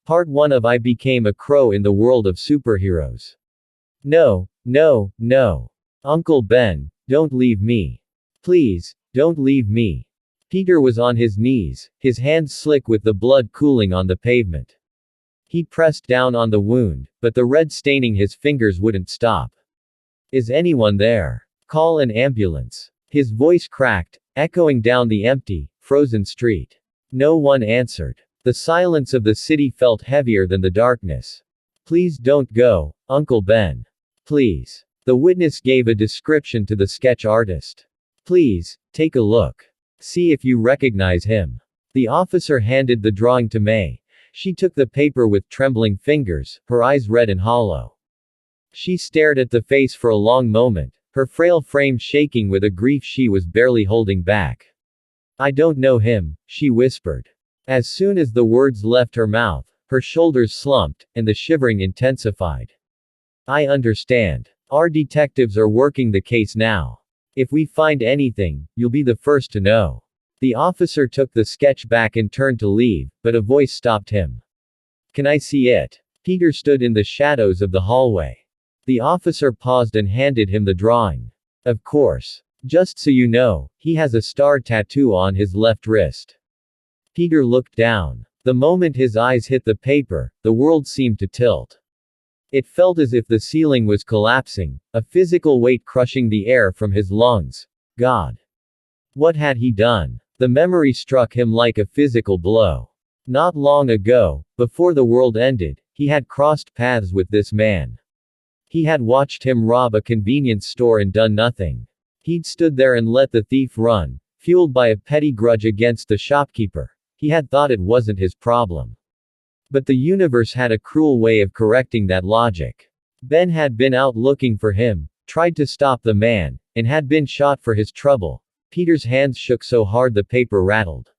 Part 1 of I Became a Crow in the World of Superheroes. No, no, no. Uncle Ben, don't leave me. Please, don't leave me. Peter was on his knees, his hands slick with the blood cooling on the pavement. He pressed down on the wound, but the red staining his fingers wouldn't stop. Is anyone there? Call an ambulance. His voice cracked, echoing down the empty, frozen street. No one answered. The silence of the city felt heavier than the darkness. Please don't go, Uncle Ben. Please. The witness gave a description to the sketch artist. Please, take a look. See if you recognize him. The officer handed the drawing to May. She took the paper with trembling fingers, her eyes red and hollow. She stared at the face for a long moment, her frail frame shaking with a grief she was barely holding back. I don't know him, she whispered. As soon as the words left her mouth, her shoulders slumped, and the shivering intensified. I understand. Our detectives are working the case now. If we find anything, you'll be the first to know. The officer took the sketch back and turned to leave, but a voice stopped him. Can I see it? Peter stood in the shadows of the hallway. The officer paused and handed him the drawing. Of course. Just so you know, he has a star tattoo on his left wrist. Peter looked down. The moment his eyes hit the paper, the world seemed to tilt. It felt as if the ceiling was collapsing, a physical weight crushing the air from his lungs. God. What had he done? The memory struck him like a physical blow. Not long ago, before the world ended, he had crossed paths with this man. He had watched him rob a convenience store and done nothing. He'd stood there and let the thief run, fueled by a petty grudge against the shopkeeper. He had thought it wasn't his problem. But the universe had a cruel way of correcting that logic. Ben had been out looking for him, tried to stop the man, and had been shot for his trouble. Peter's hands shook so hard the paper rattled.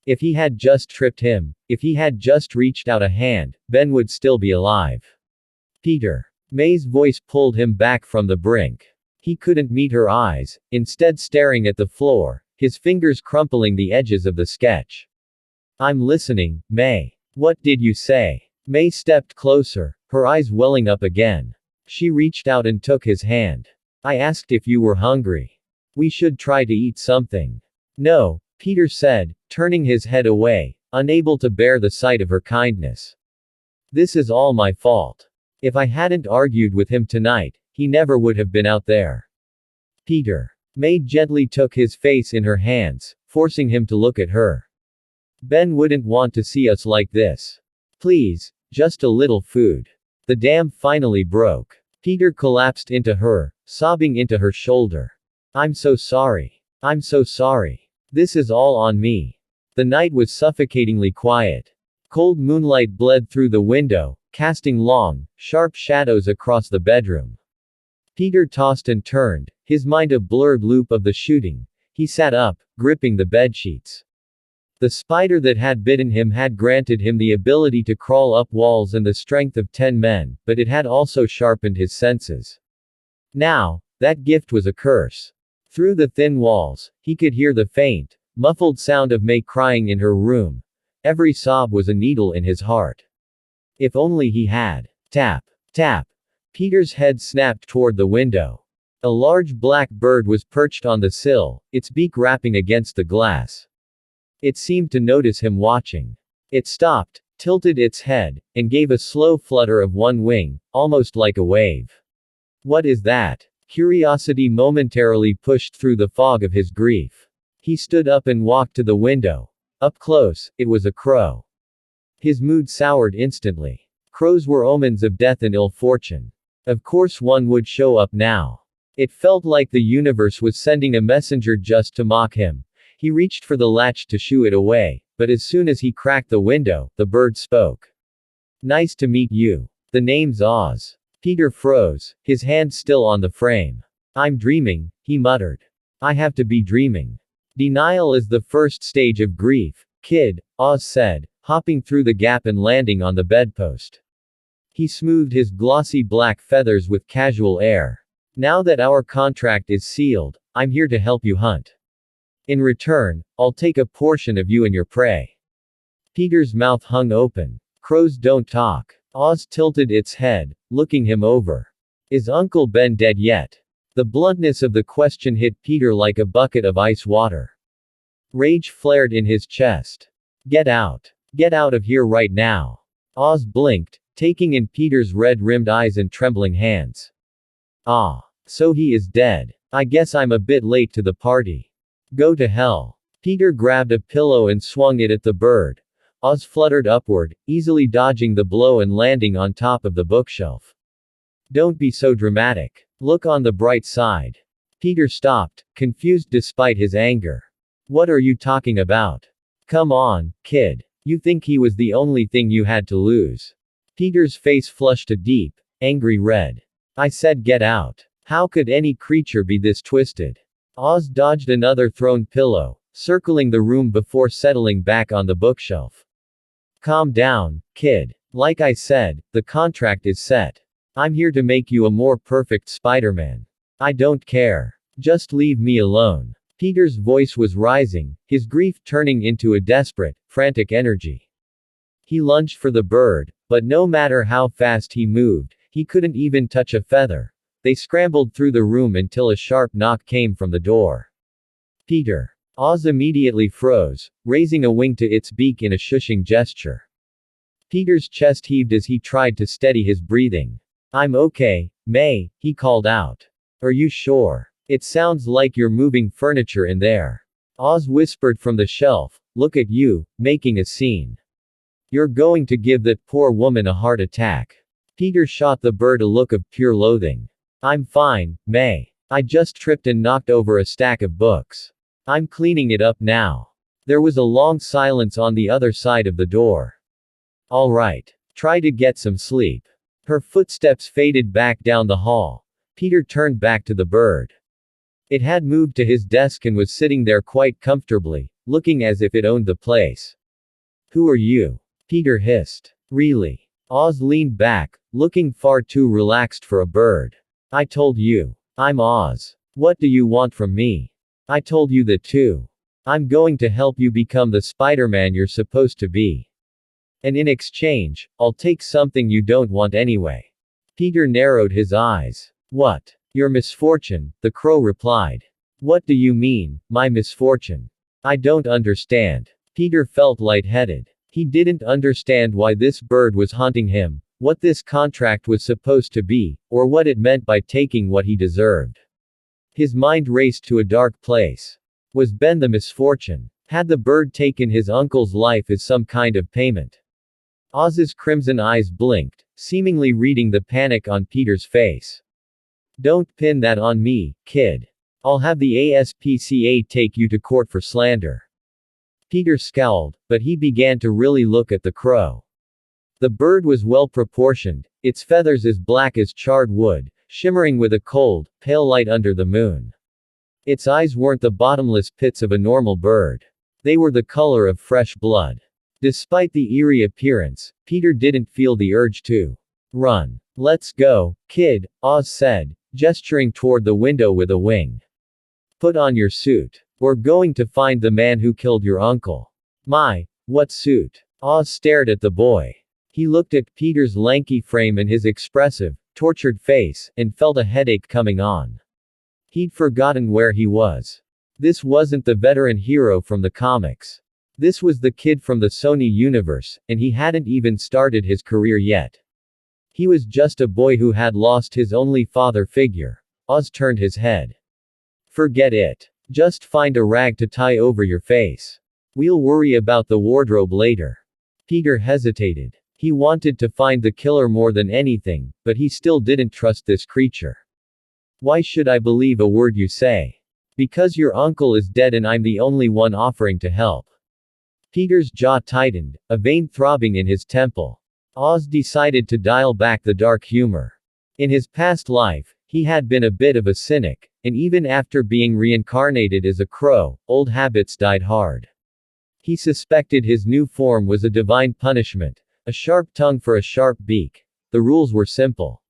If he had just tripped him, if he had just reached out a hand, Ben would still be alive. Peter. May's voice pulled him back from the brink. He couldn't meet her eyes, instead staring at the floor, his fingers crumpling the edges of the sketch. I'm listening, May. What did you say? May stepped closer, her eyes welling up again. She reached out and took his hand. I asked if you were hungry. We should try to eat something. No, Peter said, turning his head away, unable to bear the sight of her kindness. This is all my fault. If I hadn't argued with him tonight, he never would have been out there. Peter. May gently took his face in her hands, forcing him to look at her. Ben wouldn't want to see us like this. Please, just a little food. The dam finally broke. Peter collapsed into her, sobbing into her shoulder. I'm so sorry. I'm so sorry. This is all on me. The night was suffocatingly quiet. Cold moonlight bled through the window, casting long, sharp shadows across the bedroom. Peter tossed and turned, his mind a blurred loop of the shooting. He sat up, gripping the bedsheets. The spider that had bitten him had granted him the ability to crawl up walls and the strength of 10 men, but it had also sharpened his senses. Now, that gift was a curse. Through the thin walls, he could hear the faint, muffled sound of May crying in her room. Every sob was a needle in his heart. If only he had. Tap. Tap. Peter's head snapped toward the window. A large black bird was perched on the sill, its beak rapping against the glass. It seemed to notice him watching. It stopped, tilted its head, and gave a slow flutter of one wing, almost like a wave. What is that? Curiosity momentarily pushed through the fog of his grief. He stood up and walked to the window. Up close, it was a crow. His mood soured instantly. Crows were omens of death and ill fortune. Of course one would show up now. It felt like the universe was sending a messenger just to mock him. He reached for the latch to shoo it away, but as soon as he cracked the window, the bird spoke. Nice to meet you. The name's Oz. Peter froze, his hand still on the frame. I'm dreaming, he muttered. I have to be dreaming. Denial is the first stage of grief, kid, Oz said, hopping through the gap and landing on the bedpost. He smoothed his glossy black feathers with casual air. Now that our contract is sealed, I'm here to help you hunt. In return, I'll take a portion of you and your prey. Peter's mouth hung open. Crows don't talk. Oz tilted its head, looking him over. Is Uncle Ben dead yet? The bluntness of the question hit Peter like a bucket of ice water. Rage flared in his chest. Get out. Get out of here right now. Oz blinked, taking in Peter's red-rimmed eyes and trembling hands. Ah. So he is dead. I guess I'm a bit late to the party. Go to hell. Peter grabbed a pillow and swung it at the bird. Oz fluttered upward, easily dodging the blow and landing on top of the bookshelf. Don't be so dramatic. Look on the bright side. Peter stopped, confused despite his anger. What are you talking about? Come on, kid. You think he was the only thing you had to lose? Peter's face flushed a deep, angry red. I said get out. How could any creature be this twisted? Oz dodged another thrown pillow, circling the room before settling back on the bookshelf. Calm down, kid. Like I said, the contract is set. I'm here to make you a more perfect Spider-Man. I don't care. Just leave me alone. Peter's voice was rising, his grief turning into a desperate, frantic energy. He lunged for the bird, but no matter how fast he moved, he couldn't even touch a feather. They scrambled through the room until a sharp knock came from the door. Peter. Oz immediately froze, raising a wing to its beak in a shushing gesture. Peter's chest heaved as he tried to steady his breathing. I'm okay, May, he called out. Are you sure? It sounds like you're moving furniture in there. Oz whispered from the shelf, look at you, making a scene. You're going to give that poor woman a heart attack. Peter shot the bird a look of pure loathing. I'm fine, May. I just tripped and knocked over a stack of books. I'm cleaning it up now. There was a long silence on the other side of the door. All right. Try to get some sleep. Her footsteps faded back down the hall. Peter turned back to the bird. It had moved to his desk and was sitting there quite comfortably, looking as if it owned the place. Who are you? Peter hissed. Really? Oz leaned back, looking far too relaxed for a bird. I told you. I'm Oz. What do you want from me? I told you that too. I'm going to help you become the Spider-Man you're supposed to be. And in exchange, I'll take something you don't want anyway. Peter narrowed his eyes. What? Your misfortune, the crow replied. What do you mean, my misfortune? I don't understand. Peter felt lightheaded. He didn't understand why this bird was haunting him, what this contract was supposed to be, or what it meant by taking what he deserved. His mind raced to a dark place. Was Ben the misfortune? Had the bird taken his uncle's life as some kind of payment? Oz's crimson eyes blinked, seemingly reading the panic on Peter's face. Don't pin that on me, kid. I'll have the ASPCA take you to court for slander. Peter scowled, but he began to really look at the crow. The bird was well proportioned, its feathers as black as charred wood, shimmering with a cold, pale light under the moon. Its eyes weren't the bottomless pits of a normal bird. They were the color of fresh blood. Despite the eerie appearance, Peter didn't feel the urge to run. Let's go, kid, Oz said, gesturing toward the window with a wing. Put on your suit. We're going to find the man who killed your uncle. My, what suit? Oz stared at the boy. He looked at Peter's lanky frame and his expressive, tortured face, and felt a headache coming on. He'd forgotten where he was. This wasn't the veteran hero from the comics. This was the kid from the Sony universe, and he hadn't even started his career yet. He was just a boy who had lost his only father figure. Oz turned his head. Forget it. Just find a rag to tie over your face. We'll worry about the wardrobe later. Peter hesitated. He wanted to find the killer more than anything, but he still didn't trust this creature. Why should I believe a word you say? Because your uncle is dead and I'm the only one offering to help. Peter's jaw tightened, a vein throbbing in his temple. Oz decided to dial back the dark humor. In his past life, he had been a bit of a cynic, and even after being reincarnated as a crow, old habits died hard. He suspected his new form was a divine punishment, a sharp tongue for a sharp beak. The rules were simple.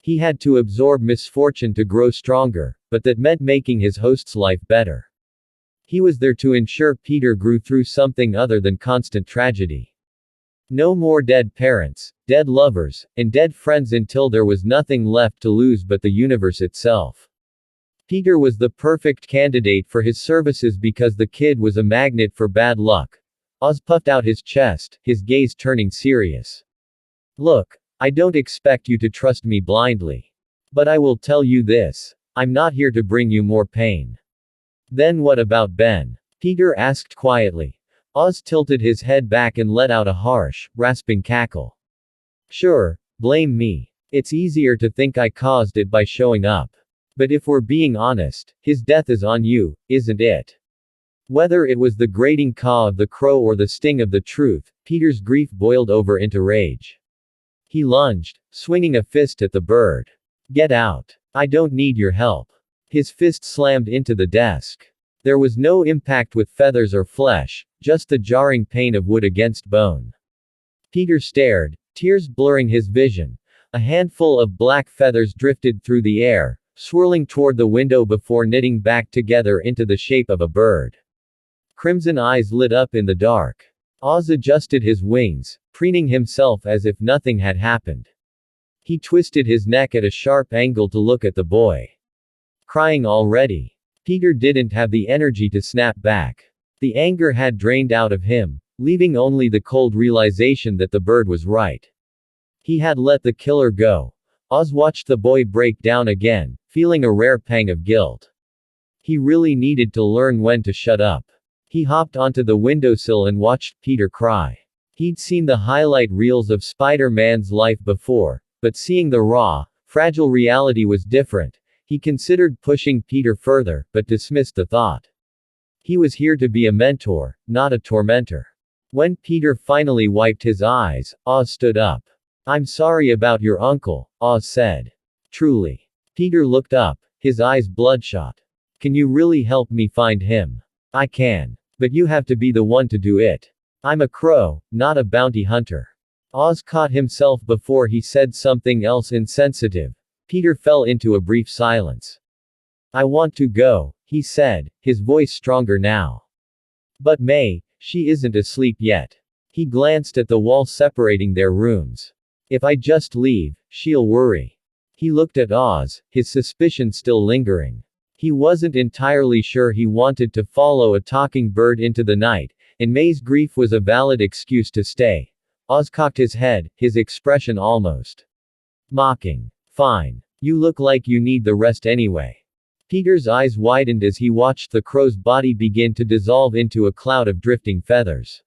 He had to absorb misfortune to grow stronger, but that meant making his host's life better. He was there to ensure Peter grew through something other than constant tragedy. No more dead parents, dead lovers, and dead friends until there was nothing left to lose but the universe itself. Peter was the perfect candidate for his services because the kid was a magnet for bad luck. Oz puffed out his chest, his gaze turning serious. Look, I don't expect you to trust me blindly. But I will tell you this. I'm not here to bring you more pain. Then what about Ben? Peter asked quietly. Oz tilted his head back and let out a harsh, rasping cackle. Sure, blame me. It's easier to think I caused it by showing up. But if we're being honest, his death is on you, isn't it? Whether it was the grating caw of the crow or the sting of the truth, Peter's grief boiled over into rage. He lunged, swinging a fist at the bird. Get out. I don't need your help. His fist slammed into the desk. There was no impact with feathers or flesh, just the jarring pain of wood against bone. Peter stared, tears blurring his vision. A handful of black feathers drifted through the air, swirling toward the window before knitting back together into the shape of a bird. Crimson eyes lit up in the dark. Oz adjusted his wings, preening himself as if nothing had happened. He twisted his neck at a sharp angle to look at the boy. Crying already. Peter didn't have the energy to snap back. The anger had drained out of him, leaving only the cold realization that the bird was right. He had let the killer go. Oz watched the boy break down again, feeling a rare pang of guilt. He really needed to learn when to shut up. He hopped onto the windowsill and watched Peter cry. He'd seen the highlight reels of Spider-Man's life before, but seeing the raw, fragile reality was different. He considered pushing Peter further, but dismissed the thought. He was here to be a mentor, not a tormentor. When Peter finally wiped his eyes, Oz stood up. I'm sorry about your uncle, Oz said. Truly. Peter looked up, his eyes bloodshot. Can you really help me find him? I can. But you have to be the one to do it. I'm a crow, not a bounty hunter. Oz caught himself before he said something else insensitive. Peter fell into a brief silence. I want to go, he said, his voice stronger now. But May, she isn't asleep yet. He glanced at the wall separating their rooms. If I just leave, she'll worry. He looked at Oz, his suspicion still lingering. He wasn't entirely sure he wanted to follow a talking bird into the night, and May's grief was a valid excuse to stay. Oz cocked his head, his expression almost mocking. Fine. You look like you need the rest anyway. Peter's eyes widened as he watched the crow's body begin to dissolve into a cloud of drifting feathers.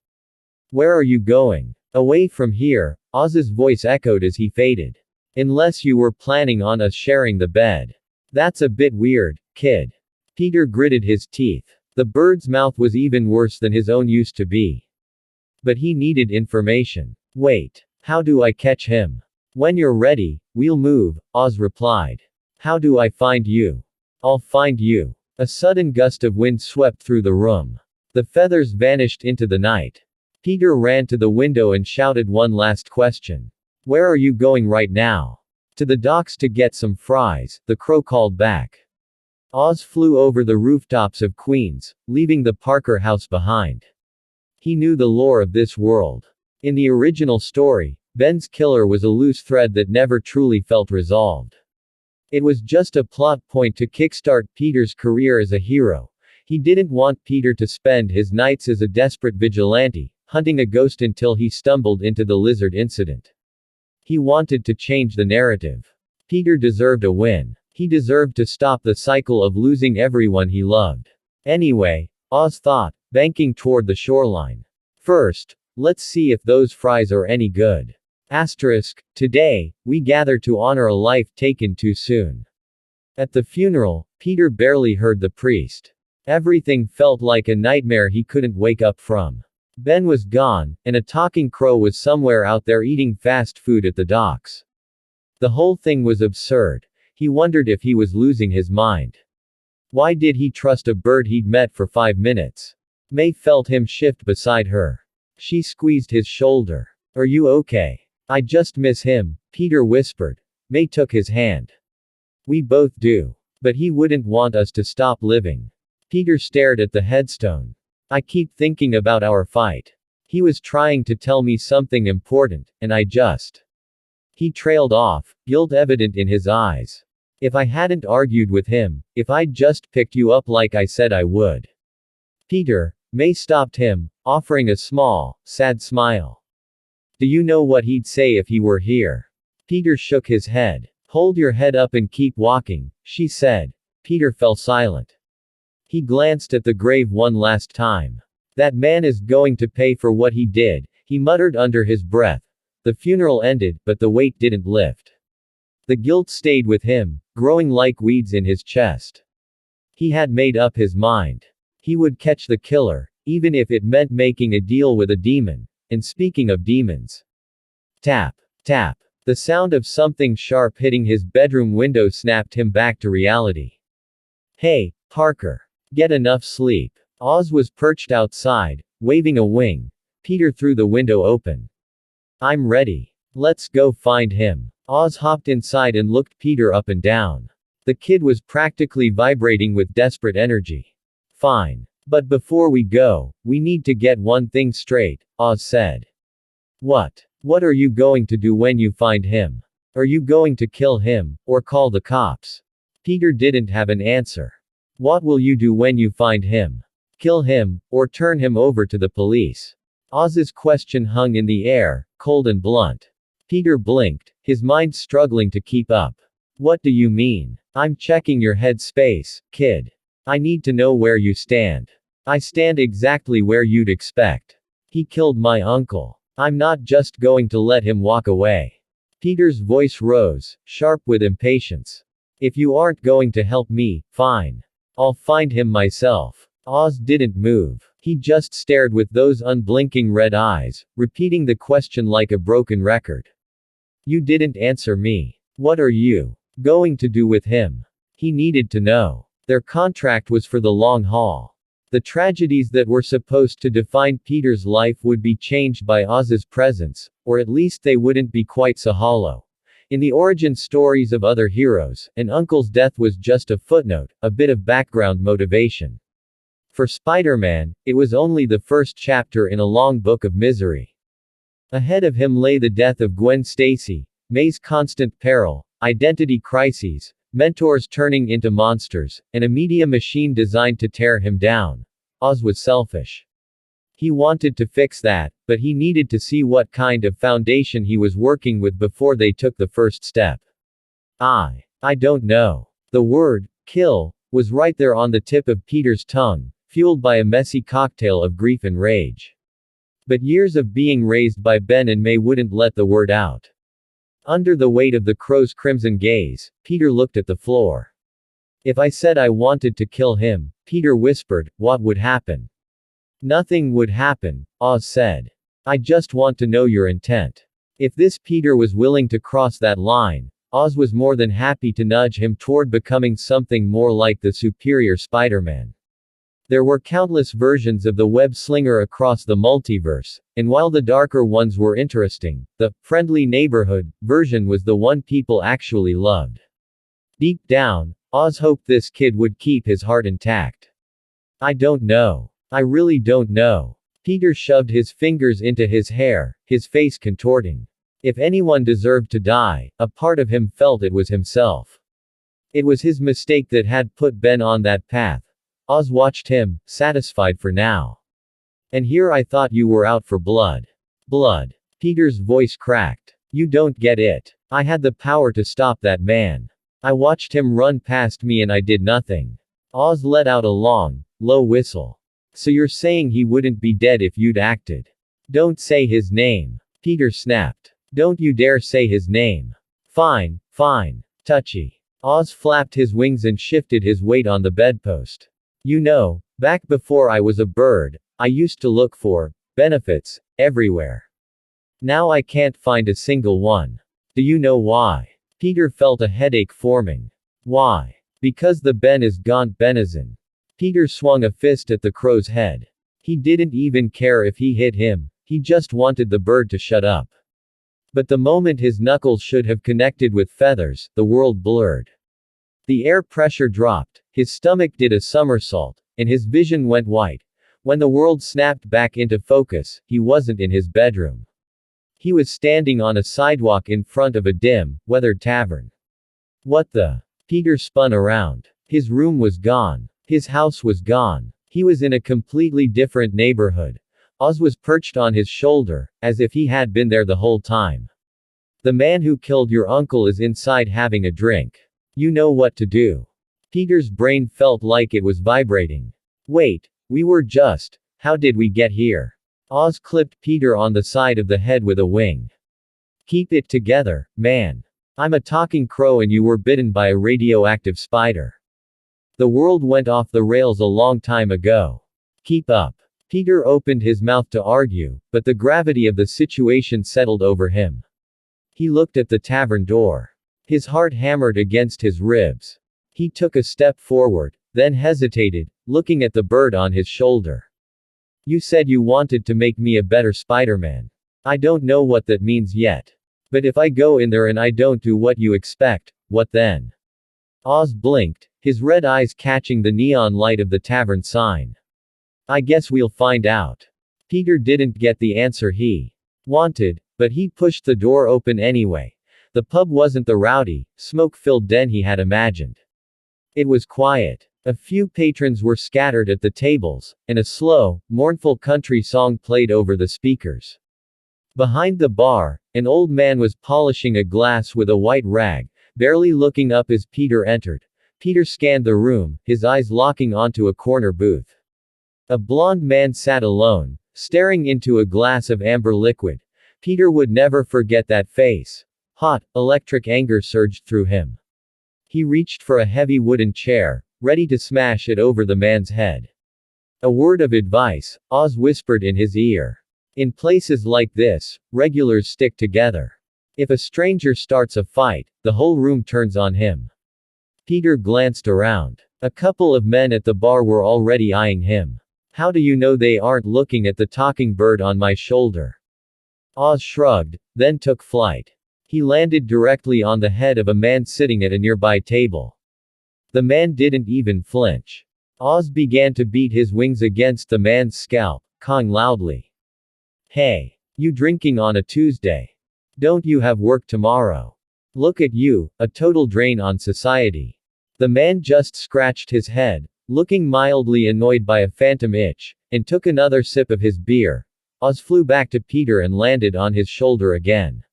Where are you going? Away from here, Oz's voice echoed as he faded. Unless you were planning on us sharing the bed. That's a bit weird, kid. Peter gritted his teeth. The bird's mouth was even worse than his own used to be. But he needed information. Wait. How do I catch him? When you're ready, we'll move, Oz replied. How do I find you? I'll find you. A sudden gust of wind swept through the room. The feathers vanished into the night. Peter ran to the window and shouted one last question. Where are you going right now? To the docks to get some fries, the crow called back. Oz flew over the rooftops of Queens, leaving the Parker house behind. He knew the lore of this world. In the original story, Ben's killer was a loose thread that never truly felt resolved. It was just a plot point to kickstart Peter's career as a hero. He didn't want Peter to spend his nights as a desperate vigilante, hunting a ghost until he stumbled into the lizard incident. He wanted to change the narrative. Peter deserved a win. He deserved to stop the cycle of losing everyone he loved. Anyway, Oz thought, banking toward the shoreline. First, let's see if those fries are any good. Today, we gather to honor a life taken too soon. At the funeral, Peter barely heard the priest. Everything felt like a nightmare he couldn't wake up from. Ben was gone, and a talking crow was somewhere out there eating fast food at the docks. The whole thing was absurd. He wondered if he was losing his mind. Why did he trust a bird he'd met for 5 minutes? May felt him shift beside her. She squeezed his shoulder. Are you okay? I just miss him, Peter whispered. May took his hand. We both do. But he wouldn't want us to stop living. Peter stared at the headstone. I keep thinking about our fight. He was trying to tell me something important, and I just. He trailed off, guilt evident in his eyes. If I hadn't argued with him, if I'd just picked you up like I said I would. Peter, May stopped him, offering a small, sad smile. Do you know what he'd say if he were here? Peter shook his head. Hold your head up and keep walking, she said. Peter fell silent. He glanced at the grave one last time. That man is going to pay for what he did, he muttered under his breath. The funeral ended, but the weight didn't lift. The guilt stayed with him, growing like weeds in his chest. He had made up his mind. He would catch the killer, even if it meant making a deal with a demon. And speaking of demons. Tap, tap. The sound of something sharp hitting his bedroom window snapped him back to reality. Hey, Parker. Get enough sleep. Oz was perched outside, waving a wing. Peter threw the window open. I'm ready. Let's go find him. Oz hopped inside and looked Peter up and down. The kid was practically vibrating with desperate energy. Fine. But before we go, we need to get one thing straight, Oz said. What? What are you going to do when you find him? Are you going to kill him, or call the cops? Peter didn't have an answer. What will you do when you find him? Kill him, or turn him over to the police? Oz's question hung in the air, cold and blunt. Peter blinked, his mind struggling to keep up. What do you mean? I'm checking your head space, kid. I need to know where you stand. I stand exactly where you'd expect. He killed my uncle. I'm not just going to let him walk away. Peter's voice rose, sharp with impatience. If you aren't going to help me, fine. I'll find him myself. Oz didn't move. He just stared with those unblinking red eyes, repeating the question like a broken record. You didn't answer me. What are you going to do with him? He needed to know. Their contract was for the long haul. The tragedies that were supposed to define Peter's life would be changed by Oz's presence, or at least they wouldn't be quite so hollow. In the origin stories of other heroes, an uncle's death was just a footnote, a bit of background motivation. For Spider-Man, it was only the first chapter in a long book of misery. Ahead of him lay the death of Gwen Stacy, May's constant peril, identity crises, mentors turning into monsters, and a media machine designed to tear him down. Oz was selfish. He wanted to fix that, but he needed to see what kind of foundation he was working with before they took the first step. I don't know. The word, kill, was right there on the tip of Peter's tongue, fueled by a messy cocktail of grief and rage. But years of being raised by Ben and May wouldn't let the word out. Under the weight of the crow's crimson gaze, Peter looked at the floor. If I said I wanted to kill him, Peter whispered, what would happen? Nothing would happen, Oz said. I just want to know your intent. If this Peter was willing to cross that line, Oz was more than happy to nudge him toward becoming something more like the superior Spider-Man. There were countless versions of the web slinger across the multiverse, and while the darker ones were interesting, the friendly neighborhood version was the one people actually loved. Deep down, Oz hoped this kid would keep his heart intact. I don't know. I really don't know. Peter shoved his fingers into his hair, his face contorting. If anyone deserved to die, a part of him felt it was himself. It was his mistake that had put Ben on that path. Oz watched him, satisfied for now. And here I thought you were out for blood. Blood. Peter's voice cracked. You don't get it. I had the power to stop that man. I watched him run past me and I did nothing. Oz let out a long, low whistle. So you're saying he wouldn't be dead if you'd acted? Don't say his name. Peter snapped. Don't you dare say his name. Fine, fine. Touchy. Oz flapped his wings and shifted his weight on the bedpost. You know, back before I was a bird, I used to look for benefits everywhere. Now I can't find a single one. Do you know why? Peter felt a headache forming. Why? Because the Ben is gaunt Benison. Peter swung a fist at the crow's head. He didn't even care if he hit him, he just wanted the bird to shut up. But the moment his knuckles should have connected with feathers, the world blurred. The air pressure dropped, his stomach did a somersault, and his vision went white. When the world snapped back into focus, he wasn't in his bedroom. He was standing on a sidewalk in front of a dim, weathered tavern. What the? Peter spun around. His room was gone. His house was gone. He was in a completely different neighborhood. Oz was perched on his shoulder, as if he had been there the whole time. The man who killed your uncle is inside having a drink. You know what to do. Peter's brain felt like it was vibrating. Wait, how did we get here? Oz clipped Peter on the side of the head with a wing. Keep it together, man. I'm a talking crow and you were bitten by a radioactive spider. The world went off the rails a long time ago. Keep up. Peter opened his mouth to argue, but the gravity of the situation settled over him. He looked at the tavern door. His heart hammered against his ribs. He took a step forward, then hesitated, looking at the bird on his shoulder. You said you wanted to make me a better Spider-Man. I don't know what that means yet. But if I go in there and I don't do what you expect, what then? Oz blinked, his red eyes catching the neon light of the tavern sign. I guess we'll find out. Peter didn't get the answer he wanted, but he pushed the door open anyway. The pub wasn't the rowdy, smoke-filled den he had imagined. It was quiet. A few patrons were scattered at the tables, and a slow, mournful country song played over the speakers. Behind the bar, an old man was polishing a glass with a white rag, barely looking up as Peter entered. Peter scanned the room, his eyes locking onto a corner booth. A blond man sat alone, staring into a glass of amber liquid. Peter would never forget that face. Hot, electric anger surged through him. He reached for a heavy wooden chair, ready to smash it over the man's head. A word of advice, Oz whispered in his ear. In places like this, regulars stick together. If a stranger starts a fight, the whole room turns on him. Peter glanced around. A couple of men at the bar were already eyeing him. How do you know they aren't looking at the talking bird on my shoulder? Oz shrugged, then took flight. He landed directly on the head of a man sitting at a nearby table. The man didn't even flinch. Oz began to beat his wings against the man's scalp, cawing loudly. Hey, you drinking on a Tuesday? Don't you have work tomorrow? Look at you, a total drain on society. The man just scratched his head, looking mildly annoyed by a phantom itch, and took another sip of his beer. Oz flew back to Peter and landed on his shoulder again.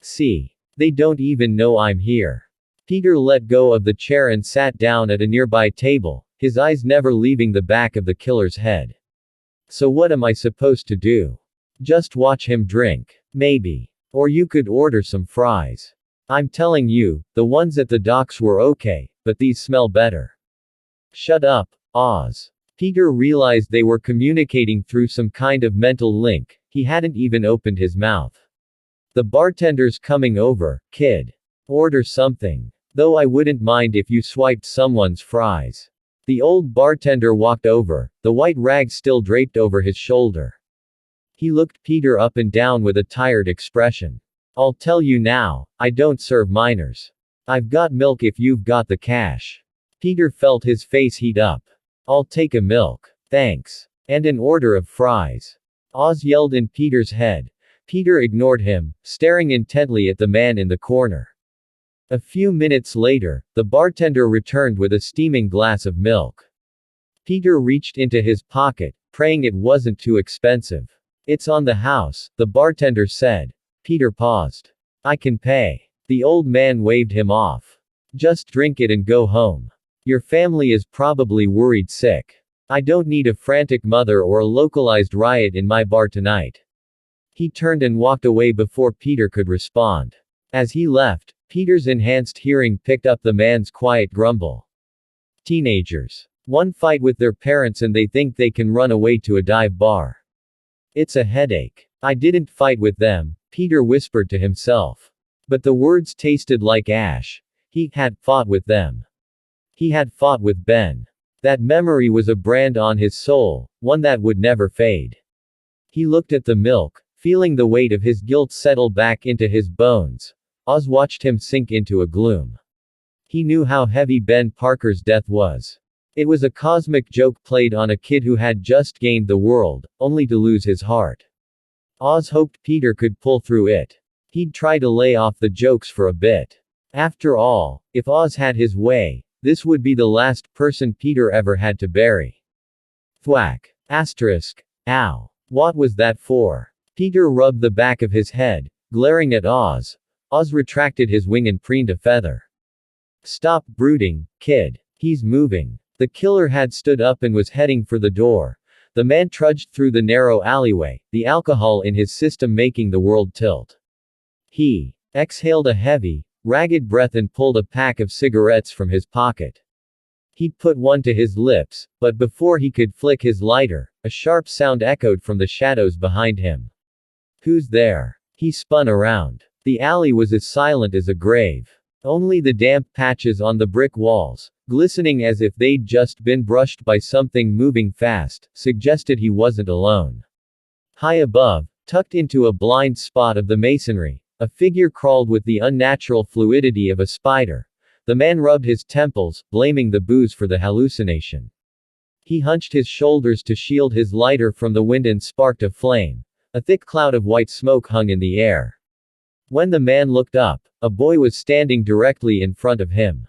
See? They don't even know I'm here. Peter let go of the chair and sat down at a nearby table, his eyes never leaving the back of the killer's head. So what am I supposed to do? Just watch him drink? Maybe. Or you could order some fries. I'm telling you, the ones at the docks were okay, but these smell better. Shut up, Oz. Peter realized they were communicating through some kind of mental link. He hadn't even opened his mouth. The bartender's coming over, kid. Order something. Though I wouldn't mind if you swiped someone's fries. The old bartender walked over, the white rag still draped over his shoulder. He looked Peter up and down with a tired expression. I'll tell you now, I don't serve minors. I've got milk if you've got the cash. Peter felt his face heat up. I'll take a milk. Thanks. And an order of fries. Oz yelled in Peter's head. Peter ignored him, staring intently at the man in the corner. A few minutes later, the bartender returned with a steaming glass of milk. Peter reached into his pocket, praying it wasn't too expensive. It's on the house, the bartender said. Peter paused. I can pay. The old man waved him off. Just drink it and go home. Your family is probably worried sick. I don't need a frantic mother or a localized riot in my bar tonight. He turned and walked away before Peter could respond. As he left, Peter's enhanced hearing picked up the man's quiet grumble. Teenagers. One fight with their parents and they think they can run away to a dive bar. It's a headache. I didn't fight with them, Peter whispered to himself. But the words tasted like ash. He had fought with them. He had fought with Ben. That memory was a brand on his soul, one that would never fade. He looked at the milk, feeling the weight of his guilt settle back into his bones. Oz watched him sink into a gloom. He knew how heavy Ben Parker's death was. It was a cosmic joke played on a kid who had just gained the world, only to lose his heart. Oz hoped Peter could pull through it. He'd try to lay off the jokes for a bit. After all, if Oz had his way, this would be the last person Peter ever had to bury. Thwack. Asterisk. Ow. What was that for? Peter rubbed the back of his head, glaring at Oz. Oz retracted his wing and preened a feather. Stop brooding, kid. He's moving. The killer had stood up and was heading for the door. The man trudged through the narrow alleyway, the alcohol in his system making the world tilt. He exhaled a heavy, ragged breath and pulled a pack of cigarettes from his pocket. He put one to his lips, but before he could flick his lighter, a sharp sound echoed from the shadows behind him. Who's there? He spun around. The alley was as silent as a grave. Only the damp patches on the brick walls, glistening as if they'd just been brushed by something moving fast, suggested he wasn't alone. High above, tucked into a blind spot of the masonry, a figure crawled with the unnatural fluidity of a spider. The man rubbed his temples, blaming the booze for the hallucination. He hunched his shoulders to shield his lighter from the wind and sparked a flame. A thick cloud of white smoke hung in the air. When the man looked up, a boy was standing directly in front of him.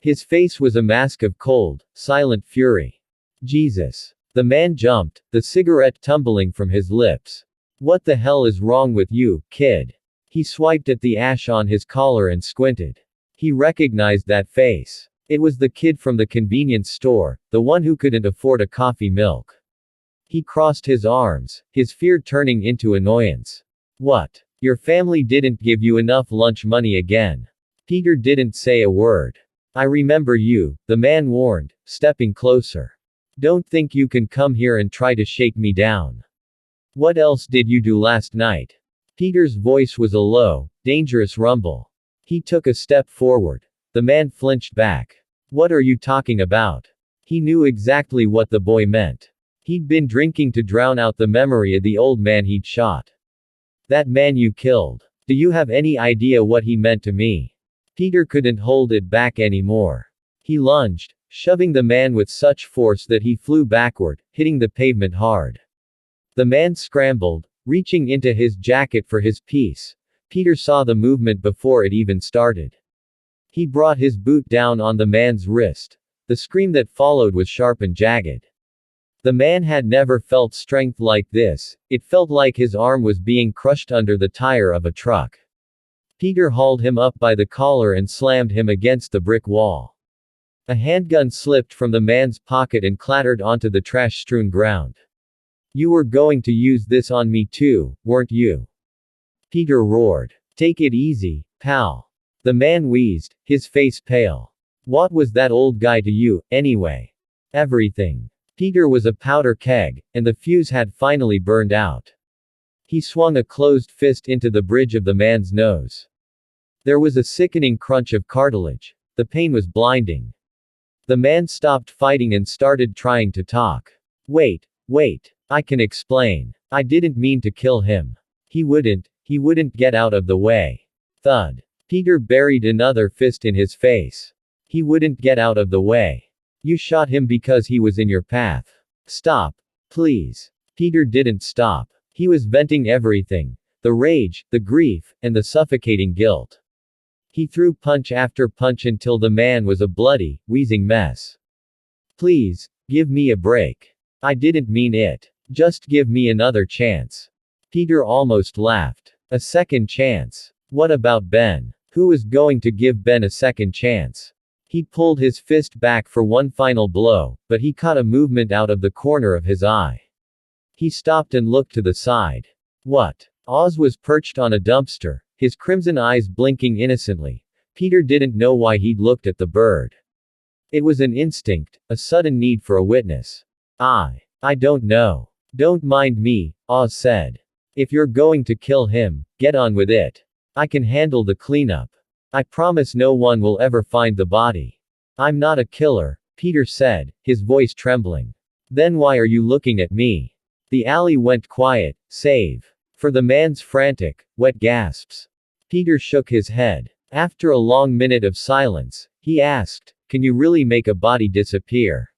His face was a mask of cold, silent fury. Jesus. The man jumped, the cigarette tumbling from his lips. What the hell is wrong with you, kid? He swiped at the ash on his collar and squinted. He recognized that face. It was the kid from the convenience store, the one who couldn't afford a coffee milk. He crossed his arms, his fear turning into annoyance. What? Your family didn't give you enough lunch money again. Peter didn't say a word. I remember you, the man warned, stepping closer. Don't think you can come here and try to shake me down. What else did you do last night? Peter's voice was a low, dangerous rumble. He took a step forward. The man flinched back. What are you talking about? He knew exactly what the boy meant. He'd been drinking to drown out the memory of the old man he'd shot. That man you killed. Do you have any idea what he meant to me? Peter couldn't hold it back anymore. He lunged, shoving the man with such force that he flew backward, hitting the pavement hard. The man scrambled, reaching into his jacket for his piece. Peter saw the movement before it even started. He brought his boot down on the man's wrist. The scream that followed was sharp and jagged. The man had never felt strength like this. It felt like his arm was being crushed under the tire of a truck. Peter hauled him up by the collar and slammed him against the brick wall. A handgun slipped from the man's pocket and clattered onto the trash-strewn ground. You were going to use this on me too, weren't you? Peter roared. Take it easy, pal. The man wheezed, his face pale. What was that old guy to you, anyway? Everything. Peter was a powder keg, and the fuse had finally burned out. He swung a closed fist into the bridge of the man's nose. There was a sickening crunch of cartilage. The pain was blinding. The man stopped fighting and started trying to talk. Wait, I can explain. I didn't mean to kill him. He wouldn't get out of the way. Thud. Peter buried another fist in his face. He wouldn't get out of the way. You shot him because he was in your path. Stop. Please. Peter didn't stop. He was venting everything. The rage, the grief, and the suffocating guilt. He threw punch after punch until the man was a bloody, wheezing mess. Please, give me a break. I didn't mean it. Just give me another chance. Peter almost laughed. A second chance. What about Ben? Who was going to give Ben a second chance? He pulled his fist back for one final blow, but he caught a movement out of the corner of his eye. He stopped and looked to the side. What? Oz was perched on a dumpster, his crimson eyes blinking innocently. Peter didn't know why he'd looked at the bird. It was an instinct, a sudden need for a witness. I don't know. Don't mind me, Oz said. If you're going to kill him, get on with it. I can handle the cleanup. I promise no one will ever find the body. I'm not a killer, Peter said, his voice trembling. Then why are you looking at me? The alley went quiet, save for the man's frantic, wet gasps. Peter shook his head. After a long minute of silence, he asked, can you really make a body disappear?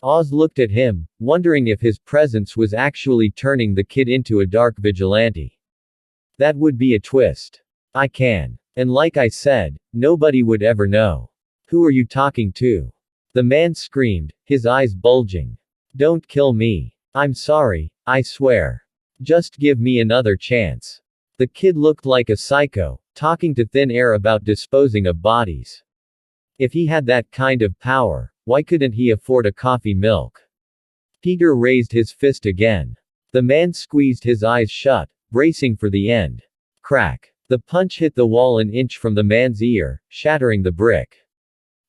Oz looked at him, wondering if his presence was actually turning the kid into a dark vigilante. That would be a twist. I can. And like I said, nobody would ever know. Who are you talking to? The man screamed, his eyes bulging. Don't kill me. I'm sorry, I swear. Just give me another chance. The kid looked like a psycho, talking to thin air about disposing of bodies. If he had that kind of power, why couldn't he afford a coffee milk? Peter raised his fist again. The man squeezed his eyes shut, bracing for the end. Crack. The punch hit the wall an inch from the man's ear, shattering the brick.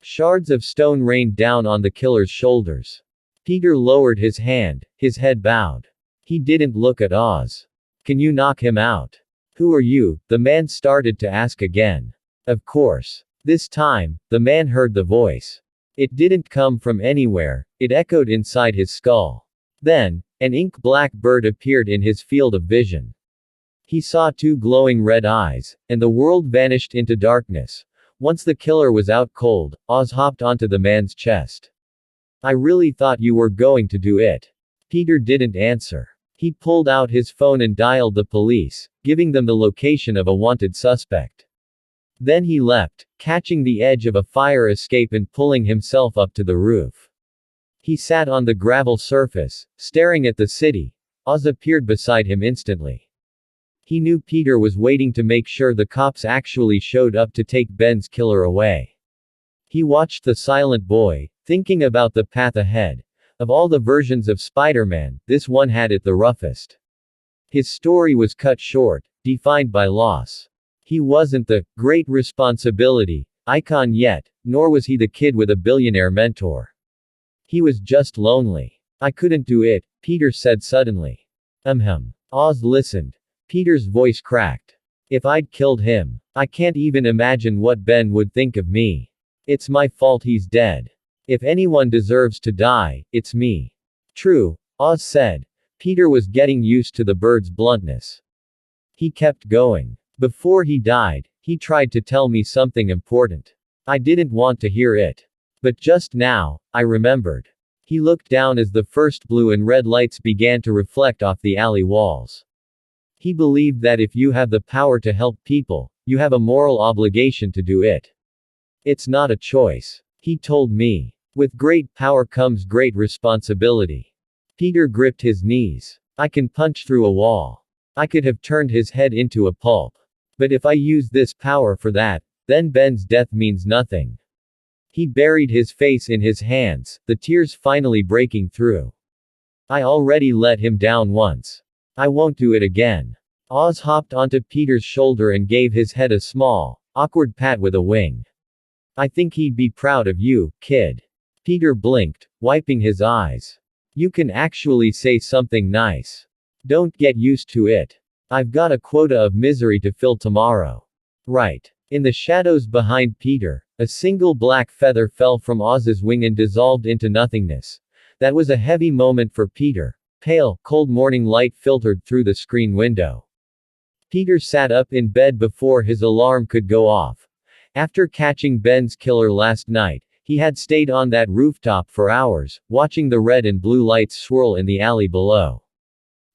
Shards of stone rained down on the killer's shoulders. Peter lowered his hand, his head bowed. He didn't look at Oz. Can you knock him out? Who are you? The man started to ask again. Of course. This time, the man heard the voice. It didn't come from anywhere, it echoed inside his skull. Then, an ink-black bird appeared in his field of vision. He saw two glowing red eyes, and the world vanished into darkness. Once the killer was out cold, Oz hopped onto the man's chest. I really thought you were going to do it. Peter didn't answer. He pulled out his phone and dialed the police, giving them the location of a wanted suspect. Then he leapt, catching the edge of a fire escape and pulling himself up to the roof. He sat on the gravel surface, staring at the city. Oz appeared beside him instantly. He knew Peter was waiting to make sure the cops actually showed up to take Ben's killer away. He watched the silent boy, thinking about the path ahead. Of all the versions of Spider-Man, this one had it the roughest. His story was cut short, defined by loss. He wasn't the great responsibility icon yet, nor was he the kid with a billionaire mentor. He was just lonely. I couldn't do it, Peter said suddenly. Oz listened. Peter's voice cracked. If I'd killed him, I can't even imagine what Ben would think of me. It's my fault he's dead. If anyone deserves to die, it's me. True, Oz said. Peter was getting used to the bird's bluntness. He kept going. Before he died, he tried to tell me something important. I didn't want to hear it. But just now, I remembered. He looked down as the first blue and red lights began to reflect off the alley walls. He believed that if you have the power to help people, you have a moral obligation to do it. It's not a choice. He told me. With great power comes great responsibility. Peter gripped his knees. I can punch through a wall. I could have turned his head into a pulp. But if I use this power for that, then Ben's death means nothing. He buried his face in his hands, the tears finally breaking through. I already let him down once. I won't do it again. Oz hopped onto Peter's shoulder and gave his head a small, awkward pat with a wing. I think he'd be proud of you, kid. Peter blinked, wiping his eyes. You can actually say something nice. Don't get used to it. I've got a quota of misery to fill tomorrow. Right. In the shadows behind Peter, a single black feather fell from Oz's wing and dissolved into nothingness. That was a heavy moment for Peter. Pale, cold morning light filtered through the screen window. Peter sat up in bed before his alarm could go off. After catching Ben's killer last night, he had stayed on that rooftop for hours, watching the red and blue lights swirl in the alley below.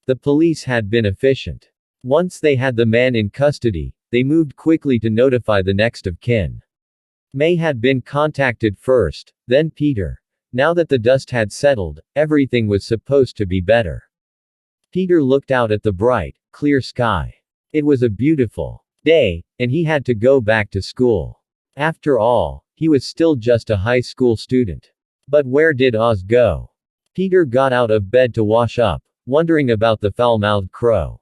The police had been efficient. Once they had the man in custody, they moved quickly to notify the next of kin. May had been contacted first, then Peter. Now that the dust had settled, everything was supposed to be better. Peter looked out at the bright, clear sky. It was a beautiful day, and he had to go back to school. After all, he was still just a high school student. But where did Oz go? Peter got out of bed to wash up, wondering about the foul-mouthed crow.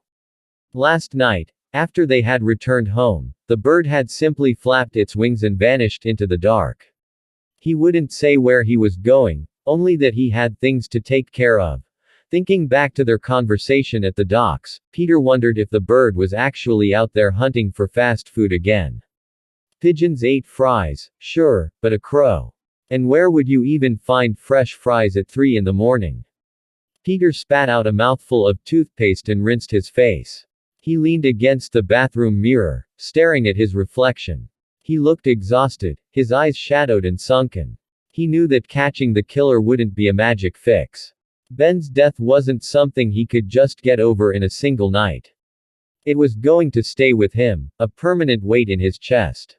Last night, after they had returned home, the bird had simply flapped its wings and vanished into the dark. He wouldn't say where he was going, only that he had things to take care of. Thinking back to their conversation at the docks, Peter wondered if the bird was actually out there hunting for fast food again. Pigeons ate fries, sure, but a crow. And where would you even find fresh fries at 3 in the morning? Peter spat out a mouthful of toothpaste and rinsed his face. He leaned against the bathroom mirror, staring at his reflection. He looked exhausted, his eyes shadowed and sunken. He knew that catching the killer wouldn't be a magic fix. Ben's death wasn't something he could just get over in a single night. It was going to stay with him, a permanent weight in his chest.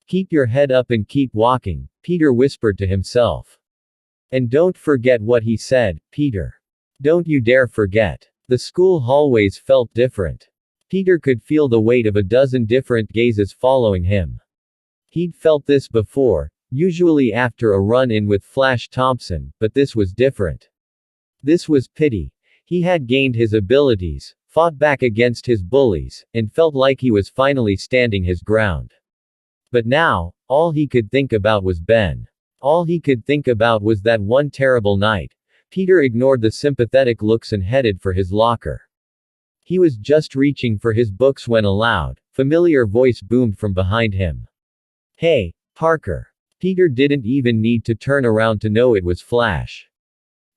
Keep your head up and keep walking, Peter whispered to himself. And don't forget what he said, Peter. Don't you dare forget. The school hallways felt different. Peter could feel the weight of a dozen different gazes following him. He'd felt this before, usually after a run-in with Flash Thompson, but this was different. This was pity. He had gained his abilities, fought back against his bullies, and felt like he was finally standing his ground. But now, all he could think about was Ben. All he could think about was that one terrible night. Peter ignored the sympathetic looks and headed for his locker. He was just reaching for his books when a loud, familiar voice boomed from behind him. Hey, Parker. Peter didn't even need to turn around to know it was Flash.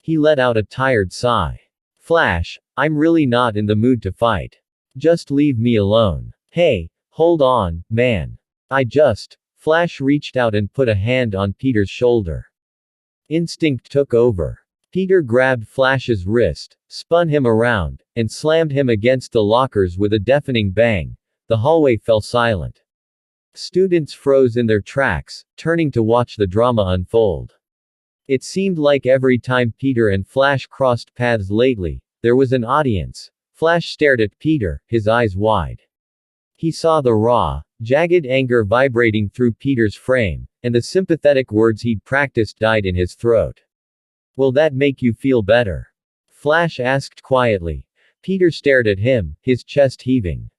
He let out a tired sigh. Flash, I'm really not in the mood to fight. Just leave me alone. Hey, hold on, man. Flash reached out and put a hand on Peter's shoulder. Instinct took over. Peter grabbed Flash's wrist, spun him around, and slammed him against the lockers with a deafening bang. The hallway fell silent. Students froze in their tracks, turning to watch the drama unfold. It seemed like every time Peter and Flash crossed paths lately, there was an audience. Flash stared at Peter, his eyes wide. He saw the raw, jagged anger vibrating through Peter's frame, and the sympathetic words he'd practiced died in his throat. Will that make you feel better? Flash asked quietly. Peter stared at him, his chest heaving.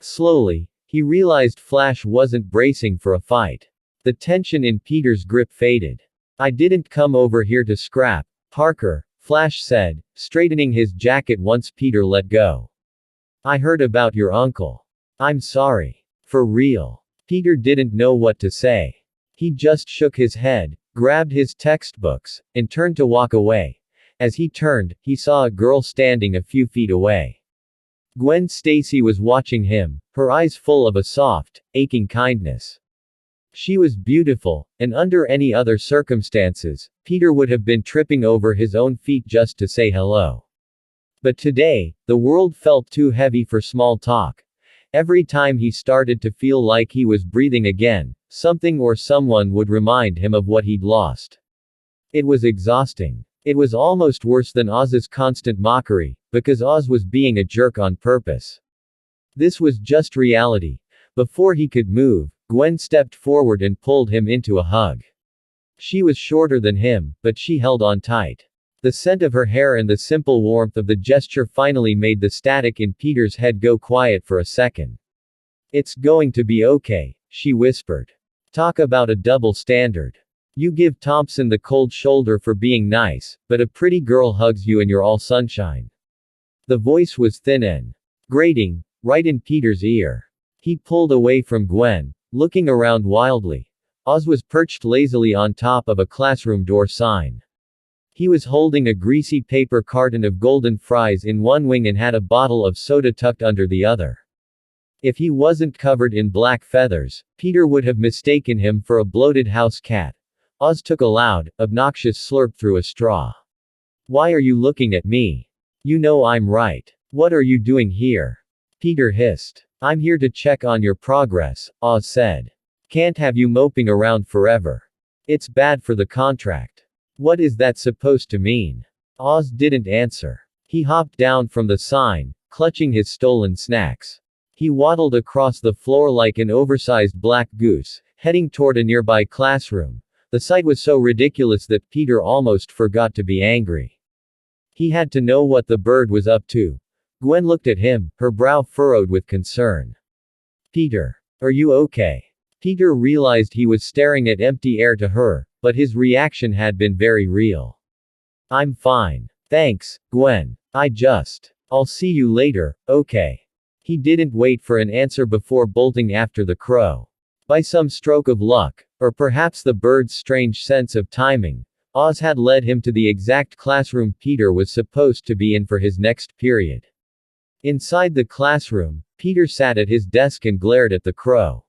Slowly, he realized Flash wasn't bracing for a fight. The tension in Peter's grip faded. I didn't come over here to scrap, Parker, Flash said, straightening his jacket once Peter let go. I heard about your uncle. I'm sorry. For real. Peter didn't know what to say. He just shook his head, grabbed his textbooks, and turned to walk away. As he turned, he saw a girl standing a few feet away. Gwen Stacy was watching him, her eyes full of a soft, aching kindness. She was beautiful, and under any other circumstances, Peter would have been tripping over his own feet just to say hello. But today, the world felt too heavy for small talk. Every time he started to feel like he was breathing again, something or someone would remind him of what he'd lost. It was exhausting. It was almost worse than Oz's constant mockery, because Oz was being a jerk on purpose. This was just reality. Before he could move, Gwen stepped forward and pulled him into a hug. She was shorter than him, but she held on tight. The scent of her hair and the simple warmth of the gesture finally made the static in Peter's head go quiet for a second. It's going to be okay, she whispered. Talk about a double standard. You give Thompson the cold shoulder for being nice, but a pretty girl hugs you and you're all sunshine. The voice was thin and grating, right in Peter's ear. He pulled away from Gwen, looking around wildly. Oz was perched lazily on top of a classroom door sign. He was holding a greasy paper carton of golden fries in one wing and had a bottle of soda tucked under the other. If he wasn't covered in black feathers, Peter would have mistaken him for a bloated house cat. Oz took a loud, obnoxious slurp through a straw. Why are you looking at me? You know I'm right. What are you doing here? Peter hissed. I'm here to check on your progress, Oz said. Can't have you moping around forever. It's bad for the contract. What is that supposed to mean? Oz didn't answer. He hopped down from the sign, clutching his stolen snacks. He waddled across the floor like an oversized black goose, heading toward a nearby classroom. The sight was so ridiculous that Peter almost forgot to be angry. He had to know what the bird was up to. Gwen looked at him, her brow furrowed with concern. Peter. Are you okay? Peter realized he was staring at empty air to her, but his reaction had been very real. I'm fine. Thanks, Gwen. I'll see you later, okay? He didn't wait for an answer before bolting after the crow. By some stroke of luck, or perhaps the bird's strange sense of timing, Oz had led him to the exact classroom Peter was supposed to be in for his next period. Inside the classroom, Peter sat at his desk and glared at the crow.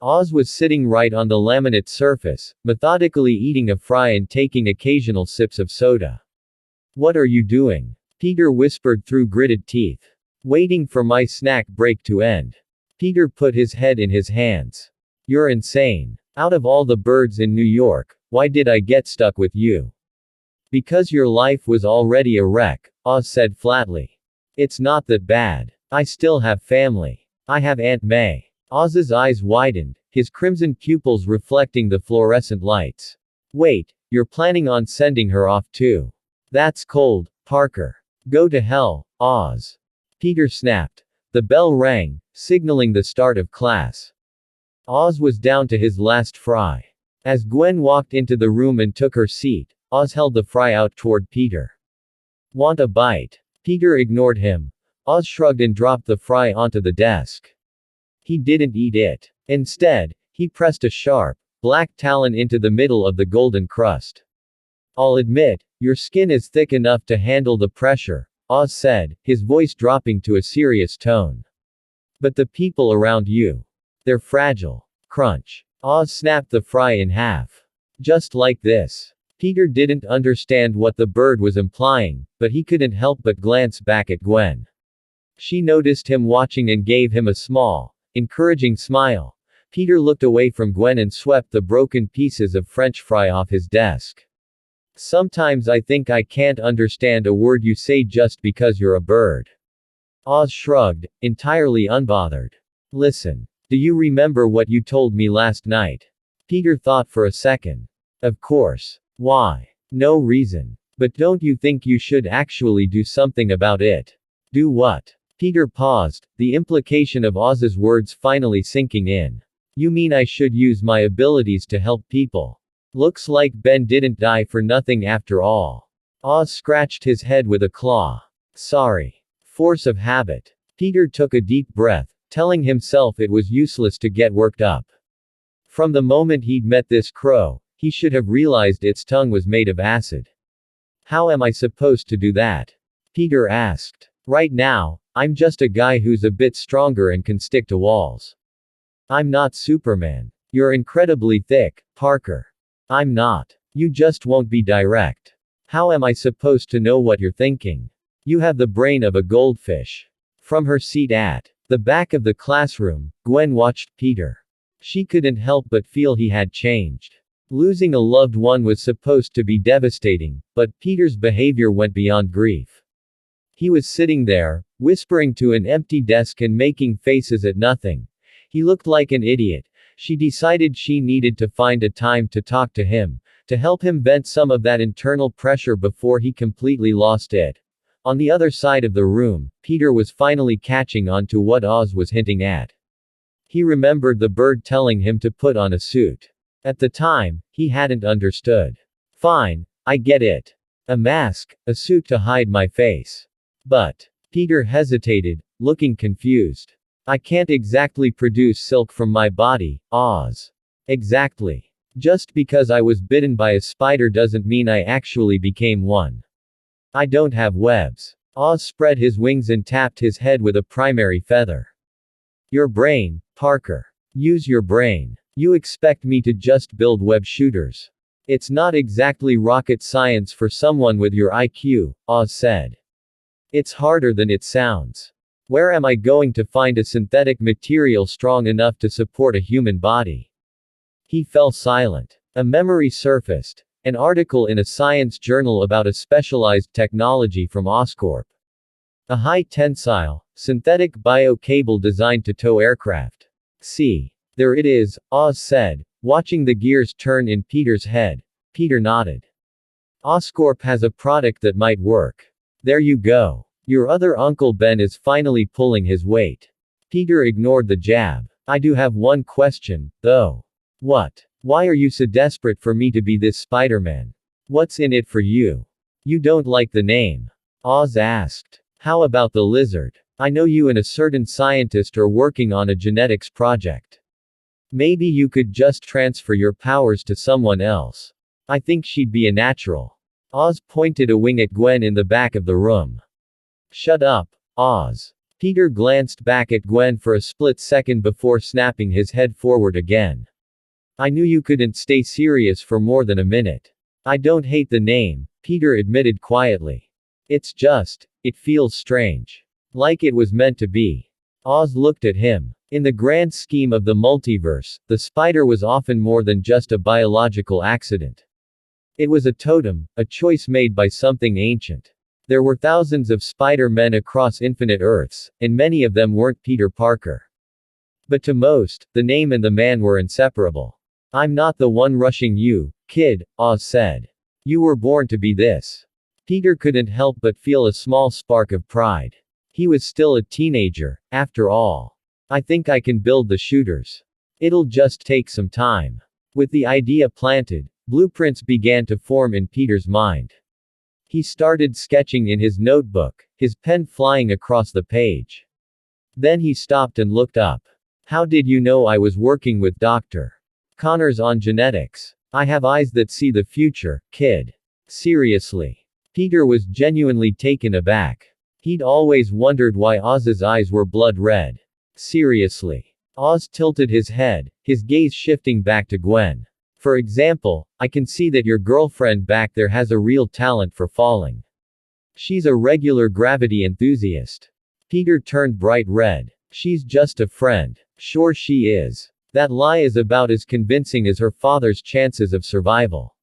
Oz was sitting right on the laminate surface, methodically eating a fry and taking occasional sips of soda. What are you doing? Peter whispered through gritted teeth. Waiting for my snack break to end. Peter put his head in his hands. You're insane. Out of all the birds in New York, why did I get stuck with you? Because your life was already a wreck, Oz said flatly. It's not that bad. I still have family. I have Aunt May. Oz's eyes widened, his crimson pupils reflecting the fluorescent lights. Wait, you're planning on sending her off too? That's cold, Parker. Go to hell, Oz. Peter snapped. The bell rang, signaling the start of class. Oz was down to his last fry. As Gwen walked into the room and took her seat, Oz held the fry out toward Peter. Want a bite? Peter ignored him. Oz shrugged and dropped the fry onto the desk. He didn't eat it. Instead, he pressed a sharp, black talon into the middle of the golden crust. I'll admit, your skin is thick enough to handle the pressure, Oz said, his voice dropping to a serious tone. But the people around you. They're fragile. Crunch. Oz snapped the fry in half. Just like this. Peter didn't understand what the bird was implying, but he couldn't help but glance back at Gwen. She noticed him watching and gave him a small, encouraging smile. Peter looked away from Gwen and swept the broken pieces of French fry off his desk. Sometimes I think I can't understand a word you say just because you're a bird. Oz shrugged, entirely unbothered. Listen. Do you remember what you told me last night? Peter thought for a second. Of course. Why? No reason. But don't you think you should actually do something about it? Do what? Peter paused, the implication of Oz's words finally sinking in. You mean I should use my abilities to help people? Looks like Ben didn't die for nothing after all. Oz scratched his head with a claw. Sorry. Force of habit. Peter took a deep breath, telling himself it was useless to get worked up. From the moment he'd met this crow, he should have realized its tongue was made of acid. How am I supposed to do that? Peter asked. Right now, I'm just a guy who's a bit stronger and can stick to walls. I'm not Superman. You're incredibly thick, Parker. I'm not. You just won't be direct. How am I supposed to know what you're thinking? You have the brain of a goldfish. From her seat at the back of the classroom, Gwen watched Peter. She couldn't help but feel he had changed. Losing a loved one was supposed to be devastating, but Peter's behavior went beyond grief. He was sitting there, whispering to an empty desk and making faces at nothing. He looked like an idiot. She decided she needed to find a time to talk to him, to help him vent some of that internal pressure before he completely lost it. On the other side of the room, Peter was finally catching on to what Oz was hinting at. He remembered the bird telling him to put on a suit. At the time, he hadn't understood. Fine, I get it. A mask, a suit to hide my face. But, Peter hesitated, looking confused. I can't exactly produce silk from my body, Oz. Exactly. Just because I was bitten by a spider doesn't mean I actually became one. I don't have webs. Oz spread his wings and tapped his head with a primary feather. Your brain, Parker. Use your brain. You expect me to just build web shooters. It's not exactly rocket science for someone with your IQ, Oz said. It's harder than it sounds. Where am I going to find a synthetic material strong enough to support a human body? He fell silent. A memory surfaced. An article in a science journal about a specialized technology from Oscorp. A high-tensile, synthetic bio-cable designed to tow aircraft. See. There it is, Oz said, watching the gears turn in Peter's head. Peter nodded. Oscorp has a product that might work. There you go. Your other Uncle Ben is finally pulling his weight. Peter ignored the jab. I do have one question, though. What? Why are you so desperate for me to be this Spider-Man? What's in it for you? You don't like the name? Oz asked. How about the lizard? I know you and a certain scientist are working on a genetics project. Maybe you could just transfer your powers to someone else. I think she'd be a natural. Oz pointed a wing at Gwen in the back of the room. Shut up, Oz. Peter glanced back at Gwen for a split second before snapping his head forward again. I knew you couldn't stay serious for more than a minute. I don't hate the name, Peter admitted quietly. It's just, it feels strange. Like it was meant to be. Oz looked at him. In the grand scheme of the multiverse, the spider was often more than just a biological accident. It was a totem, a choice made by something ancient. There were thousands of Spider-Men across infinite Earths, and many of them weren't Peter Parker. But to most, the name and the man were inseparable. I'm not the one rushing you, kid, Oz said. You were born to be this. Peter couldn't help but feel a small spark of pride. He was still a teenager, after all. I think I can build the shooters. It'll just take some time. With the idea planted, blueprints began to form in Peter's mind. He started sketching in his notebook, his pen flying across the page. Then he stopped and looked up. How did you know I was working with Dr. Connors on genetics? I have eyes that see the future, kid. Seriously. Peter was genuinely taken aback. He'd always wondered why Oz's eyes were blood red. Seriously. Oz tilted his head, his gaze shifting back to Gwen. For example, I can see that your girlfriend back there has a real talent for falling. She's a regular gravity enthusiast. Peter turned bright red. She's just a friend. Sure she is. That lie is about as convincing as her father's chances of survival.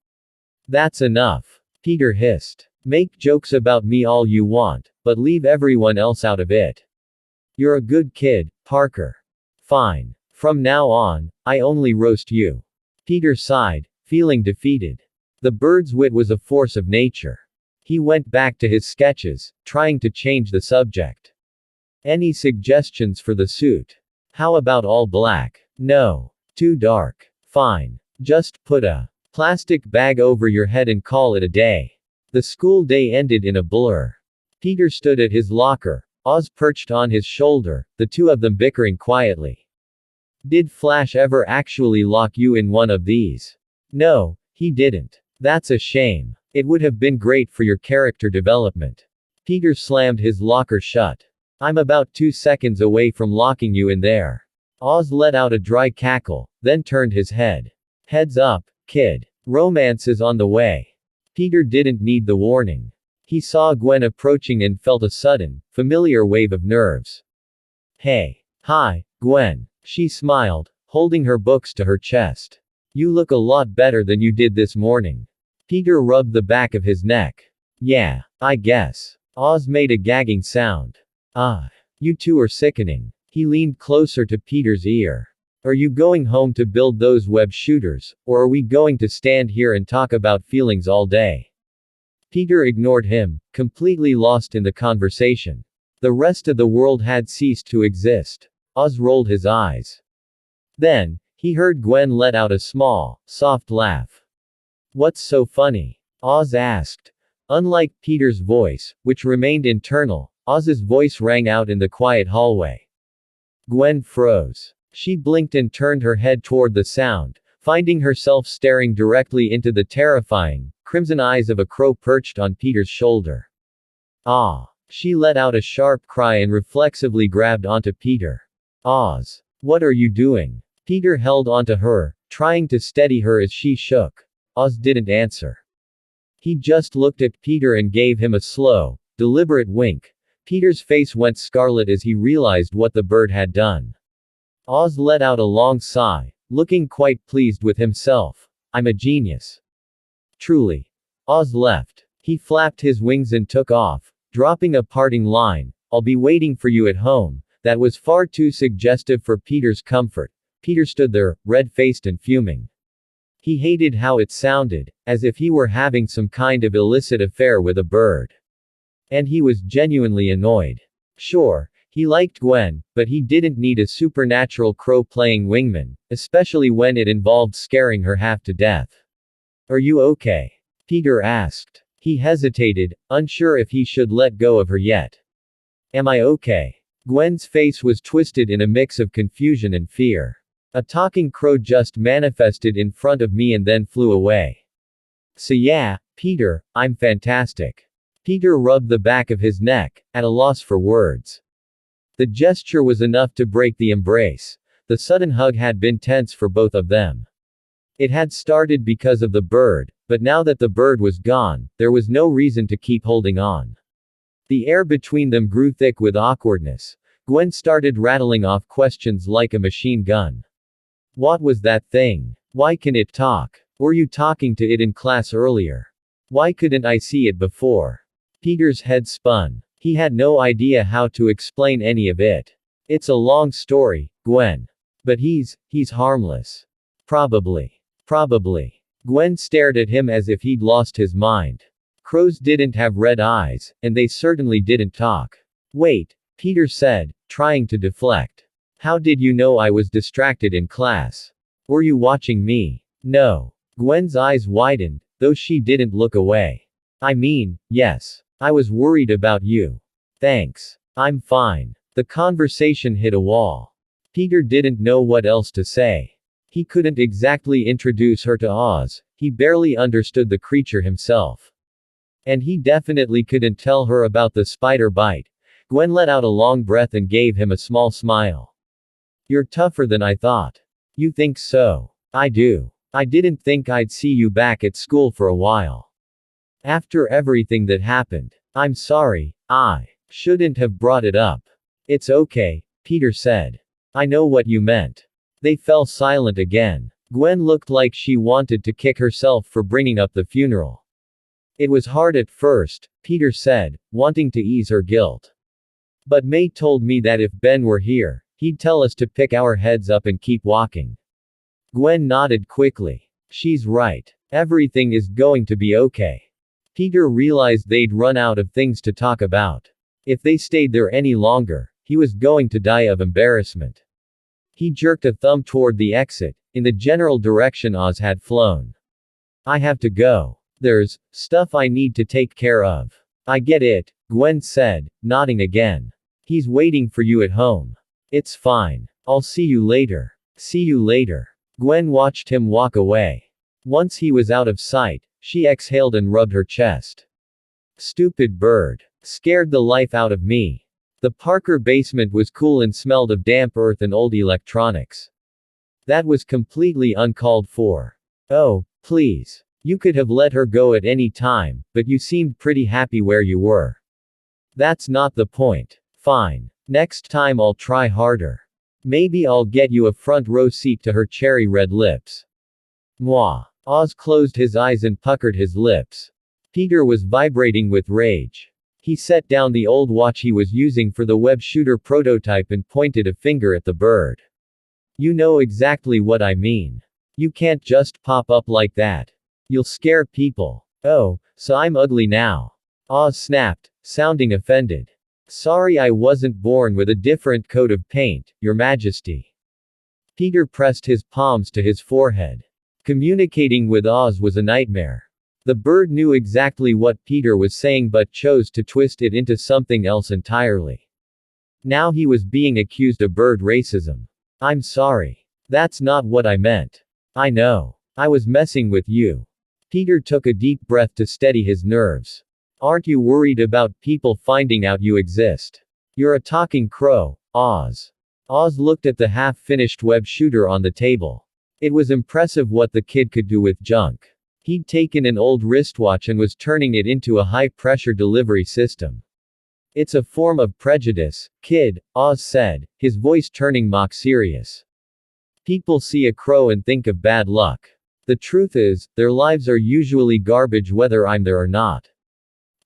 That's enough. Peter hissed. Make jokes about me all you want, but leave everyone else out of it. You're a good kid, Parker. Fine. From now on, I only roast you. Peter sighed, feeling defeated. The bird's wit was a force of nature. He went back to his sketches, trying to change the subject. Any suggestions for the suit? How about all black? No. Too dark. Fine. Just put a plastic bag over your head and call it a day. The school day ended in a blur. Peter stood at his locker, Oz perched on his shoulder, the two of them bickering quietly. Did Flash ever actually lock you in one of these? No, he didn't. That's a shame. It would have been great for your character development. Peter slammed his locker shut. I'm about 2 seconds away from locking you in there. Oz let out a dry cackle, then turned his head. Heads up, kid. Romance is on the way. Peter didn't need the warning. He saw Gwen approaching and felt a sudden, familiar wave of nerves. Hey. Hi, Gwen. She smiled, holding her books to her chest. You look a lot better than you did this morning. Peter rubbed the back of his neck. Yeah, I guess. Oz made a gagging sound. You two are sickening. He leaned closer to Peter's ear. Are you going home to build those web shooters, or are we going to stand here and talk about feelings all day? Peter ignored him, completely lost in the conversation. The rest of the world had ceased to exist. Oz rolled his eyes. Then, he heard Gwen let out a small, soft laugh. What's so funny? Oz asked. Unlike Peter's voice, which remained internal, Oz's voice rang out in the quiet hallway. Gwen froze. She blinked and turned her head toward the sound, finding herself staring directly into the terrifying, crimson eyes of a crow perched on Peter's shoulder. Ah! She let out a sharp cry and reflexively grabbed onto Peter. Oz. What are you doing? Peter held onto her, trying to steady her as she shook. Oz didn't answer. He just looked at Peter and gave him a slow, deliberate wink. Peter's face went scarlet as he realized what the bird had done. Oz let out a long sigh, looking quite pleased with himself. I'm a genius. Truly. Oz left. He flapped his wings and took off, dropping a parting line, I'll be waiting for you at home. That was far too suggestive for Peter's comfort. Peter stood there, red-faced and fuming. He hated how it sounded, as if he were having some kind of illicit affair with a bird. And he was genuinely annoyed. Sure, he liked Gwen, but he didn't need a supernatural crow playing wingman, especially when it involved scaring her half to death. Are you okay? Peter asked. He hesitated, unsure if he should let go of her yet. Am I okay? Gwen's face was twisted in a mix of confusion and fear. A talking crow just manifested in front of me and then flew away. So yeah, Peter, I'm fantastic. Peter rubbed the back of his neck, at a loss for words. The gesture was enough to break the embrace. The sudden hug had been tense for both of them. It had started because of the bird, but now that the bird was gone, there was no reason to keep holding on. The air between them grew thick with awkwardness. Gwen started rattling off questions like a machine gun. What was that thing? Why can it talk? Were you talking to it in class earlier? Why couldn't I see it before? Peter's head spun. He had no idea how to explain any of it. It's a long story, Gwen. But he's harmless. Probably. Gwen stared at him as if he'd lost his mind. Crows didn't have red eyes, and they certainly didn't talk. Wait, Peter said, trying to deflect. How did you know I was distracted in class? Were you watching me? No. Gwen's eyes widened, though she didn't look away. I mean, yes. I was worried about you. Thanks. I'm fine. The conversation hit a wall. Peter didn't know what else to say. He couldn't exactly introduce her to Oz, he barely understood the creature himself. And he definitely couldn't tell her about the spider bite. Gwen let out a long breath and gave him a small smile. You're tougher than I thought. You think so? I do. I didn't think I'd see you back at school for a while. After everything that happened. I'm sorry, I shouldn't have brought it up. It's okay, Peter said. I know what you meant. They fell silent again. Gwen looked like she wanted to kick herself for bringing up the funeral. It was hard at first, Peter said, wanting to ease her guilt. But May told me that if Ben were here, he'd tell us to pick our heads up and keep walking. Gwen nodded quickly. She's right. Everything is going to be okay. Peter realized they'd run out of things to talk about. If they stayed there any longer, he was going to die of embarrassment. He jerked a thumb toward the exit, in the general direction Oz had flown. I have to go. There's stuff I need to take care of. I get it, Gwen said, nodding again. He's waiting for you at home. It's fine. I'll see you later. See you later. Gwen watched him walk away. Once he was out of sight, she exhaled and rubbed her chest. Stupid bird. Scared the life out of me. The Parker basement was cool and smelled of damp earth and old electronics. That was completely uncalled for. Oh, please. You could have let her go at any time, but you seemed pretty happy where you were. That's not the point. Fine. Next time I'll try harder. Maybe I'll get you a front row seat to her cherry red lips. Mwah. Oz closed his eyes and puckered his lips. Peter was vibrating with rage. He set down the old watch he was using for the web shooter prototype and pointed a finger at the bird. You know exactly what I mean. You can't just pop up like that. You'll scare people. Oh, so I'm ugly now. Oz snapped, sounding offended. Sorry I wasn't born with a different coat of paint, Your Majesty. Peter pressed his palms to his forehead. Communicating with Oz was a nightmare. The bird knew exactly what Peter was saying but chose to twist it into something else entirely. Now he was being accused of bird racism. I'm sorry. That's not what I meant. I know. I was messing with you. Peter took a deep breath to steady his nerves. Aren't you worried about people finding out you exist? You're a talking crow, Oz. Oz looked at the half-finished web shooter on the table. It was impressive what the kid could do with junk. He'd taken an old wristwatch and was turning it into a high-pressure delivery system. It's a form of prejudice, kid, Oz said, his voice turning mock serious. People see a crow and think of bad luck. The truth is, their lives are usually garbage whether I'm there or not.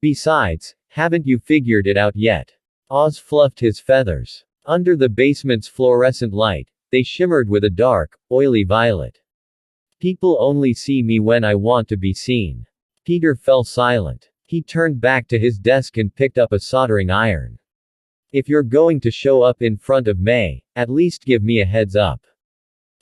Besides, haven't you figured it out yet? Oz fluffed his feathers. Under the basement's fluorescent light, they shimmered with a dark, oily violet. People only see me when I want to be seen. Peter fell silent. He turned back to his desk and picked up a soldering iron. If you're going to show up in front of May, at least give me a heads up.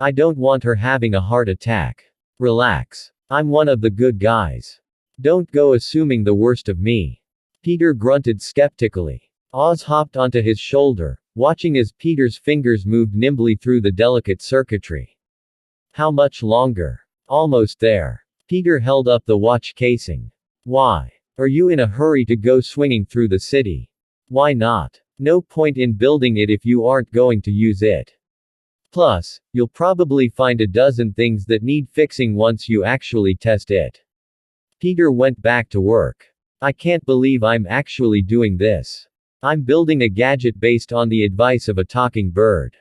I don't want her having a heart attack. Relax. I'm one of the good guys. Don't go assuming the worst of me. Peter grunted skeptically. Oz hopped onto his shoulder, watching as Peter's fingers moved nimbly through the delicate circuitry. How much longer? Almost there. Peter held up the watch casing. Why? Are you in a hurry to go swinging through the city? Why not? No point in building it if you aren't going to use it. Plus, you'll probably find a dozen things that need fixing once you actually test it. Peter went back to work. I can't believe I'm actually doing this. I'm building a gadget based on the advice of a talking bird.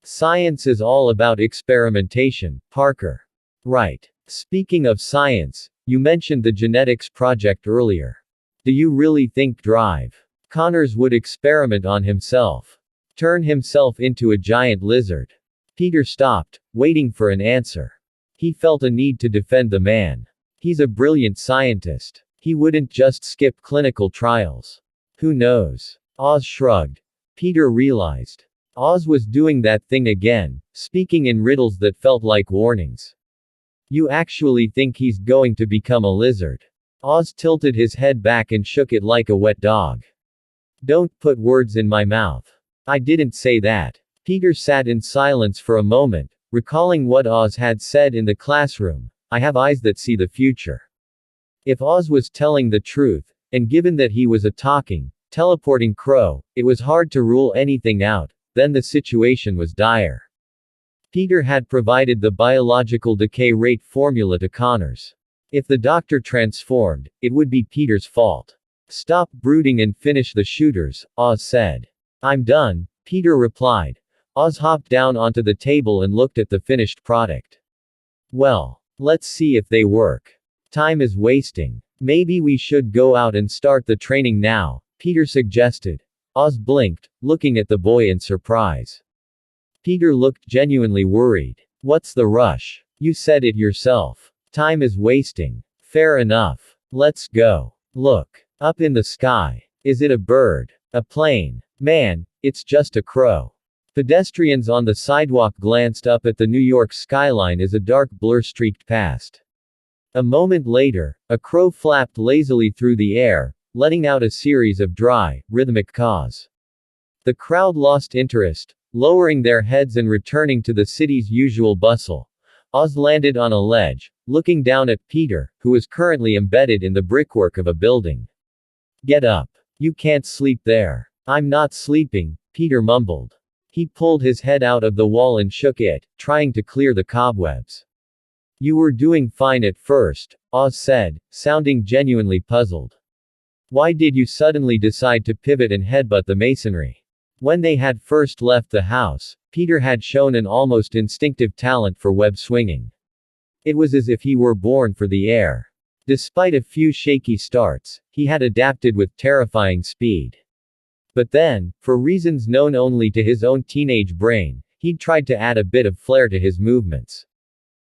Science is all about experimentation, Parker. Right. Speaking of science, you mentioned the genetics project earlier. Do you really think Drive Connors would experiment on himself? Turn himself into a giant lizard? Peter stopped, waiting for an answer. He felt a need to defend the man. He's a brilliant scientist. He wouldn't just skip clinical trials. Who knows? Oz shrugged. Peter realized. Oz was doing that thing again, speaking in riddles that felt like warnings. You actually think he's going to become a lizard? Oz tilted his head back and shook it like a wet dog. Don't put words in my mouth. I didn't say that. Peter sat in silence for a moment, recalling what Oz had said in the classroom. I have eyes that see the future. If Oz was telling the truth, and given that he was a talking, teleporting crow, it was hard to rule anything out, then the situation was dire. Peter had provided the biological decay rate formula to Connors. If the doctor transformed, it would be Peter's fault. Stop brooding and finish the shooters, Oz said. I'm done, Peter replied. Oz hopped down onto the table and looked at the finished product. Well, let's see if they work. Time is wasting. Maybe we should go out and start the training now, Peter suggested. Oz blinked, looking at the boy in surprise. Peter looked genuinely worried. What's the rush? You said it yourself. Time is wasting. Fair enough. Let's go. Look. Up in the sky. Is it a bird? A plane? Man, it's just a crow. Pedestrians on the sidewalk glanced up at the New York skyline as a dark blur streaked past. A moment later, a crow flapped lazily through the air, letting out a series of dry, rhythmic caws. The crowd lost interest, lowering their heads and returning to the city's usual bustle. Oz landed on a ledge, looking down at Peter, who was currently embedded in the brickwork of a building. Get up. You can't sleep there. I'm not sleeping, Peter mumbled. He pulled his head out of the wall and shook it, trying to clear the cobwebs. You were doing fine at first, Oz said, sounding genuinely puzzled. Why did you suddenly decide to pivot and headbutt the masonry? When they had first left the house, Peter had shown an almost instinctive talent for web swinging. It was as if he were born for the air. Despite a few shaky starts, he had adapted with terrifying speed. But then, for reasons known only to his own teenage brain, he'd tried to add a bit of flair to his movements.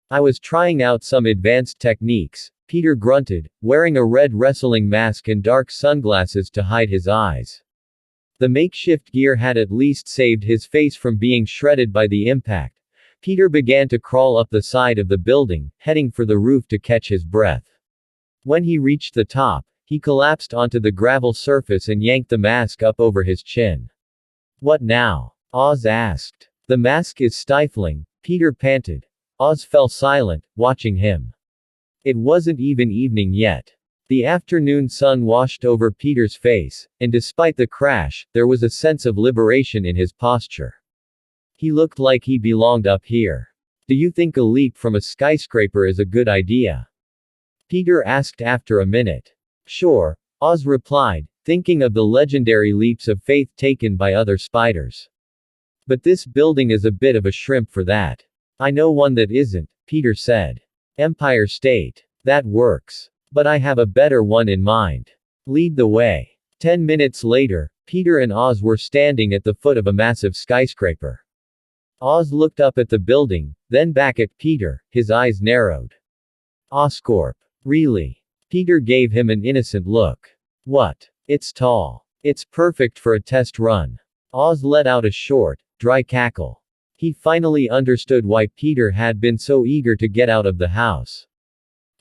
I was trying out some advanced techniques, Peter grunted, wearing a red wrestling mask and dark sunglasses to hide his eyes. The makeshift gear had at least saved his face from being shredded by the impact. Peter began to crawl up the side of the building, heading for the roof to catch his breath. When he reached the top, he collapsed onto the gravel surface and yanked the mask up over his chin. What now? Oz asked. The mask is stifling, Peter panted. Oz fell silent, watching him. It wasn't even evening yet. The afternoon sun washed over Peter's face, and despite the crash, there was a sense of liberation in his posture. He looked like he belonged up here. Do you think a leap from a skyscraper is a good idea? Peter asked after a minute. Sure, Oz replied, thinking of the legendary leaps of faith taken by other spiders. But this building is a bit of a shrimp for that. I know one that isn't, Peter said. Empire State. That works. But I have a better one in mind. Lead the way. 10 minutes later, Peter and Oz were standing at the foot of a massive skyscraper. Oz looked up at the building, then back at Peter, his eyes narrowed. Oscorp. Really? Peter gave him an innocent look. What? It's tall. It's perfect for a test run. Oz let out a short, dry cackle. He finally understood why Peter had been so eager to get out of the house.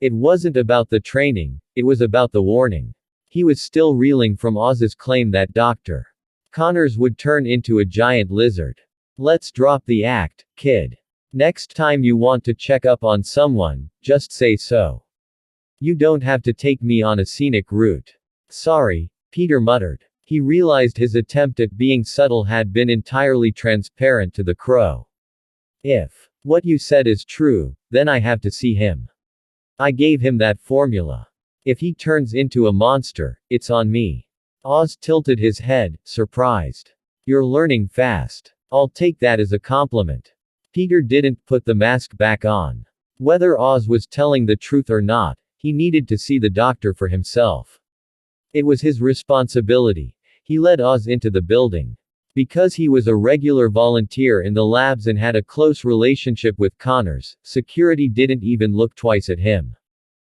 It wasn't about the training, it was about the warning. He was still reeling from Oz's claim that Dr. Connors would turn into a giant lizard. Let's drop the act, kid. Next time you want to check up on someone, just say so. You don't have to take me on a scenic route. Sorry, Peter muttered. He realized his attempt at being subtle had been entirely transparent to the crow. If what you said is true, then I have to see him. I gave him that formula. If he turns into a monster, it's on me. Oz tilted his head, surprised. You're learning fast. I'll take that as a compliment. Peter didn't put the mask back on. Whether Oz was telling the truth or not, he needed to see the doctor for himself. It was his responsibility. He led Oz into the building. Because he was a regular volunteer in the labs and had a close relationship with Connors, security didn't even look twice at him.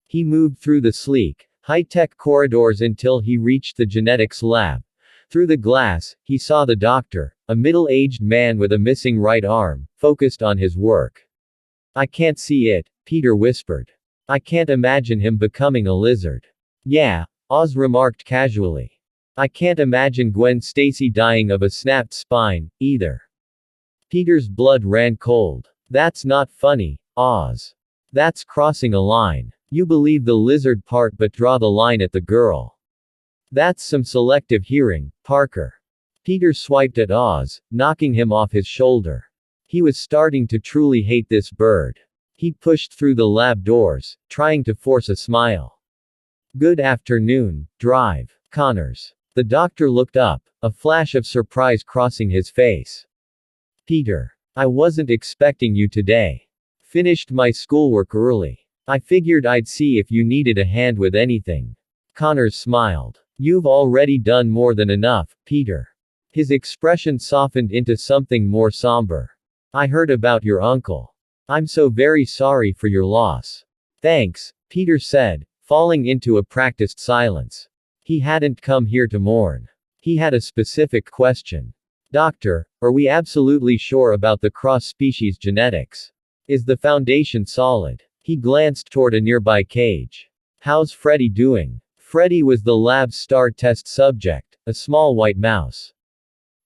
He moved through the sleek, high-tech corridors until he reached the genetics lab. Through the glass, he saw the doctor, a middle-aged man with a missing right arm, focused on his work. I can't see it, Peter whispered. I can't imagine him becoming a lizard. Yeah, Oz remarked casually. I can't imagine Gwen Stacy dying of a snapped spine, either. Peter's blood ran cold. That's not funny, Oz. That's crossing a line. You believe the lizard part but draw the line at the girl. That's some selective hearing, Parker. Peter swiped at Oz, knocking him off his shoulder. He was starting to truly hate this bird. He pushed through the lab doors, trying to force a smile. Good afternoon, Drive, Connors. The doctor looked up, a flash of surprise crossing his face. Peter. I wasn't expecting you today. Finished my schoolwork early. I figured I'd see if you needed a hand with anything. Connors smiled. You've already done more than enough, Peter. His expression softened into something more somber. I heard about your uncle. I'm so very sorry for your loss. Thanks, Peter said, falling into a practiced silence. He hadn't come here to mourn. He had a specific question. Doctor, are we absolutely sure about the cross-species genetics? Is the foundation solid? He glanced toward a nearby cage. How's Freddy doing? Freddy was the lab's star test subject, a small white mouse.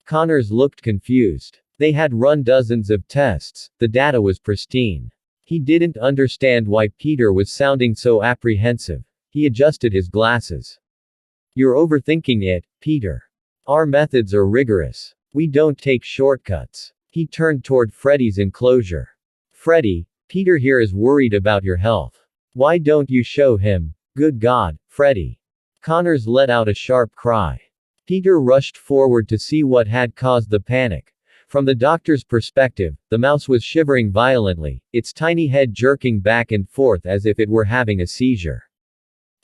Connors looked confused. They had run dozens of tests, the data was pristine. He didn't understand why Peter was sounding so apprehensive. He adjusted his glasses. You're overthinking it, Peter. Our methods are rigorous. We don't take shortcuts. He turned toward Freddy's enclosure. Freddy, Peter here is worried about your health. Why don't you show him? Good God, Freddy. Connors let out a sharp cry. Peter rushed forward to see what had caused the panic. From the doctor's perspective, the mouse was shivering violently, its tiny head jerking back and forth as if it were having a seizure.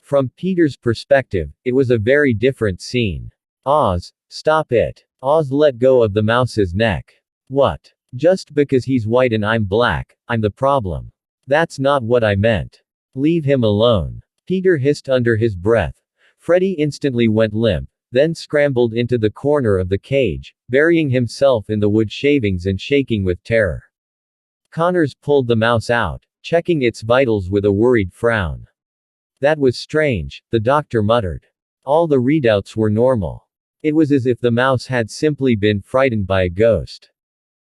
From Peter's perspective, it was a very different scene. Oz, stop it. Oz let go of the mouse's neck. What? Just because he's white and I'm black, I'm the problem. That's not what I meant. Leave him alone. Peter hissed under his breath. Freddy instantly went limp, then scrambled into the corner of the cage, burying himself in the wood shavings and shaking with terror. Connors pulled the mouse out, checking its vitals with a worried frown. That was strange, the doctor muttered. All the readouts were normal. It was as if the mouse had simply been frightened by a ghost.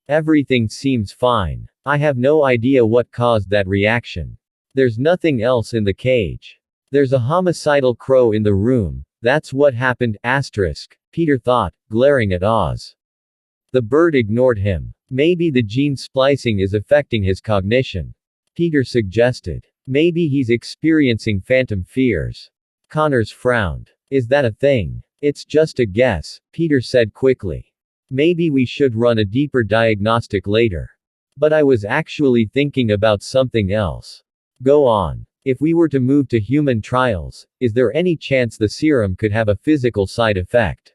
Everything seems fine. I have no idea what caused that reaction. There's nothing else in the cage. There's a homicidal crow in the room. That's what happened, asterisk, Peter thought, glaring at Oz. The bird ignored him. Maybe the gene splicing is affecting his cognition. Peter suggested. Maybe he's experiencing phantom fears. Connors frowned. Is that a thing? It's just a guess, Peter said quickly. Maybe we should run a deeper diagnostic later. But I was actually thinking about something else. Go on. If we were to move to human trials, is there any chance the serum could have a physical side effect?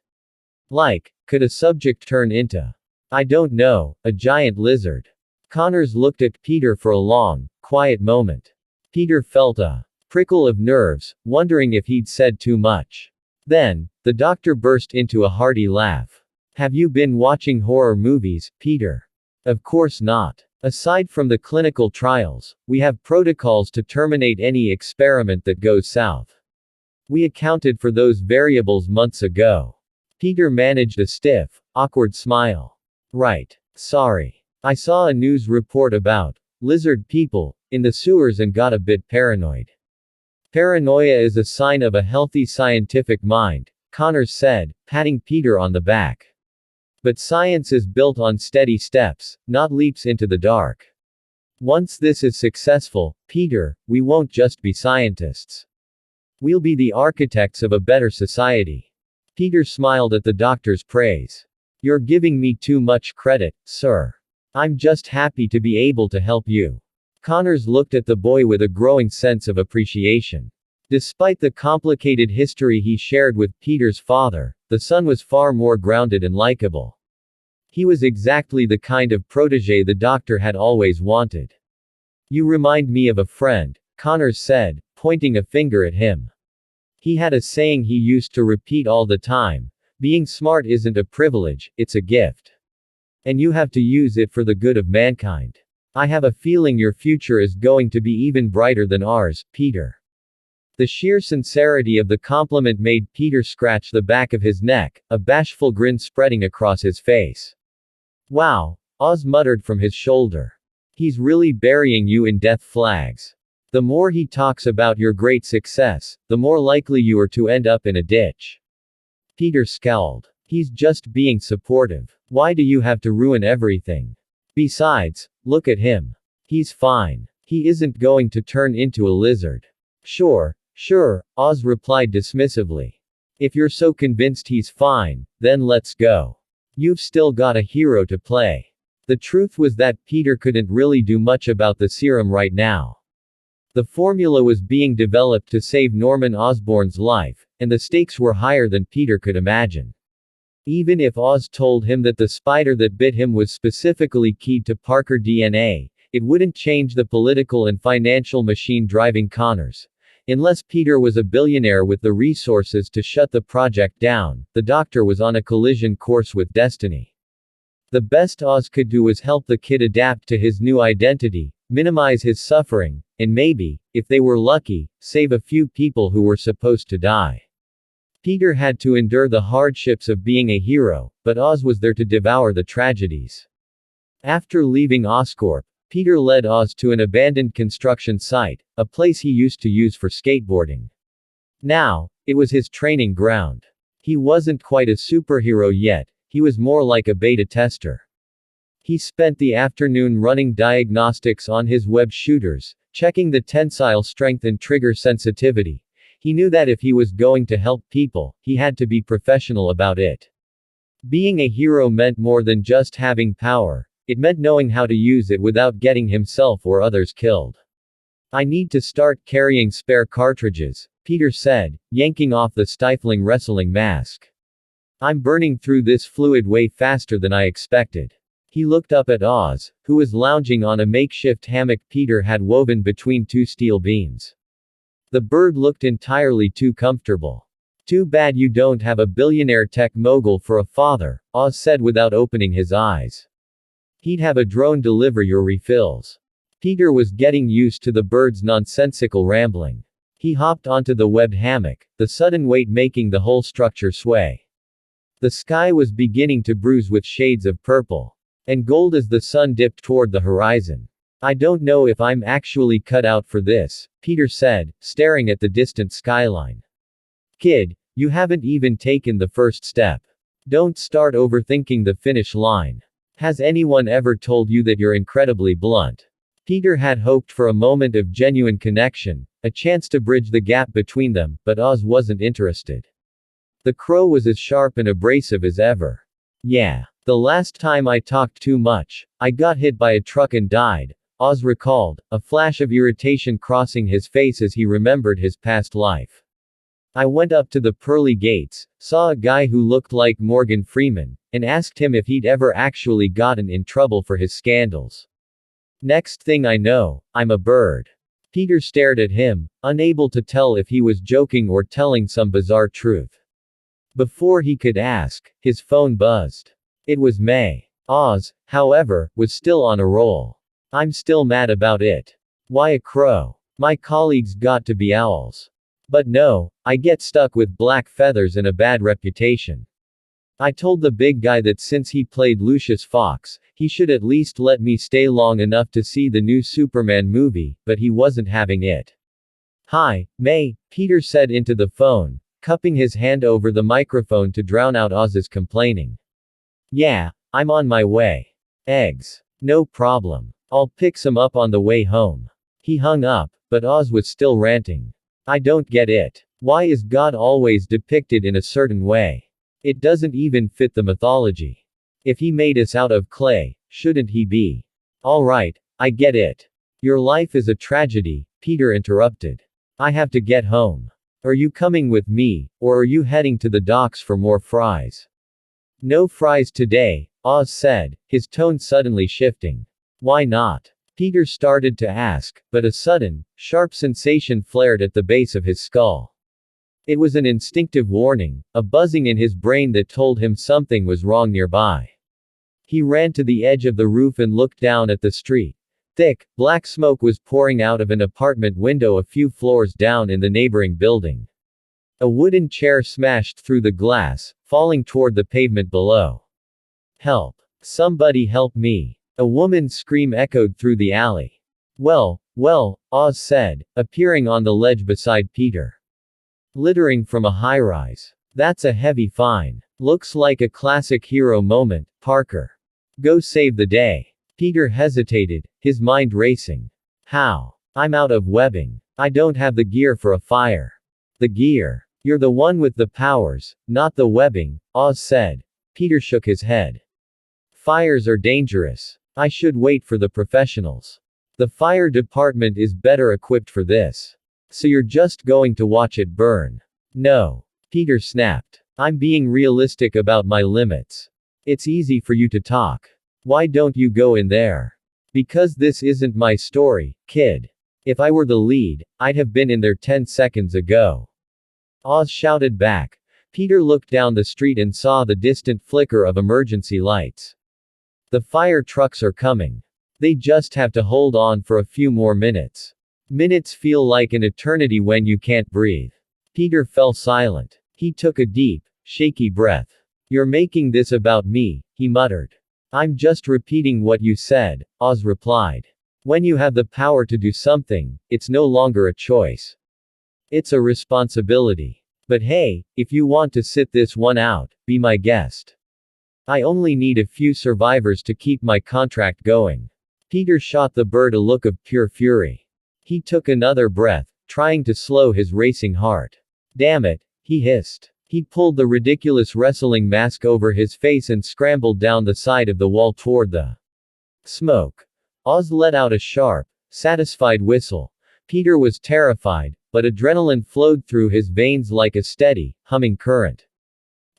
Like, could a subject turn into, I don't know, a giant lizard? Connors looked at Peter for a long, quiet moment. Peter felt a prickle of nerves, wondering if he'd said too much. Then, the doctor burst into a hearty laugh. Have you been watching horror movies, Peter? Of course not. Aside from the clinical trials, we have protocols to terminate any experiment that goes south. We accounted for those variables months ago. Peter managed a stiff, awkward smile. Right. Sorry. I saw a news report about lizard people in the sewers and got a bit paranoid. Paranoia is a sign of a healthy scientific mind, Connors said, patting Peter on the back. But science is built on steady steps, not leaps into the dark. Once this is successful, Peter, we won't just be scientists. We'll be the architects of a better society. Peter smiled at the doctor's praise. You're giving me too much credit, sir. I'm just happy to be able to help you. Connors looked at the boy with a growing sense of appreciation. Despite the complicated history he shared with Peter's father, the son was far more grounded and likable. He was exactly the kind of protege the doctor had always wanted. You remind me of a friend, Connors said, pointing a finger at him. He had a saying he used to repeat all the time: being smart isn't a privilege, it's a gift. And you have to use it for the good of mankind. I have a feeling your future is going to be even brighter than ours, Peter. The sheer sincerity of the compliment made Peter scratch the back of his neck, a bashful grin spreading across his face. Wow, Oz muttered from his shoulder. He's really burying you in death flags. The more he talks about your great success, the more likely you are to end up in a ditch. Peter scowled. He's just being supportive. Why do you have to ruin everything? Besides, look at him. He's fine. He isn't going to turn into a lizard. Sure, Oz replied dismissively. If you're so convinced he's fine, then let's go. You've still got a hero to play. The truth was that Peter couldn't really do much about the serum right now. The formula was being developed to save Norman Osborn's life, and the stakes were higher than Peter could imagine. Even if Oz told him that the spider that bit him was specifically keyed to Parker DNA, it wouldn't change the political and financial machine driving Connors. Unless Peter was a billionaire with the resources to shut the project down, the doctor was on a collision course with destiny. The best Oz could do was help the kid adapt to his new identity, minimize his suffering, and maybe, if they were lucky, save a few people who were supposed to die. Peter had to endure the hardships of being a hero, but Oz was there to devour the tragedies. After leaving Oscorp, Peter led Oz to an abandoned construction site, a place he used to use for skateboarding. Now, it was his training ground. He wasn't quite a superhero yet, he was more like a beta tester. He spent the afternoon running diagnostics on his web shooters, checking the tensile strength and trigger sensitivity. He knew that if he was going to help people, he had to be professional about it. Being a hero meant more than just having power. It meant knowing how to use it without getting himself or others killed. I need to start carrying spare cartridges, Peter said, yanking off the stifling wrestling mask. I'm burning through this fluid way faster than I expected. He looked up at Oz, who was lounging on a makeshift hammock Peter had woven between two steel beams. The bird looked entirely too comfortable. Too bad you don't have a billionaire tech mogul for a father, Oz said without opening his eyes. He'd have a drone deliver your refills. Peter was getting used to the bird's nonsensical rambling. He hopped onto the webbed hammock, the sudden weight making the whole structure sway. The sky was beginning to bruise with shades of purple and gold as the sun dipped toward the horizon. I don't know if I'm actually cut out for this, Peter said, staring at the distant skyline. Kid, you haven't even taken the first step. Don't start overthinking the finish line. Has anyone ever told you that you're incredibly blunt? Peter had hoped for a moment of genuine connection, a chance to bridge the gap between them, but Oz wasn't interested. The crow was as sharp and abrasive as ever. Yeah. The last time I talked too much, I got hit by a truck and died, Oz recalled, a flash of irritation crossing his face as he remembered his past life. I went up to the pearly gates, saw a guy who looked like Morgan Freeman, and asked him if he'd ever actually gotten in trouble for his scandals. Next thing I know, I'm a bird. Peter stared at him, unable to tell if he was joking or telling some bizarre truth. Before he could ask, his phone buzzed. It was May. Oz, however, was still on a roll. I'm still mad about it. Why a crow? My colleagues got to be owls. But no, I get stuck with black feathers and a bad reputation. I told the big guy that since he played Lucius Fox, he should at least let me stay long enough to see the new Superman movie, but he wasn't having it. Hi, May, Peter said into the phone, cupping his hand over the microphone to drown out Oz's complaining. Yeah, I'm on my way. Eggs. No problem. I'll pick some up on the way home. He hung up, but Oz was still ranting. I don't get it. Why is God always depicted in a certain way? It doesn't even fit the mythology. If he made us out of clay, shouldn't he be? Alright, I get it. Your life is a tragedy, Peter interrupted. I have to get home. Are you coming with me, or are you heading to the docks for more fries? No fries today, Oz said, his tone suddenly shifting. Why not? Peter started to ask, but a sudden, sharp sensation flared at the base of his skull. It was an instinctive warning, a buzzing in his brain that told him something was wrong nearby. He ran to the edge of the roof and looked down at the street. Thick, black smoke was pouring out of an apartment window a few floors down in the neighboring building. A wooden chair smashed through the glass, falling toward the pavement below. Help. Somebody help me. A woman's scream echoed through the alley. Well, Oz said, appearing on the ledge beside Peter. Littering from a high-rise. That's a heavy fine. Looks like a classic hero moment, Parker. Go save the day. Peter hesitated, his mind racing. How? I'm out of webbing. I don't have the gear for a fire. The gear. You're the one with the powers, not the webbing, Oz said. Peter shook his head. Fires are dangerous. I should wait for the professionals. The fire department is better equipped for this. So you're just going to watch it burn? No. Peter snapped. I'm being realistic about my limits. It's easy for you to talk. Why don't you go in there? Because this isn't my story, kid. If I were the lead, I'd have been in there 10 seconds ago. Oz shouted back. Peter looked down the street and saw the distant flicker of emergency lights. The fire trucks are coming. They just have to hold on for a few more minutes. Minutes feel like an eternity when you can't breathe. Peter fell silent. He took a deep, shaky breath. You're making this about me, he muttered. I'm just repeating what you said, Oz replied. When you have the power to do something, it's no longer a choice. It's a responsibility. But hey, if you want to sit this one out, be my guest. I only need a few survivors to keep my contract going. Peter shot the bird a look of pure fury. He took another breath, trying to slow his racing heart. Damn it, he hissed. He pulled the ridiculous wrestling mask over his face and scrambled down the side of the wall toward the smoke. Oz let out a sharp, satisfied whistle. Peter was terrified, but adrenaline flowed through his veins like a steady, humming current.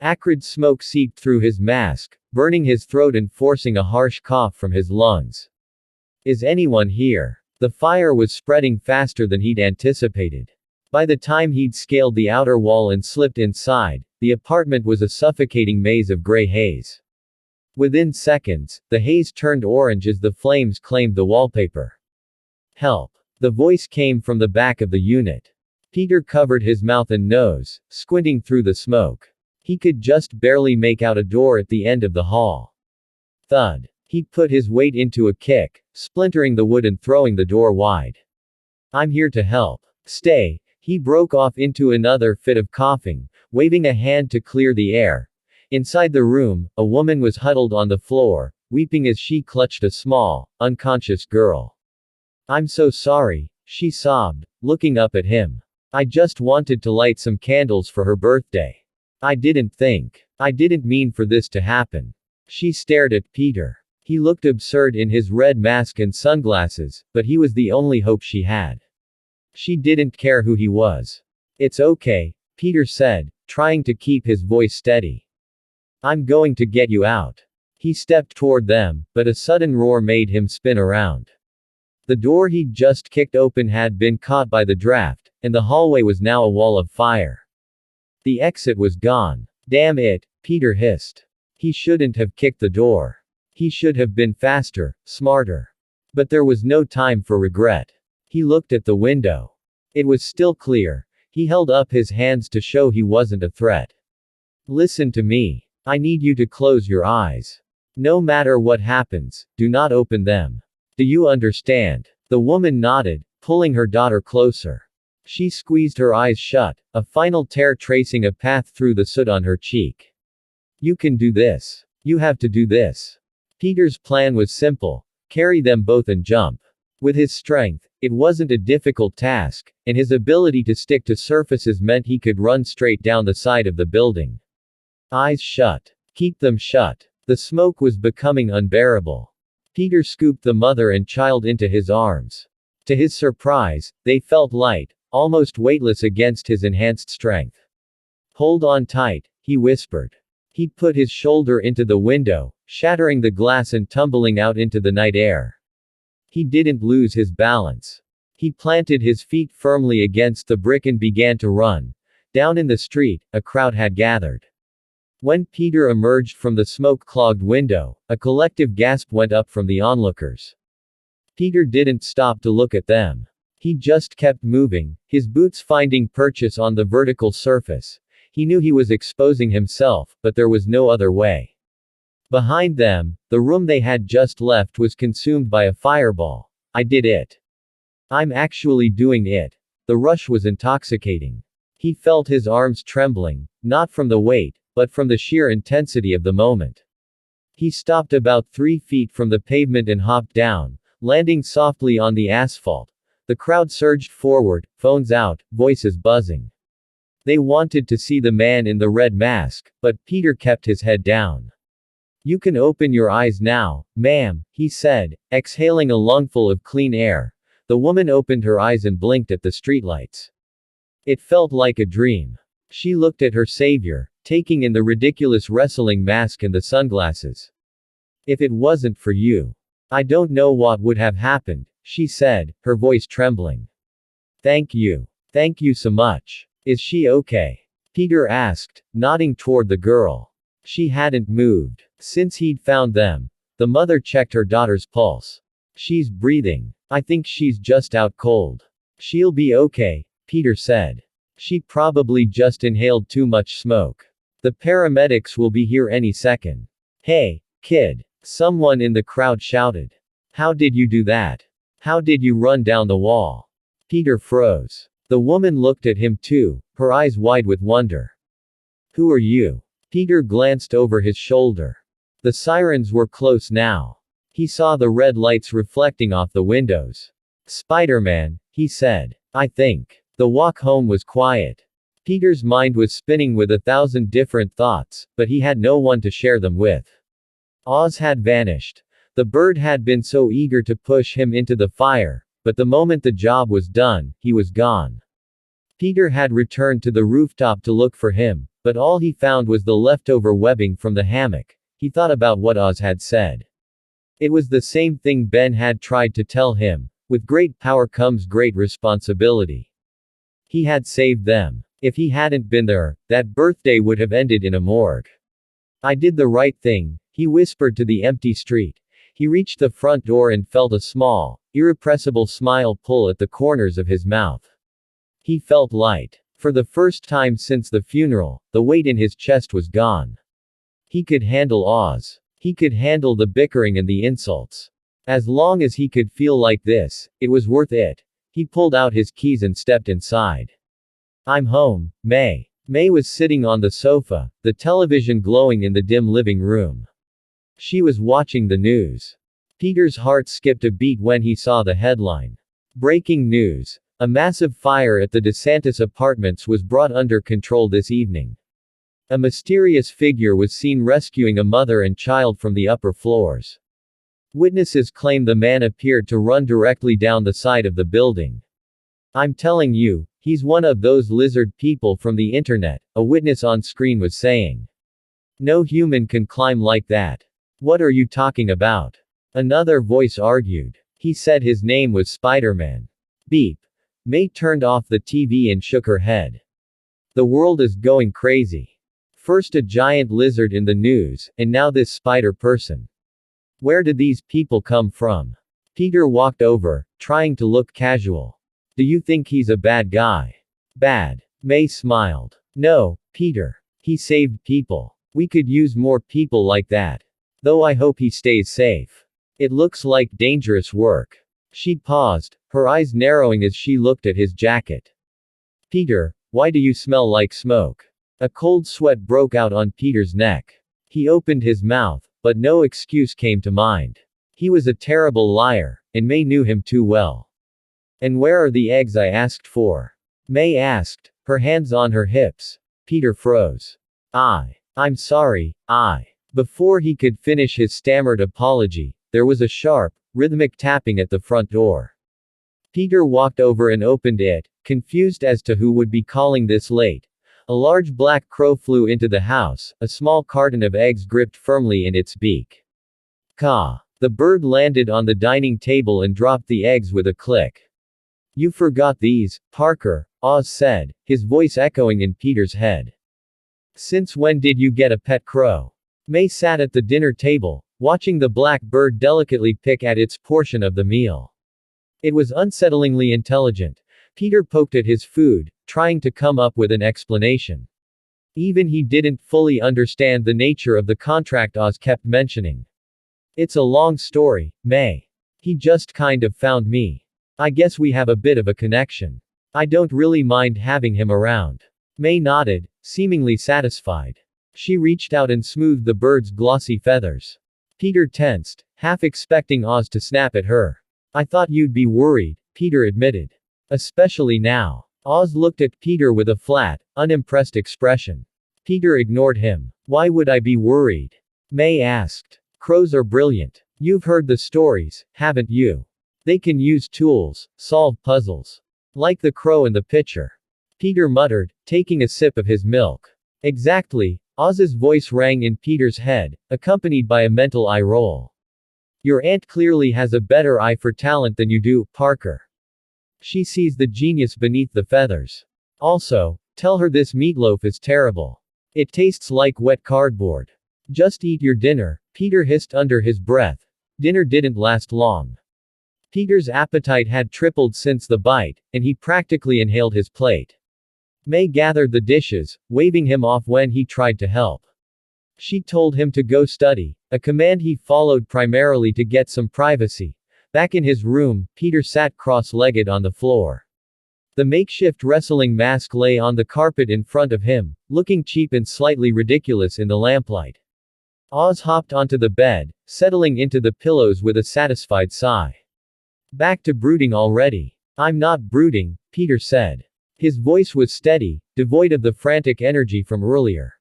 Acrid smoke seeped through his mask, burning his throat and forcing a harsh cough from his lungs. Is anyone here? The fire was spreading faster than he'd anticipated. By the time he'd scaled the outer wall and slipped inside, the apartment was a suffocating maze of gray haze. Within seconds, the haze turned orange as the flames claimed the wallpaper. Help. The voice came from the back of the unit. Peter covered his mouth and nose, squinting through the smoke. He could just barely make out a door at the end of the hall. Thud. He put his weight into a kick, splintering the wood and throwing the door wide. I'm here to help. Stay. He broke off into another fit of coughing, waving a hand to clear the air. Inside the room, a woman was huddled on the floor, weeping as she clutched a small, unconscious girl. I'm so sorry, she sobbed, looking up at him. I just wanted to light some candles for her birthday. I didn't mean for this to happen. She stared at Peter. He looked absurd in his red mask and sunglasses, but he was the only hope she had. She didn't care who he was. It's okay, Peter said, trying to keep his voice steady. I'm going to get you out. He stepped toward them, but a sudden roar made him spin around. The door he'd just kicked open had been caught by the draft, and the hallway was now a wall of fire. The exit was gone. Damn it, Peter hissed. He shouldn't have kicked the door. He should have been faster, smarter. But there was no time for regret. He looked at the window. It was still clear. He held up his hands to show he wasn't a threat. Listen to me. I need you to close your eyes. No matter what happens, do not open them. Do you understand? The woman nodded, pulling her daughter closer. She squeezed her eyes shut, a final tear tracing a path through the soot on her cheek. You can do this. You have to do this. Peter's plan was simple. Carry them both and jump. With his strength, it wasn't a difficult task, and his ability to stick to surfaces meant he could run straight down the side of the building. Eyes shut. Keep them shut. The smoke was becoming unbearable. Peter scooped the mother and child into his arms. To his surprise, they felt light, almost weightless against his enhanced strength. Hold on tight, he whispered. He put his shoulder into the window, shattering the glass and tumbling out into the night air. He didn't lose his balance. He planted his feet firmly against the brick and began to run. Down in the street, a crowd had gathered. When Peter emerged from the smoke-clogged window, a collective gasp went up from the onlookers. Peter didn't stop to look at them. He just kept moving, his boots finding purchase on the vertical surface. He knew he was exposing himself, but there was no other way. Behind them, the room they had just left was consumed by a fireball. I did it. I'm actually doing it. The rush was intoxicating. He felt his arms trembling, not from the weight, but from the sheer intensity of the moment. He stopped about 3 feet from the pavement and hopped down, landing softly on the asphalt. The crowd surged forward, phones out, voices buzzing. They wanted to see the man in the red mask, but Peter kept his head down. You can open your eyes now, ma'am, he said, exhaling a lungful of clean air. The woman opened her eyes and blinked at the streetlights. It felt like a dream. She looked at her savior, taking in the ridiculous wrestling mask and the sunglasses. If it wasn't for you, I don't know what would have happened, she said, her voice trembling. Thank you. Thank you so much. Is she okay? Peter asked, nodding toward the girl. She hadn't moved. Since he'd found them. The mother checked her daughter's pulse. She's breathing. I think she's just out cold. She'll be okay, Peter said. She probably just inhaled too much smoke. The paramedics will be here any second. Hey, kid. Someone in the crowd shouted. How did you do that? How did you run down the wall? Peter froze. The woman looked at him too, her eyes wide with wonder. Who are you? Peter glanced over his shoulder. The sirens were close now. He saw the red lights reflecting off the windows. Spider-Man, he said. I think. The walk home was quiet. Peter's mind was spinning with 1,000 different thoughts, but he had no one to share them with. Oz had vanished. The bird had been so eager to push him into the fire, but the moment the job was done, he was gone. Peter had returned to the rooftop to look for him, but all he found was the leftover webbing from the hammock. He thought about what Oz had said. It was the same thing Ben had tried to tell him. With great power comes great responsibility. He had saved them. If he hadn't been there, that birthday would have ended in a morgue. I did the right thing, he whispered to the empty street. He reached the front door and felt a small, irrepressible smile pull at the corners of his mouth. He felt light. For the first time since the funeral, the weight in his chest was gone. He could handle Oz. He could handle the bickering and the insults. As long as he could feel like this, it was worth it. He pulled out his keys and stepped inside. I'm home, May. May was sitting on the sofa, the television glowing in the dim living room. She was watching the news. Peter's heart skipped a beat when he saw the headline. Breaking news. A massive fire at the DeSantis apartments was brought under control this evening. A mysterious figure was seen rescuing a mother and child from the upper floors. Witnesses claim the man appeared to run directly down the side of the building. I'm telling you, he's one of those lizard people from the internet, a witness on screen was saying. No human can climb like that. What are you talking about? Another voice argued. He said his name was Spider-Man. Beep. May turned off the TV and shook her head. The world is going crazy. First a giant lizard in the news, and now this spider person. Where did these people come from? Peter walked over, trying to look casual. Do you think he's a bad guy? Bad. May smiled. No, Peter. He saved people. We could use more people like that. Though I hope he stays safe. It looks like dangerous work. She paused, her eyes narrowing as she looked at his jacket. Peter, why do you smell like smoke? A cold sweat broke out on Peter's neck. He opened his mouth, but no excuse came to mind. He was a terrible liar, and May knew him too well. And where are the eggs I asked for? May asked, her hands on her hips. Peter froze. I'm sorry, Before he could finish his stammered apology, there was a sharp, rhythmic tapping at the front door. Peter walked over and opened it, confused as to who would be calling this late. A large black crow flew into the house, a small carton of eggs gripped firmly in its beak. Caw. The bird landed on the dining table and dropped the eggs with a click. You forgot these, Parker, Oz said, his voice echoing in Peter's head. Since when did you get a pet crow? May sat at the dinner table, watching the black bird delicately pick at its portion of the meal. It was unsettlingly intelligent. Peter poked at his food, trying to come up with an explanation. Even he didn't fully understand the nature of the contract Oz kept mentioning. It's a long story, May. He just kind of found me. I guess we have a bit of a connection. I don't really mind having him around. May nodded, seemingly satisfied. She reached out and smoothed the bird's glossy feathers. Peter tensed, half expecting Oz to snap at her. I thought you'd be worried, Peter admitted. Especially now. Oz looked at Peter with a flat, unimpressed expression. Peter ignored him. Why would I be worried? May asked. Crows are brilliant. You've heard the stories, haven't you? They can use tools, solve puzzles. Like the crow in the pitcher. Peter muttered, taking a sip of his milk. Exactly, Oz's voice rang in Peter's head, accompanied by a mental eye roll. Your aunt clearly has a better eye for talent than you do, Parker. She sees the genius beneath the feathers. Also, tell her this meatloaf is terrible. It tastes like wet cardboard. Just eat your dinner, Peter hissed under his breath. Dinner didn't last long. Peter's appetite had tripled since the bite, and he practically inhaled his plate. May gathered the dishes, waving him off when he tried to help. She told him to go study, a command he followed primarily to get some privacy. Back in his room, Peter sat cross-legged on the floor. The makeshift wrestling mask lay on the carpet in front of him, looking cheap and slightly ridiculous in the lamplight. Oz hopped onto the bed, settling into the pillows with a satisfied sigh. Back to brooding already. I'm not brooding, Peter said. His voice was steady, devoid of the frantic energy from earlier.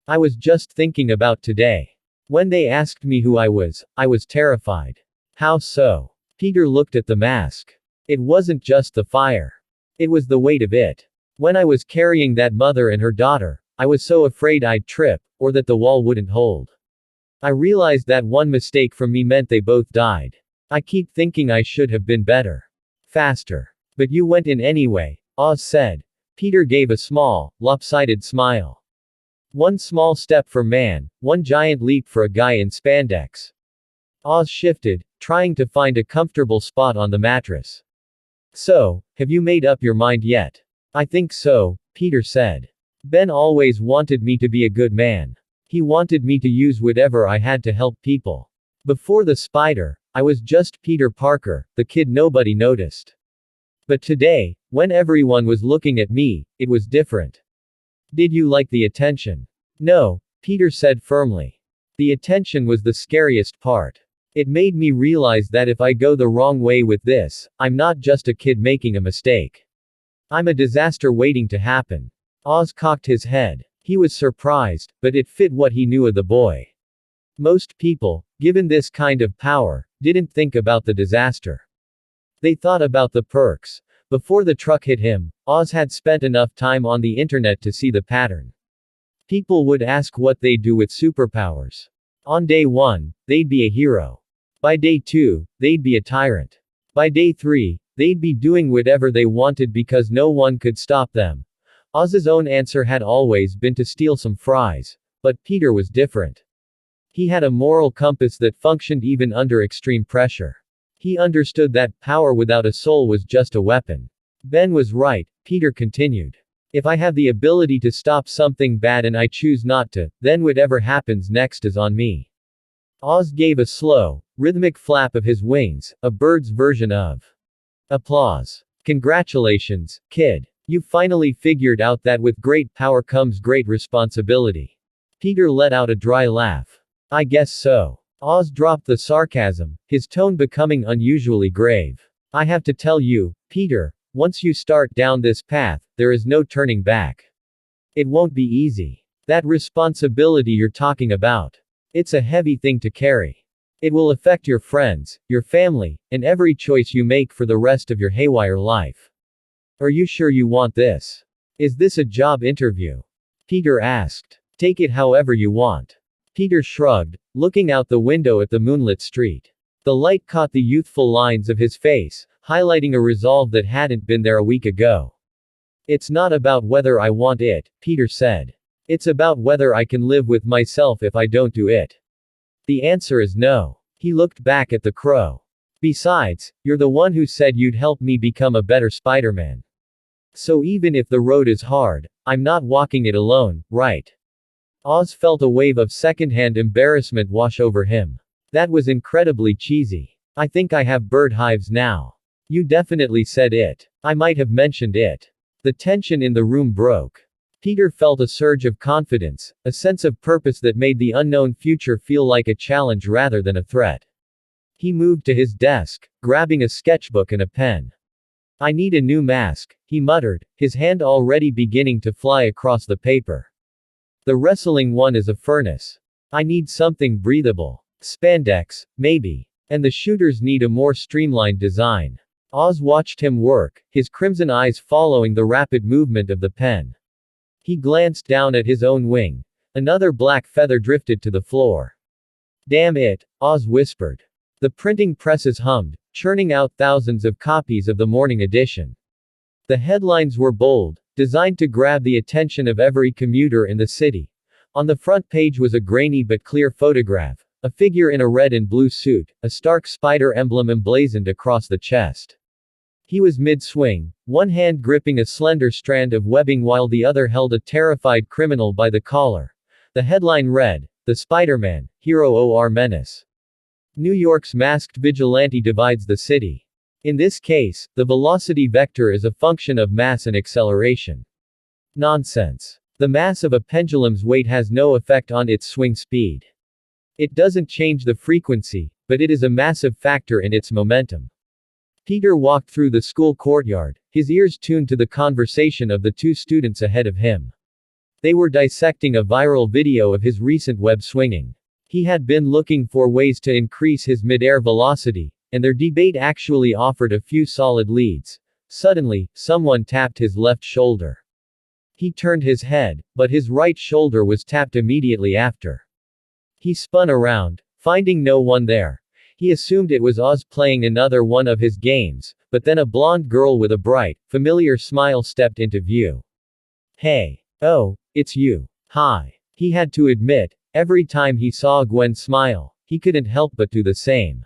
I was just thinking about today. When they asked me who I was terrified. How so? Peter looked at the mask. It wasn't just the fire. It was the weight of it. When I was carrying that mother and her daughter, I was so afraid I'd trip, or that the wall wouldn't hold. I realized that one mistake from me meant they both died. I keep thinking I should have been better. Faster. But you went in anyway, Oz said. Peter gave a small, lopsided smile. One small step for man, one giant leap for a guy in spandex. Oz shifted, trying to find a comfortable spot on the mattress. So, have you made up your mind yet? I think so, Peter said. Ben always wanted me to be a good man. He wanted me to use whatever I had to help people. Before the spider, I was just Peter Parker, the kid nobody noticed. But today, when everyone was looking at me, it was different. Did you like the attention? No, Peter said firmly. The attention was the scariest part. It made me realize that if I go the wrong way with this, I'm not just a kid making a mistake. I'm a disaster waiting to happen. Oz cocked his head. He was surprised, but it fit what he knew of the boy. Most people, given this kind of power, didn't think about the disaster. They thought about the perks. Before the truck hit him, Oz had spent enough time on the internet to see the pattern. People would ask what they'd do with superpowers. On day 1, they'd be a hero. By day 2, they'd be a tyrant. By day 3, they'd be doing whatever they wanted because no one could stop them. Oz's own answer had always been to steal some fries. But Peter was different. He had a moral compass that functioned even under extreme pressure. He understood that power without a soul was just a weapon. Ben was right, Peter continued. If I have the ability to stop something bad and I choose not to, then whatever happens next is on me. Oz gave a slow, rhythmic flap of his wings, a bird's version of applause. Congratulations, kid. You finally figured out that with great power comes great responsibility. Peter let out a dry laugh. I guess so. Oz dropped the sarcasm, his tone becoming unusually grave. I have to tell you, Peter, once you start down this path, there is no turning back. It won't be easy. That responsibility you're talking about. It's a heavy thing to carry. It will affect your friends, your family, and every choice you make for the rest of your haywire life. Are you sure you want this? Is this a job interview? Peter asked. Take it however you want. Peter shrugged, looking out the window at the moonlit street. The light caught the youthful lines of his face, highlighting a resolve that hadn't been there a week ago. It's not about whether I want it, Peter said. It's about whether I can live with myself if I don't do it. The answer is no. He looked back at the crow. Besides, you're the one who said you'd help me become a better Spider-Man. So even if the road is hard, I'm not walking it alone, right? Oz felt a wave of secondhand embarrassment wash over him. That was incredibly cheesy. I think I have bird hives now. You definitely said it. I might have mentioned it. The tension in the room broke. Peter felt a surge of confidence, a sense of purpose that made the unknown future feel like a challenge rather than a threat. He moved to his desk, grabbing a sketchbook and a pen. I need a new mask, he muttered, his hand already beginning to fly across the paper. The wrestling one is a furnace. I need something breathable. Spandex, maybe. And the shooters need a more streamlined design. Oz watched him work, his crimson eyes following the rapid movement of the pen. He glanced down at his own wing. Another black feather drifted to the floor. Damn it, Oz whispered. The printing presses hummed, churning out thousands of copies of the morning edition. The headlines were bold, designed to grab the attention of every commuter in the city. On the front page was a grainy but clear photograph, a figure in a red and blue suit, a stark spider emblem emblazoned across the chest. He was mid-swing, one hand gripping a slender strand of webbing while the other held a terrified criminal by the collar. The headline read, "The Spider-Man, Hero or Menace." New York's masked vigilante divides the city. In this case, the velocity vector is a function of mass and acceleration. Nonsense. The mass of a pendulum's weight has no effect on its swing speed. It doesn't change the frequency, but it is a massive factor in its momentum. Peter walked through the school courtyard, his ears tuned to the conversation of the two students ahead of him. They were dissecting a viral video of his recent web swinging. He had been looking for ways to increase his mid-air velocity, and their debate actually offered a few solid leads. Suddenly, someone tapped his left shoulder. He turned his head, but his right shoulder was tapped immediately after. He spun around, finding no one there. He assumed it was Oz playing another one of his games, but then a blonde girl with a bright, familiar smile stepped into view. Hey. Oh, it's you. Hi. He had to admit, every time he saw Gwen smile, he couldn't help but do the same.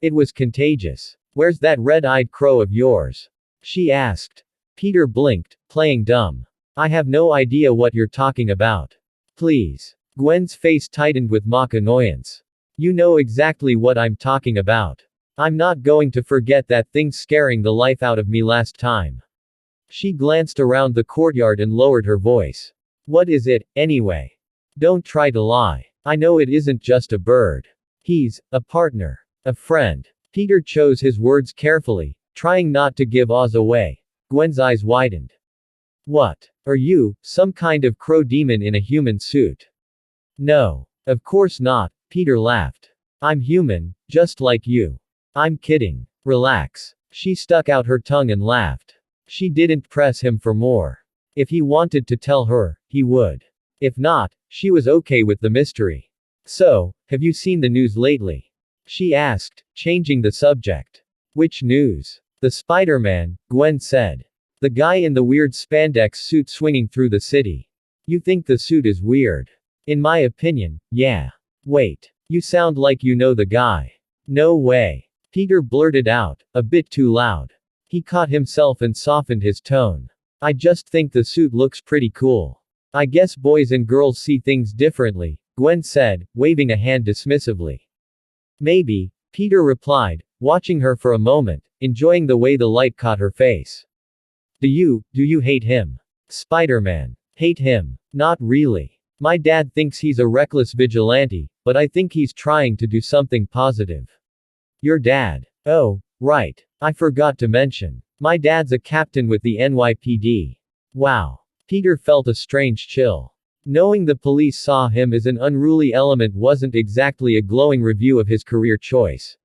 It was contagious. Where's that red-eyed crow of yours? She asked. Peter blinked, playing dumb. I have no idea what you're talking about. Please. Gwen's face tightened with mock annoyance. You know exactly what I'm talking about. I'm not going to forget that thing scaring the life out of me last time. She glanced around the courtyard and lowered her voice. What is it, anyway? Don't try to lie. I know it isn't just a bird. He's a partner. A friend. Peter chose his words carefully, trying not to give Oz away. Gwen's eyes widened. What? Are you, some kind of crow demon in a human suit? No. Of course not, Peter laughed. I'm human, just like you. I'm kidding. Relax. She stuck out her tongue and laughed. She didn't press him for more. If he wanted to tell her, he would. If not, she was okay with the mystery. So, have you seen the news lately? She asked, changing the subject. Which news? The Spider-Man, Gwen said. The guy in the weird spandex suit swinging through the city. You think the suit is weird? In my opinion, yeah. Wait. You sound like you know the guy. No way. Peter blurted out, a bit too loud. He caught himself and softened his tone. I just think the suit looks pretty cool. I guess boys and girls see things differently, Gwen said, waving a hand dismissively. Maybe, Peter replied, watching her for a moment, enjoying the way the light caught her face. Do you hate him? Spider-Man. Hate him. Not really. My dad thinks he's a reckless vigilante, but I think he's trying to do something positive. Your dad. Oh, right. I forgot to mention. My dad's a captain with the NYPD. Wow. Peter felt a strange chill. Knowing the police saw him as an unruly element wasn't exactly a glowing review of his career choice.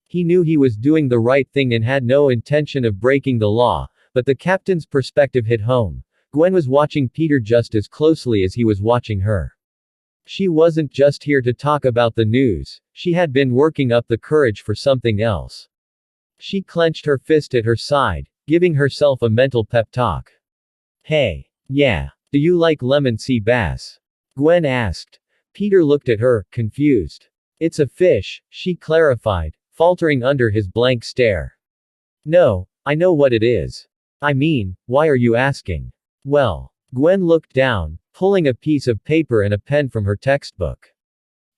He knew he was doing the right thing and had no intention of breaking the law, but the captain's perspective hit home. Gwen was watching Peter just as closely as he was watching her. She wasn't just here to talk about the news, she had been working up the courage for something else. She clenched her fist at her side, giving herself a mental pep talk. Hey. Yeah. Do you like lemon sea bass? Gwen asked. Peter looked at her, confused. It's a fish, she clarified, faltering under his blank stare. No, I know what it is. I mean, why are you asking? Well, Gwen looked down, pulling a piece of paper and a pen from her textbook.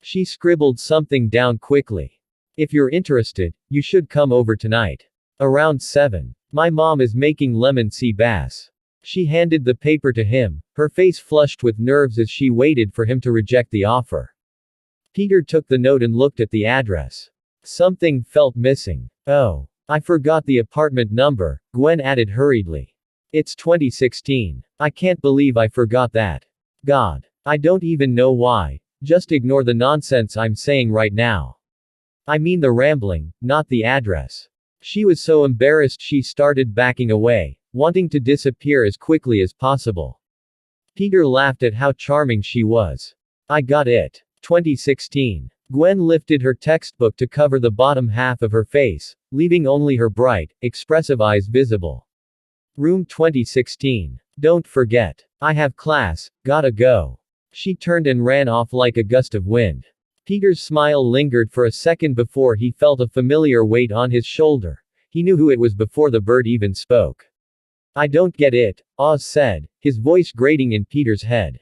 She scribbled something down quickly. If you're interested, you should come over tonight. Around 7. My mom is making lemon sea bass. She handed the paper to him, her face flushed with nerves as she waited for him to reject the offer. Peter took the note and looked at the address. Something felt missing. Oh, I forgot the apartment number, Gwen added hurriedly. It's 2016. I can't believe I forgot that. God. I don't even know why. Just ignore the nonsense I'm saying right now. I mean the rambling, not the address. She was so embarrassed she started backing away, wanting to disappear as quickly as possible. Peter laughed at how charming she was. I got it. 2016. Gwen lifted her textbook to cover the bottom half of her face, leaving only her bright, expressive eyes visible. Room 2016. Don't forget. I have class, gotta go. She turned and ran off like a gust of wind. Peter's smile lingered for a second before he felt a familiar weight on his shoulder. He knew who it was before the bird even spoke. I don't get it, Oz said, his voice grating in Peter's head.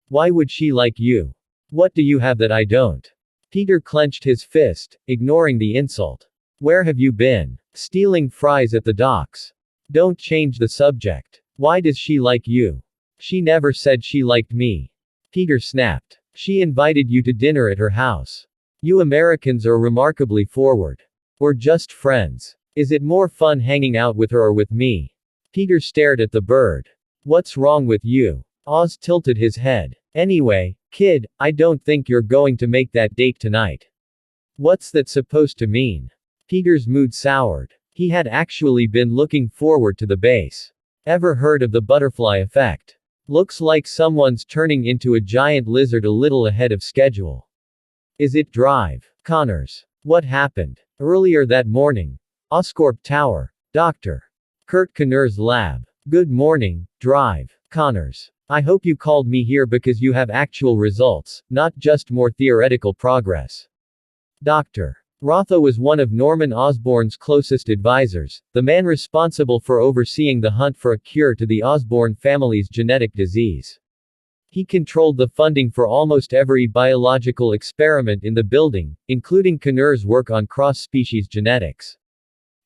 Why would she like you? What do you have that I don't? Peter clenched his fist, ignoring the insult. Where have you been? Stealing fries at the docks. Don't change the subject. Why does she like you? She never said she liked me. Peter snapped. She invited you to dinner at her house. You Americans are remarkably forward. We're just friends. Is it more fun hanging out with her or with me? Peter stared at the bird. What's wrong with you? Oz tilted his head. Anyway, kid, I don't think you're going to make that date tonight. What's that supposed to mean? Peter's mood soured. He had actually been looking forward to the base. Ever heard of the butterfly effect? Looks like someone's turning into a giant lizard a little ahead of schedule. Is it Drive? Connors. What happened? Earlier that morning. Oscorp Tower. Dr. Kurt Connor's lab. Good morning, Drive. Connors. I hope you called me here because you have actual results, not just more theoretical progress. Dr. Rotha was one of Norman Osborn's closest advisors, the man responsible for overseeing the hunt for a cure to the Osborn family's genetic disease. He controlled the funding for almost every biological experiment in the building, including Connor's work on cross-species genetics.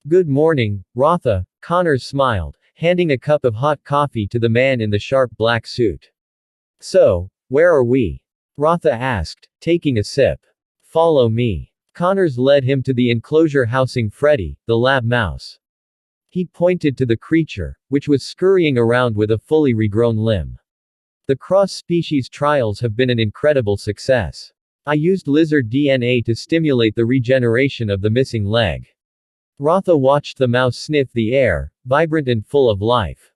Good morning, Rotha, Connors smiled, handing a cup of hot coffee to the man in the sharp black suit. So, where are we? Rotha asked, taking a sip. Follow me. Connors led him to the enclosure housing Freddy, the lab mouse. He pointed to the creature, which was scurrying around with a fully regrown limb. The cross-species trials have been an incredible success. I used lizard DNA to stimulate the regeneration of the missing leg. Rotha watched the mouse sniff the air, vibrant and full of life.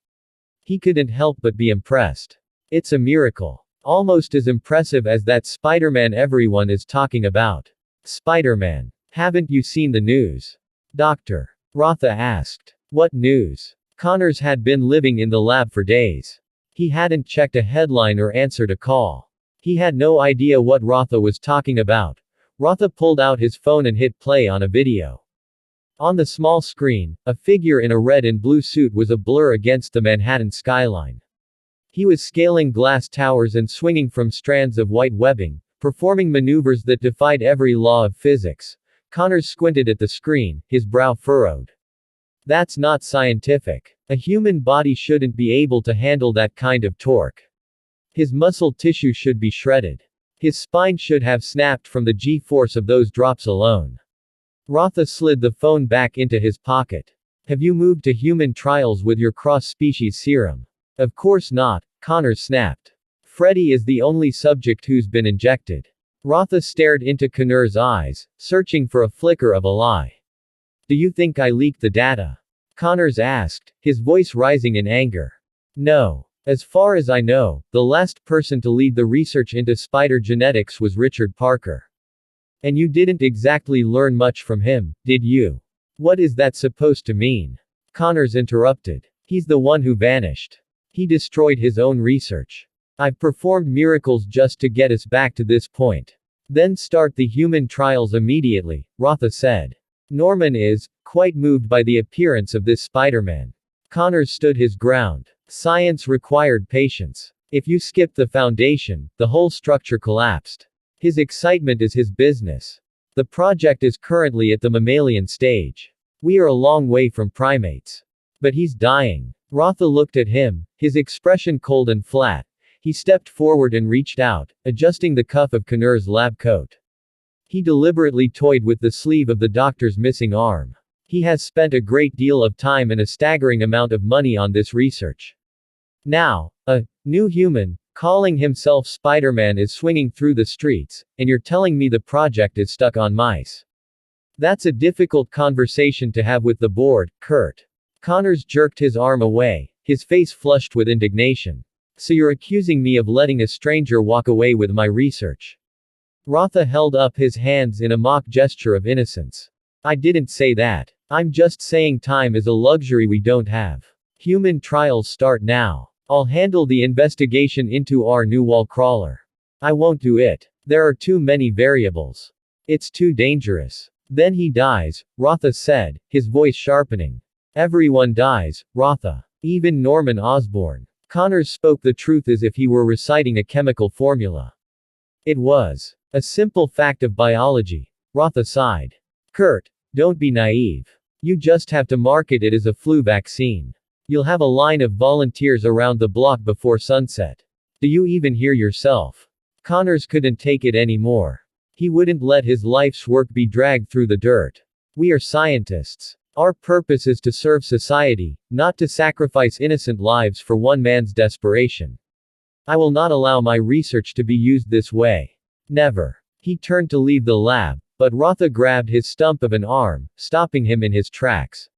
He couldn't help but be impressed. It's a miracle. Almost as impressive as that Spider-Man everyone is talking about. Spider-Man. Haven't you seen the news? Dr. Rotha asked. What news? Connors had been living in the lab for days. He hadn't checked a headline or answered a call. He had no idea what Rotha was talking about. Rotha pulled out his phone and hit play on a video. On the small screen, a figure in a red and blue suit was a blur against the Manhattan skyline. He was scaling glass towers and swinging from strands of white webbing, performing maneuvers that defied every law of physics. Connors squinted at the screen, his brow furrowed. That's not scientific. A human body shouldn't be able to handle that kind of torque. His muscle tissue should be shredded. His spine should have snapped from the G-force of those drops alone. Rotha slid the phone back into his pocket. Have you moved to human trials with your cross-species serum? Of course not, Connors snapped. Freddy is the only subject who's been injected. Rotha stared into Connor's eyes, searching for a flicker of a lie. Do you think I leaked the data? Connors asked, his voice rising in anger. No. As far as I know, the last person to lead the research into spider genetics was Richard Parker. And you didn't exactly learn much from him, did you? What is that supposed to mean? Connors interrupted. He's the one who vanished. He destroyed his own research. I've performed miracles just to get us back to this point. Then start the human trials immediately, Rotha said. Norman is quite moved by the appearance of this Spider-Man. Connors stood his ground. Science required patience. If you skipped the foundation, the whole structure collapsed. His excitement is his business. The project is currently at the mammalian stage. We are a long way from primates. But he's dying. Rotha looked at him, his expression cold and flat. He stepped forward and reached out, adjusting the cuff of Connor's lab coat. He deliberately toyed with the sleeve of the doctor's missing arm. He has spent a great deal of time and a staggering amount of money on this research. Now, a new human, calling himself Spider-Man is swinging through the streets, and you're telling me the project is stuck on mice. That's a difficult conversation to have with the board, Kurt. Connors jerked his arm away, his face flushed with indignation. So you're accusing me of letting a stranger walk away with my research? Rotha held up his hands in a mock gesture of innocence. I didn't say that. I'm just saying time is a luxury we don't have. Human trials start now. I'll handle the investigation into our new wall crawler. I won't do it. There are too many variables. It's too dangerous. Then he dies, Rotha said, his voice sharpening. Everyone dies, Rotha. Even Norman Osborn. Connors spoke the truth as if he were reciting a chemical formula. It was a simple fact of biology. Rotha sighed. Kurt, don't be naive. You just have to market it as a flu vaccine. You'll have a line of volunteers around the block before sunset. Do you even hear yourself? Connors couldn't take it anymore. He wouldn't let his life's work be dragged through the dirt. We are scientists. Our purpose is to serve society, not to sacrifice innocent lives for one man's desperation. I will not allow my research to be used this way. Never. He turned to leave the lab, but Rotha grabbed his stump of an arm, stopping him in his tracks.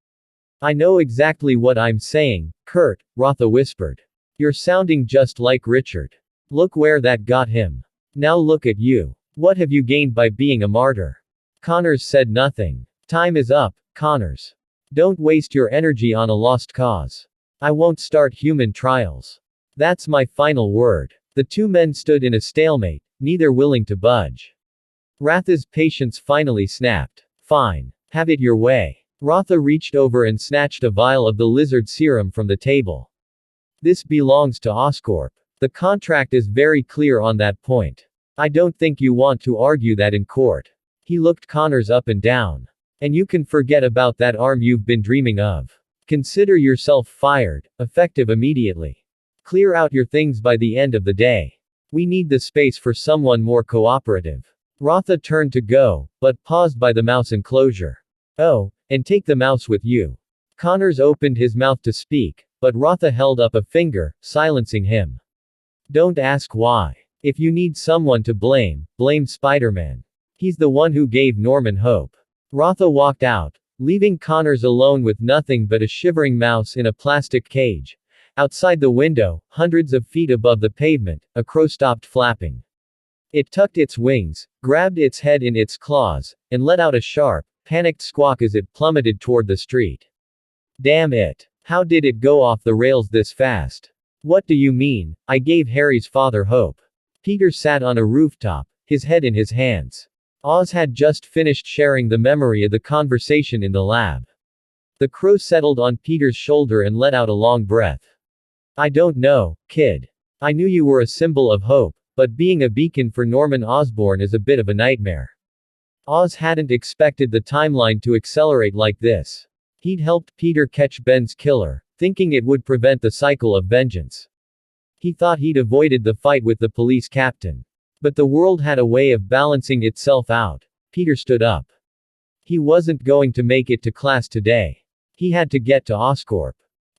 I know exactly what I'm saying, Kurt, Rotha whispered. You're sounding just like Richard. Look where that got him. Now look at you. What have you gained by being a martyr? Connors said nothing. Time is up, Connors. Don't waste your energy on a lost cause. I won't start human trials. That's my final word. The two men stood in a stalemate, neither willing to budge. Rotha's patience finally snapped. Fine. Have it your way. Rotha reached over and snatched a vial of the lizard serum from the table. This belongs to Oscorp. The contract is very clear on that point. I don't think you want to argue that in court. He looked Connors up and down. And you can forget about that arm you've been dreaming of. Consider yourself fired, effective immediately. Clear out your things by the end of the day. We need the space for someone more cooperative. Rotha turned to go, but paused by the mouse enclosure. Oh, and take the mouse with you. Connors opened his mouth to speak, but Rotha held up a finger, silencing him. Don't ask why. If you need someone to blame, blame Spider-Man. He's the one who gave Norman hope. Rotha walked out, leaving Connors alone with nothing but a shivering mouse in a plastic cage. Outside the window, hundreds of feet above the pavement, a crow stopped flapping. It tucked its wings, grabbed its head in its claws, and let out a sharp, panicked squawk as it plummeted toward the street. Damn it. How did it go off the rails this fast? What do you mean? I gave Harry's father hope. Peter sat on a rooftop, his head in his hands. Oz had just finished sharing the memory of the conversation in the lab. The crow settled on Peter's shoulder and let out a long breath. I don't know, kid. I knew you were a symbol of hope, but being a beacon for Norman Osborn is a bit of a nightmare. Oz hadn't expected the timeline to accelerate like this. He'd helped Peter catch Ben's killer, thinking it would prevent the cycle of vengeance. He thought he'd avoided the fight with the police captain. But the world had a way of balancing itself out. Peter stood up. He wasn't going to make it to class today. He had to get to Oscorp.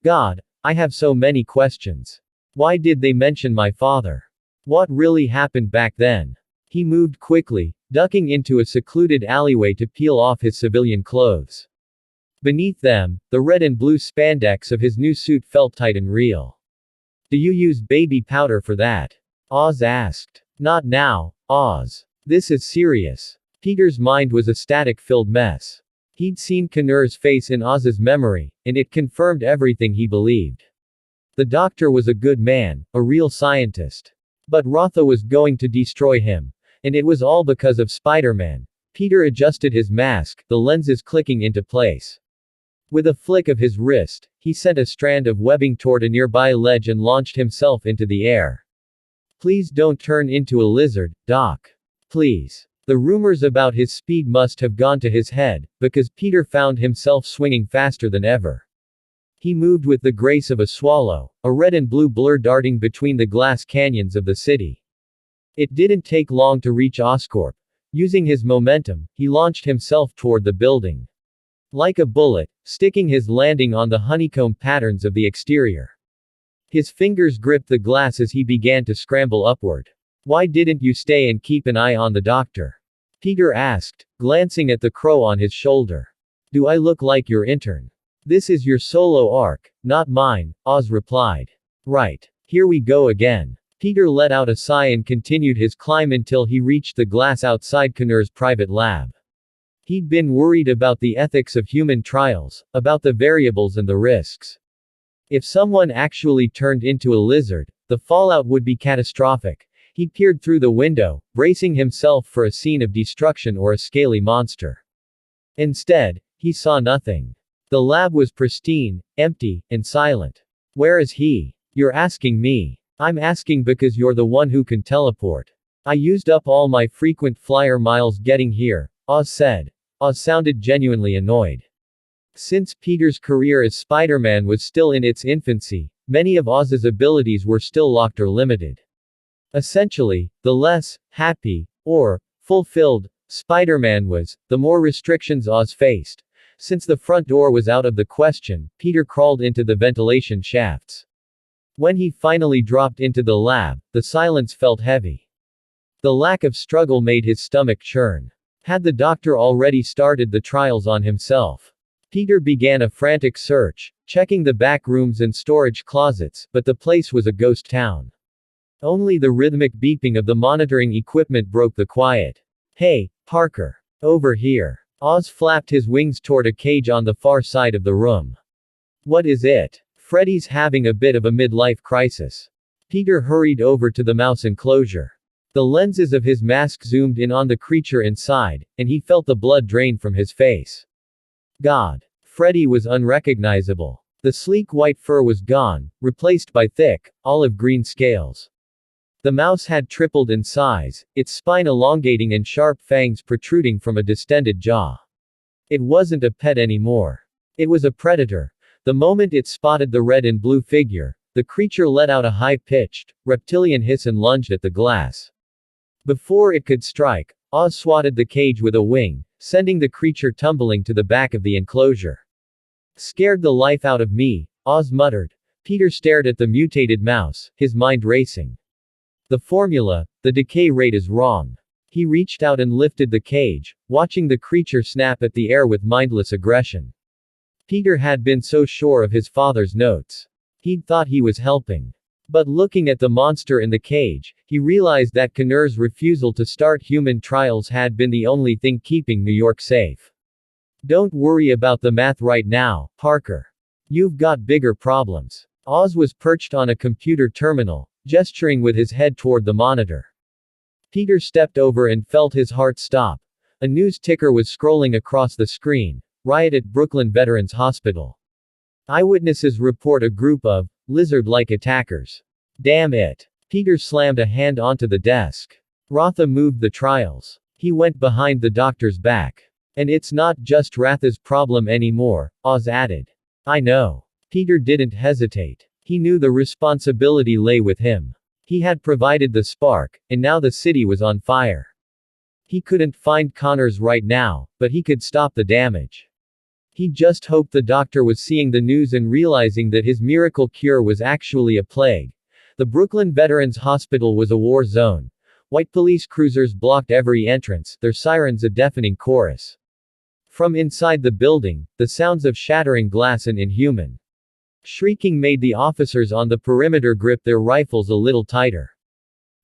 God, I have so many questions. Why did they mention my father? What really happened back then? He moved quickly, ducking into a secluded alleyway to peel off his civilian clothes. Beneath them, the red and blue spandex of his new suit felt tight and real. Do you use baby powder for that? Oz asked. Not now, Oz. This is serious. Peter's mind was a static-filled mess. He'd seen Connor's face in Oz's memory, and it confirmed everything he believed. The doctor was a good man, a real scientist. But Rotha was going to destroy him. And it was all because of Spider-Man. Peter adjusted his mask, the lenses clicking into place. With a flick of his wrist, he sent a strand of webbing toward a nearby ledge and launched himself into the air. Please don't turn into a lizard, Doc. Please. The rumors about his speed must have gone to his head, because Peter found himself swinging faster than ever. He moved with the grace of a swallow, a red and blue blur darting between the glass canyons of the city. It didn't take long to reach Oscorp. Using his momentum, he launched himself toward the building. Like a bullet, sticking his landing on the honeycomb patterns of the exterior. His fingers gripped the glass as he began to scramble upward. Why didn't you stay and keep an eye on the doctor? Peter asked, glancing at the crow on his shoulder. Do I look like your intern? This is your solo arc, not mine, Oz replied. Right. Here we go again. Peter let out a sigh and continued his climb until he reached the glass outside Connor's private lab. He'd been worried about the ethics of human trials, about the variables and the risks. If someone actually turned into a lizard, the fallout would be catastrophic. He peered through the window, bracing himself for a scene of destruction or a scaly monster. Instead, he saw nothing. The lab was pristine, empty, and silent. Where is he? You're asking me. I'm asking because you're the one who can teleport. I used up all my frequent flyer miles getting here, Oz said. Oz sounded genuinely annoyed. Since Peter's career as Spider-Man was still in its infancy, many of Oz's abilities were still locked or limited. Essentially, the less happy, or fulfilled, Spider-Man was, the more restrictions Oz faced. Since the front door was out of the question, Peter crawled into the ventilation shafts. When he finally dropped into the lab, the silence felt heavy. The lack of struggle made his stomach churn. Had the doctor already started the trials on himself? Peter began a frantic search, checking the back rooms and storage closets, but the place was a ghost town. Only the rhythmic beeping of the monitoring equipment broke the quiet. Hey, Parker. Over here. Oz flapped his wings toward a cage on the far side of the room. What is it? Freddy's having a bit of a midlife crisis. Peter hurried over to the mouse enclosure. The lenses of his mask zoomed in on the creature inside, and he felt the blood drain from his face. God. Freddy was unrecognizable. The sleek white fur was gone, replaced by thick, olive-green scales. The mouse had tripled in size, its spine elongating and sharp fangs protruding from a distended jaw. It wasn't a pet anymore. It was a predator. The moment it spotted the red and blue figure, the creature let out a high-pitched, reptilian hiss and lunged at the glass. Before it could strike, Oz swatted the cage with a wing, sending the creature tumbling to the back of the enclosure. Scared the life out of me, Oz muttered. Peter stared at the mutated mouse, his mind racing. The formula, the decay rate is wrong. He reached out and lifted the cage, watching the creature snap at the air with mindless aggression. Peter had been so sure of his father's notes. He'd thought he was helping. But looking at the monster in the cage, he realized that Connor's refusal to start human trials had been the only thing keeping New York safe. Don't worry about the math right now, Parker. You've got bigger problems. Oz was perched on a computer terminal, gesturing with his head toward the monitor. Peter stepped over and felt his heart stop. A news ticker was scrolling across the screen. Riot at Brooklyn Veterans Hospital. Eyewitnesses report a group of lizard-like attackers. Damn it. Peter slammed a hand onto the desk. Rotha moved the trials. He went behind the doctor's back. And it's not just Ratha's problem anymore, Oz added. I know. Peter didn't hesitate. He knew the responsibility lay with him. He had provided the spark, and now the city was on fire. He couldn't find Connors right now, but he could stop the damage. He just hoped the doctor was seeing the news and realizing that his miracle cure was actually a plague. The Brooklyn Veterans Hospital was a war zone. White police cruisers blocked every entrance, their sirens a deafening chorus. From inside the building, the sounds of shattering glass and inhuman shrieking made the officers on the perimeter grip their rifles a little tighter.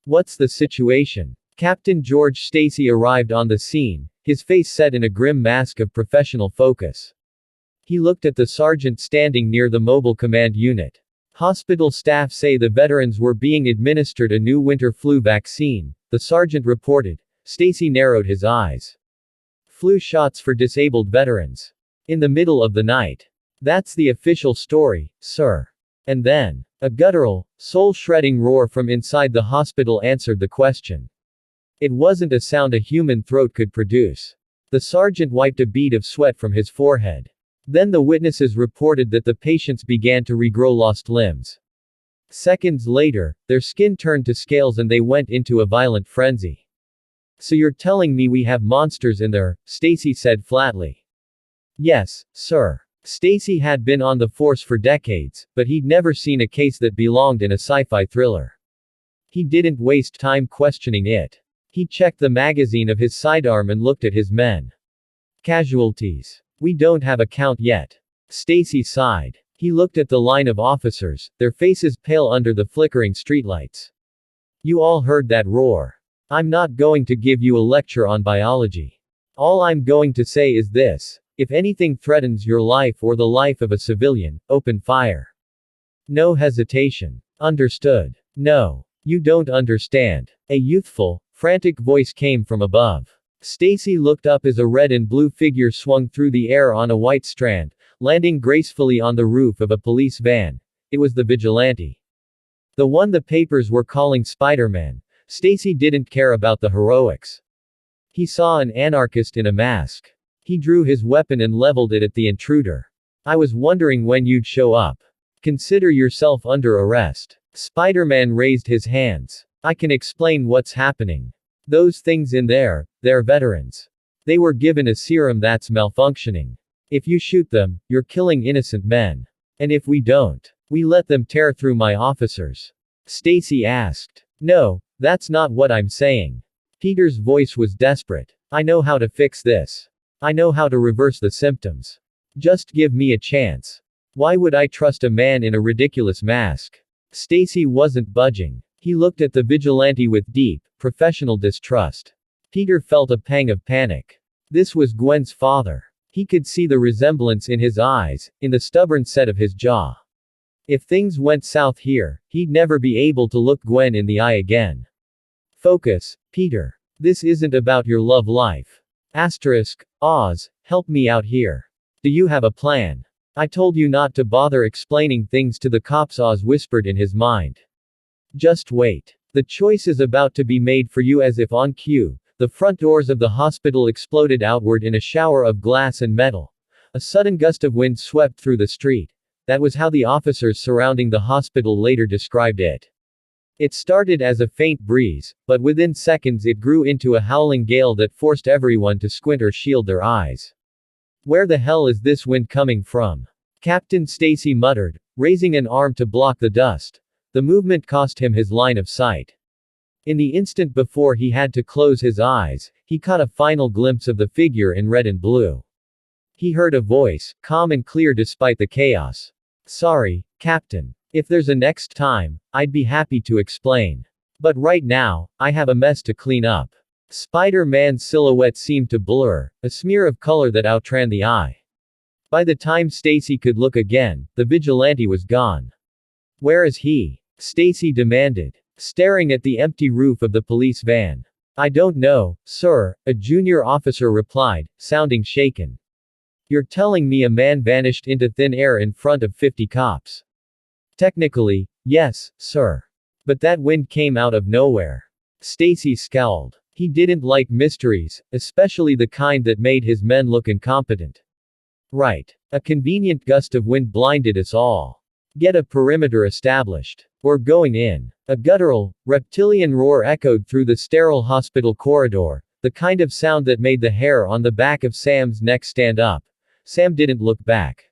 What's the situation? Captain George Stacy arrived on the scene, his face set in a grim mask of professional focus. He looked at the sergeant standing near the mobile command unit. Hospital staff say the veterans were being administered a new winter flu vaccine, the sergeant reported. Stacy narrowed his eyes. Flu shots for disabled veterans. In the middle of the night. That's the official story, sir. And then, a guttural, soul-shredding roar from inside the hospital answered the question. It wasn't a sound a human throat could produce. The sergeant wiped a bead of sweat from his forehead. Then the witnesses reported that the patients began to regrow lost limbs. Seconds later, their skin turned to scales and they went into a violent frenzy. So you're telling me we have monsters in there, Stacy said flatly. Yes, sir. Stacy had been on the force for decades, but he'd never seen a case that belonged in a sci-fi thriller. He didn't waste time questioning it. He checked the magazine of his sidearm and looked at his men. Casualties. We don't have a count yet. Stacy sighed. He looked at the line of officers, their faces pale under the flickering streetlights. You all heard that roar. I'm not going to give you a lecture on biology. All I'm going to say is this. If anything threatens your life or the life of a civilian, open fire. No hesitation. Understood. No. You don't understand. A youthful, frantic voice came from above. Stacy looked up as a red and blue figure swung through the air on a white strand, landing gracefully on the roof of a police van. It was the vigilante. The one the papers were calling Spider-Man. Stacy didn't care about the heroics. He saw an anarchist in a mask. He drew his weapon and leveled it at the intruder. I was wondering when you'd show up. Consider yourself under arrest. Spider-Man raised his hands. I can explain what's happening. Those things in there, they're veterans. They were given a serum that's malfunctioning. If you shoot them, you're killing innocent men. And if we don't, we let them tear through my officers. Stacy asked. No, that's not what I'm saying. Peter's voice was desperate. I know how to fix this. I know how to reverse the symptoms. Just give me a chance. Why would I trust a man in a ridiculous mask? Stacy wasn't budging. He looked at the vigilante with deep, professional distrust. Peter felt a pang of panic. This was Gwen's father. He could see the resemblance in his eyes, in the stubborn set of his jaw. If things went south here, he'd never be able to look Gwen in the eye again. Focus, Peter. This isn't about your love life. Oz, help me out here. Do you have a plan? I told you not to bother explaining things to the cops, Oz whispered in his mind. Just wait. The choice is about to be made for you. As if on cue, the front doors of the hospital exploded outward in a shower of glass and metal. A sudden gust of wind swept through the street. That was how the officers surrounding the hospital later described it. It started as a faint breeze, but within seconds it grew into a howling gale that forced everyone to squint or shield their eyes. Where the hell is this wind coming from? Captain Stacy muttered, raising an arm to block the dust. The movement cost him his line of sight. In the instant before he had to close his eyes, he caught a final glimpse of the figure in red and blue. He heard a voice, calm and clear despite the chaos. Sorry, Captain. If there's a next time, I'd be happy to explain. But right now, I have a mess to clean up. Spider-Man's silhouette seemed to blur, a smear of color that outran the eye. By the time Stacy could look again, the vigilante was gone. Where is he? Stacy demanded, staring at the empty roof of the police van. I don't know, sir, a junior officer replied, sounding shaken. You're telling me a man vanished into thin air in front of 50 cops? Technically, yes, sir. But that wind came out of nowhere. Stacy scowled. He didn't like mysteries, especially the kind that made his men look incompetent. Right. A convenient gust of wind blinded us all. Get a perimeter established. We're going in. A guttural, reptilian roar echoed through the sterile hospital corridor, the kind of sound that made the hair on the back of Sam's neck stand up. Sam didn't look back.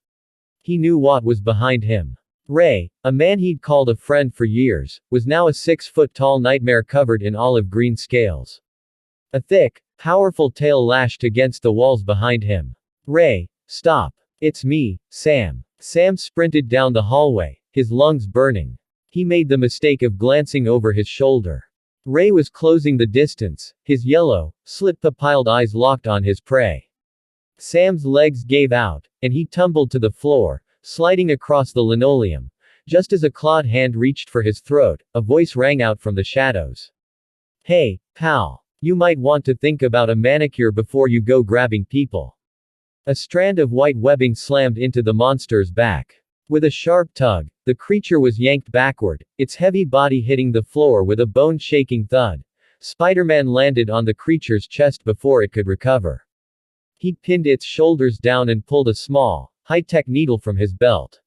He knew what was behind him. Ray, a man he'd called a friend for years, was now a 6-foot-tall nightmare covered in olive green scales. A thick, powerful tail lashed against the walls behind him. Ray, stop. It's me, Sam. Sam sprinted down the hallway, his lungs burning. He made the mistake of glancing over his shoulder. Ray was closing the distance, his yellow, slit-pupilled eyes locked on his prey. Sam's legs gave out, and he tumbled to the floor, sliding across the linoleum. Just as a clawed hand reached for his throat, a voice rang out from the shadows. Hey, pal. You might want to think about a manicure before you go grabbing people. A strand of white webbing slammed into the monster's back. With a sharp tug, the creature was yanked backward, its heavy body hitting the floor with a bone-shaking thud. Spider-Man landed on the creature's chest before it could recover. He pinned its shoulders down and pulled a small, high-tech needle from his belt.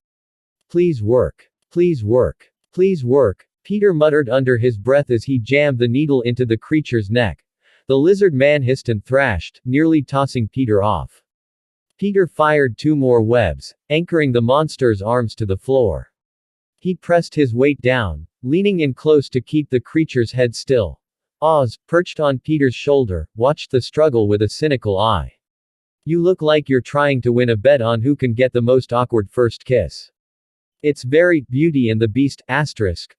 Please work. Please work. Please work, Peter muttered under his breath as he jammed the needle into the creature's neck. The lizard man hissed and thrashed, nearly tossing Peter off. Peter fired 2 more webs, anchoring the monster's arms to the floor. He pressed his weight down, leaning in close to keep the creature's head still. Oz, perched on Peter's shoulder, watched the struggle with a cynical eye. You look like you're trying to win a bet on who can get the most awkward first kiss. It's very, Beauty and the Beast,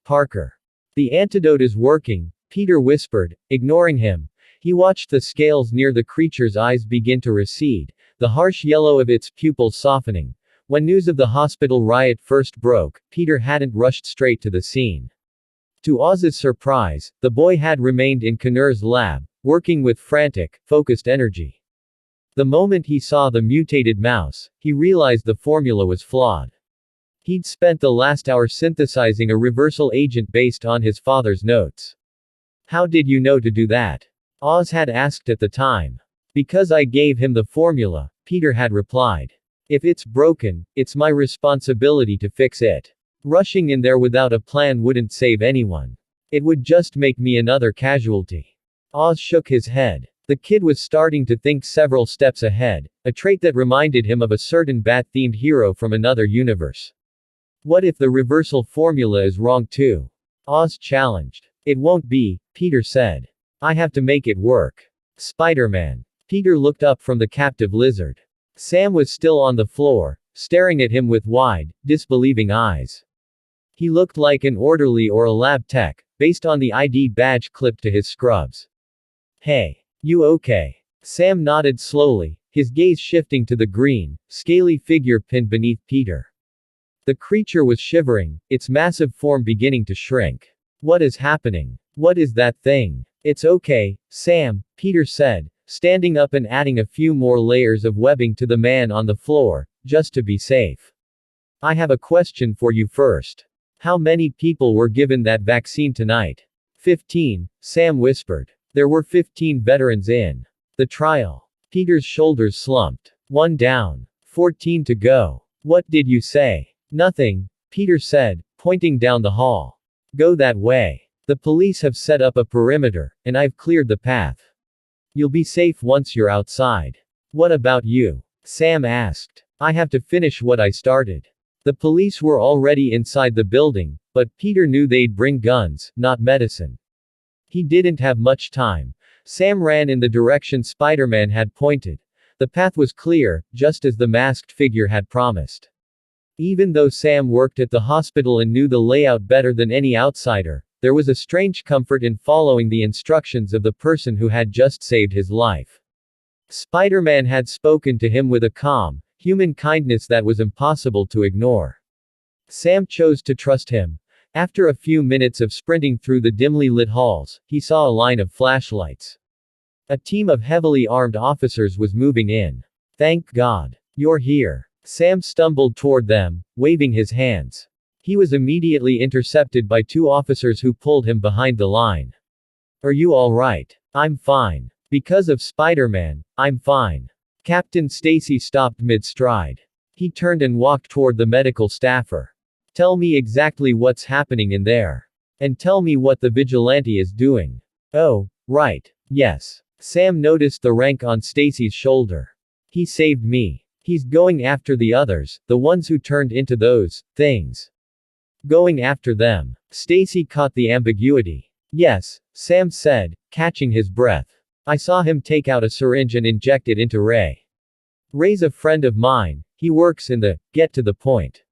Parker. The antidote is working, Peter whispered, ignoring him. He watched the scales near the creature's eyes begin to recede, the harsh yellow of its pupils softening. When news of the hospital riot first broke, Peter hadn't rushed straight to the scene. To Oz's surprise, the boy had remained in Connor's lab, working with frantic, focused energy. The moment he saw the mutated mouse, he realized the formula was flawed. He'd spent the last hour synthesizing a reversal agent based on his father's notes. How did you know to do that? Oz had asked at the time. Because I gave him the formula, Peter had replied. If it's broken, it's my responsibility to fix it. Rushing in there without a plan wouldn't save anyone. It would just make me another casualty. Oz shook his head. The kid was starting to think several steps ahead, a trait that reminded him of a certain bat-themed hero from another universe. What if the reversal formula is wrong too? Oz challenged. It won't be, Peter said. I have to make it work. Spider-Man. Peter looked up from the captive lizard. Sam was still on the floor, staring at him with wide, disbelieving eyes. He looked like an orderly or a lab tech, based on the ID badge clipped to his scrubs. Hey. You okay? Sam nodded slowly, his gaze shifting to the green, scaly figure pinned beneath Peter. The creature was shivering, its massive form beginning to shrink. What is happening? What is that thing? It's okay, Sam, Peter said, standing up and adding a few more layers of webbing to the man on the floor, just to be safe. I have a question for you first. How many people were given that vaccine tonight? 15, Sam whispered. There were 15 veterans in the trial. Peter's shoulders slumped. 1 down. 14 to go. What did you say? Nothing, Peter said, pointing down the hall. Go that way. The police have set up a perimeter, and I've cleared the path. You'll be safe once you're outside. What about you? Sam asked. I have to finish what I started. The police were already inside the building, but Peter knew they'd bring guns, not medicine. He didn't have much time. Sam ran in the direction Spider-Man had pointed. The path was clear, just as the masked figure had promised. Even though Sam worked at the hospital and knew the layout better than any outsider, there was a strange comfort in following the instructions of the person who had just saved his life. Spider-Man had spoken to him with a calm, human kindness that was impossible to ignore. Sam chose to trust him. After a few minutes of sprinting through the dimly lit halls, he saw a line of flashlights. A team of heavily armed officers was moving in. Thank God. You're here. Sam stumbled toward them, waving his hands. He was immediately intercepted by 2 officers who pulled him behind the line. Are you all right? I'm fine. Because of Spider-Man, I'm fine. Captain Stacy stopped mid-stride. He turned and walked toward the medical staffer. Tell me exactly what's happening in there. And tell me what the vigilante is doing. Oh, right. Yes. Sam noticed the rank on Stacy's shoulder. He saved me. He's going after the others, the ones who turned into those things. Going after them. Stacy caught the ambiguity. Yes, Sam said, catching his breath. I saw him take out a syringe and inject it into Ray. Ray's a friend of mine, he works in the, get to the point.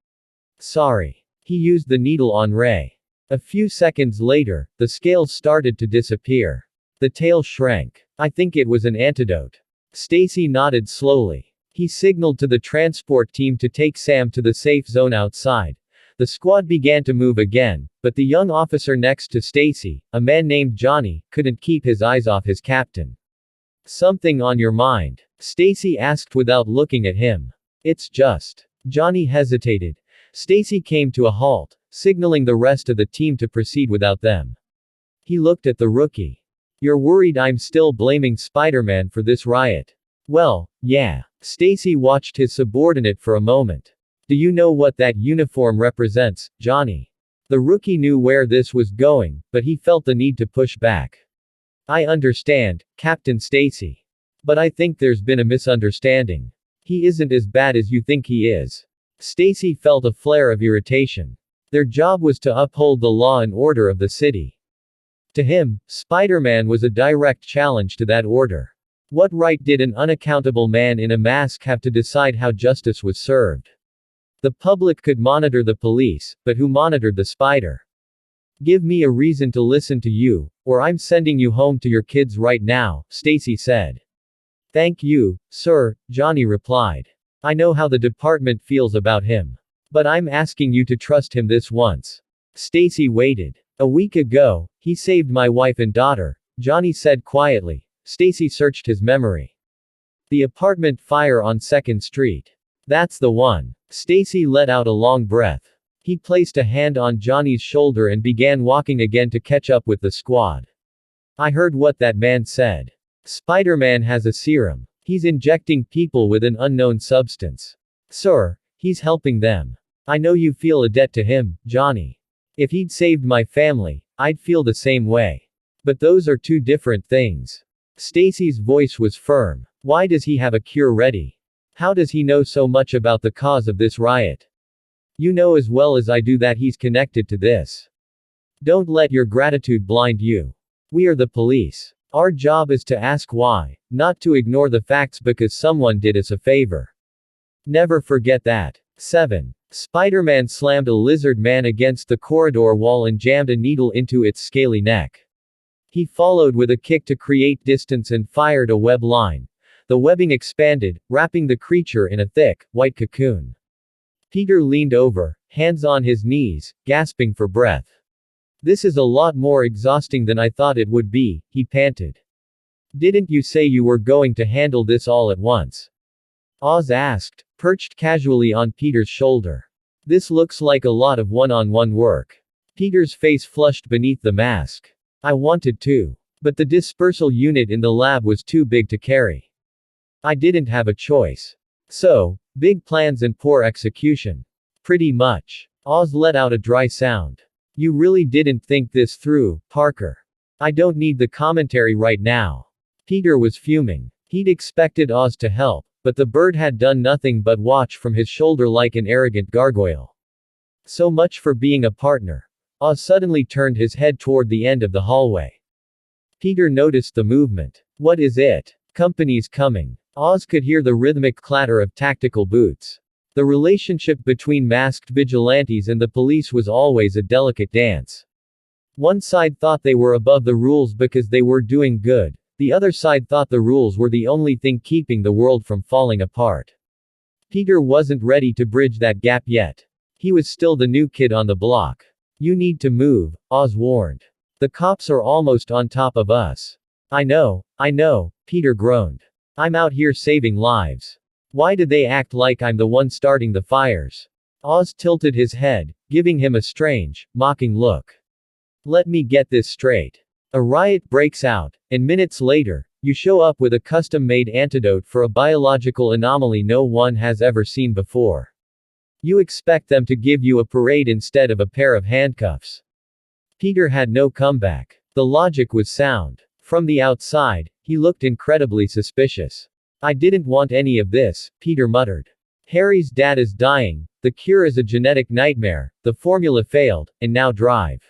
Sorry. He used the needle on Ray. A few seconds later, the scales started to disappear. The tail shrank. I think it was an antidote. Stacy nodded slowly. He signaled to the transport team to take Sam to the safe zone outside. The squad began to move again, but the young officer next to Stacy, a man named Johnny, couldn't keep his eyes off his captain. Something on your mind? Stacy asked without looking at him. It's just. Johnny hesitated. Stacy came to a halt, signaling the rest of the team to proceed without them. He looked at the rookie. You're worried I'm still blaming Spider-Man for this riot? Well, yeah. Stacy watched his subordinate for a moment. Do you know what that uniform represents, Johnny? The rookie knew where this was going, but he felt the need to push back. I understand, Captain Stacy. But I think there's been a misunderstanding. He isn't as bad as you think he is. Stacy felt a flare of irritation. Their job was to uphold the law and order of the city. To him, Spider-Man was a direct challenge to that order. What right did an unaccountable man in a mask have to decide how justice was served? The public could monitor the police, but who monitored the spider? Give me a reason to listen to you, or I'm sending you home to your kids right now, Stacy said. Thank you, sir, Johnny replied. I know how the department feels about him. But I'm asking you to trust him this once. Stacy waited. A week ago, he saved my wife and daughter, Johnny said quietly. Stacy searched his memory. The apartment fire on 2nd Street. That's the one. Stacy let out a long breath. He placed a hand on Johnny's shoulder and began walking again to catch up with the squad. I heard what that man said. Spider-Man has a serum. He's injecting people with an unknown substance. Sir, he's helping them. I know you feel a debt to him, Johnny. If he'd saved my family, I'd feel the same way. But those are two different things. Stacy's voice was firm. Why does he have a cure ready? How does he know so much about the cause of this riot? You know as well as I do that he's connected to this. Don't let your gratitude blind you. We are the police. Our job is to ask why, not to ignore the facts because someone did us a favor. Never forget that. 7. Spider-Man slammed a lizard man against the corridor wall and jammed a needle into its scaly neck. He followed with a kick to create distance and fired a web line. The webbing expanded, wrapping the creature in a thick, white cocoon. Peter leaned over, hands on his knees, gasping for breath. This is a lot more exhausting than I thought it would be, he panted. Didn't you say you were going to handle this all at once? Oz asked, perched casually on Peter's shoulder. This looks like a lot of one-on-one work. Peter's face flushed beneath the mask. I wanted to. But the dispersal unit in the lab was too big to carry. I didn't have a choice. So, big plans and poor execution. Pretty much. Oz let out a dry sound. You really didn't think this through, Parker. I don't need the commentary right now. Peter was fuming. He'd expected Oz to help, but the bird had done nothing but watch from his shoulder like an arrogant gargoyle. So much for being a partner. Oz suddenly turned his head toward the end of the hallway. Peter noticed the movement. What is it? Company's coming. Oz could hear the rhythmic clatter of tactical boots. The relationship between masked vigilantes and the police was always a delicate dance. One side thought they were above the rules because they were doing good. The other side thought the rules were the only thing keeping the world from falling apart. Peter wasn't ready to bridge that gap yet. He was still the new kid on the block. You need to move, Oz warned. The cops are almost on top of us. I know, Peter groaned. I'm out here saving lives. Why do they act like I'm the one starting the fires? Oz tilted his head, giving him a strange, mocking look. Let me get this straight. A riot breaks out, and minutes later, you show up with a custom-made antidote for a biological anomaly no one has ever seen before. You expect them to give you a parade instead of a pair of handcuffs. Peter had no comeback. The logic was sound. From the outside, he looked incredibly suspicious. I didn't want any of this, Peter muttered. Harry's dad is dying, the cure is a genetic nightmare, the formula failed, and now drive.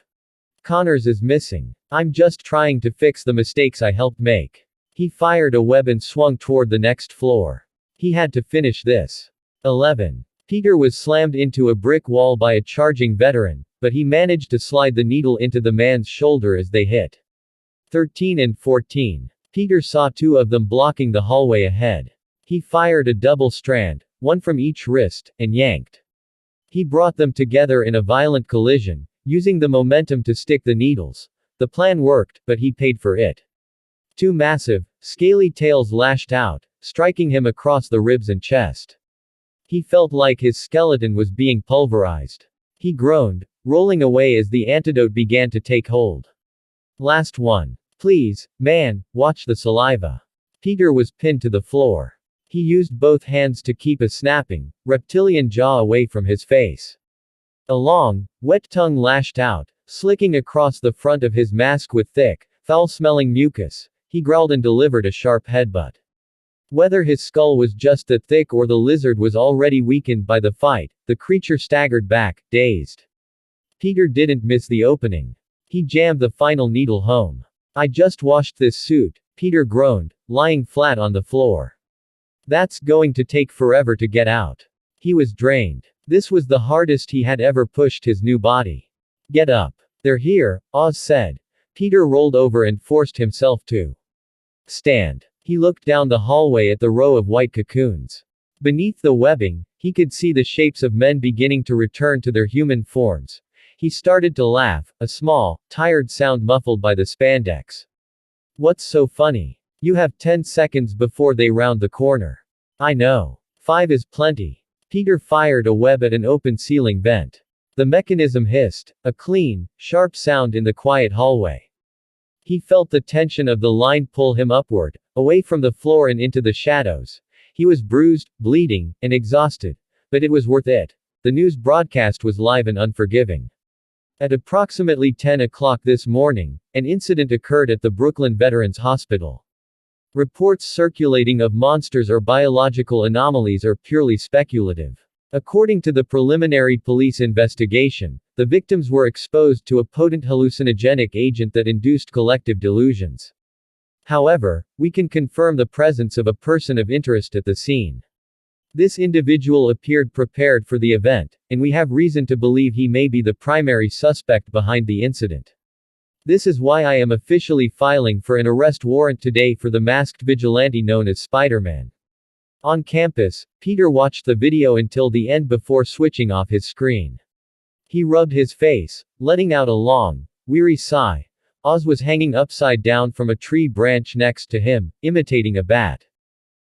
Connors is missing. I'm just trying to fix the mistakes I helped make. He fired a web and swung toward the next floor. He had to finish this. 11. Peter was slammed into a brick wall by a charging veteran, but he managed to slide the needle into the man's shoulder as they hit. 13 and 14. Peter saw two of them blocking the hallway ahead. He fired a double strand, one from each wrist, and yanked. He brought them together in a violent collision, using the momentum to stick the needles. The plan worked, but he paid for it. Two massive, scaly tails lashed out, striking him across the ribs and chest. He felt like his skeleton was being pulverized. He groaned, rolling away as the antidote began to take hold. Last one. Please, man, watch the saliva. Peter was pinned to the floor. He used both hands to keep a snapping, reptilian jaw away from his face. A long, wet tongue lashed out, slicking across the front of his mask with thick, foul-smelling mucus. He growled and delivered a sharp headbutt. Whether his skull was just that thick or the lizard was already weakened by the fight, the creature staggered back, dazed. Peter didn't miss the opening. He jammed the final needle home. I just washed this suit, Peter groaned, lying flat on the floor. That's going to take forever to get out. He was drained. This was the hardest he had ever pushed his new body. Get up. They're here, Oz said. Peter rolled over and forced himself to stand. He looked down the hallway at the row of white cocoons. Beneath the webbing, he could see the shapes of men beginning to return to their human forms. He started to laugh, a small, tired sound muffled by the spandex. What's so funny? You have 10 seconds before they round the corner. I know. 5 is plenty. Peter fired a web at an open ceiling vent. The mechanism hissed, a clean, sharp sound in the quiet hallway. He felt the tension of the line pull him upward, away from the floor and into the shadows. He was bruised, bleeding, and exhausted. But it was worth it. The news broadcast was live and unforgiving. At approximately 10 o'clock this morning, an incident occurred at the Brooklyn Veterans Hospital. Reports circulating of monsters or biological anomalies are purely speculative. According to the preliminary police investigation, the victims were exposed to a potent hallucinogenic agent that induced collective delusions. However, we can confirm the presence of a person of interest at the scene. This individual appeared prepared for the event, and we have reason to believe he may be the primary suspect behind the incident. This is why I am officially filing for an arrest warrant today for the masked vigilante known as Spider-Man. On campus, Peter watched the video until the end before switching off his screen. He rubbed his face, letting out a long, weary sigh. Oz was hanging upside down from a tree branch next to him, imitating a bat.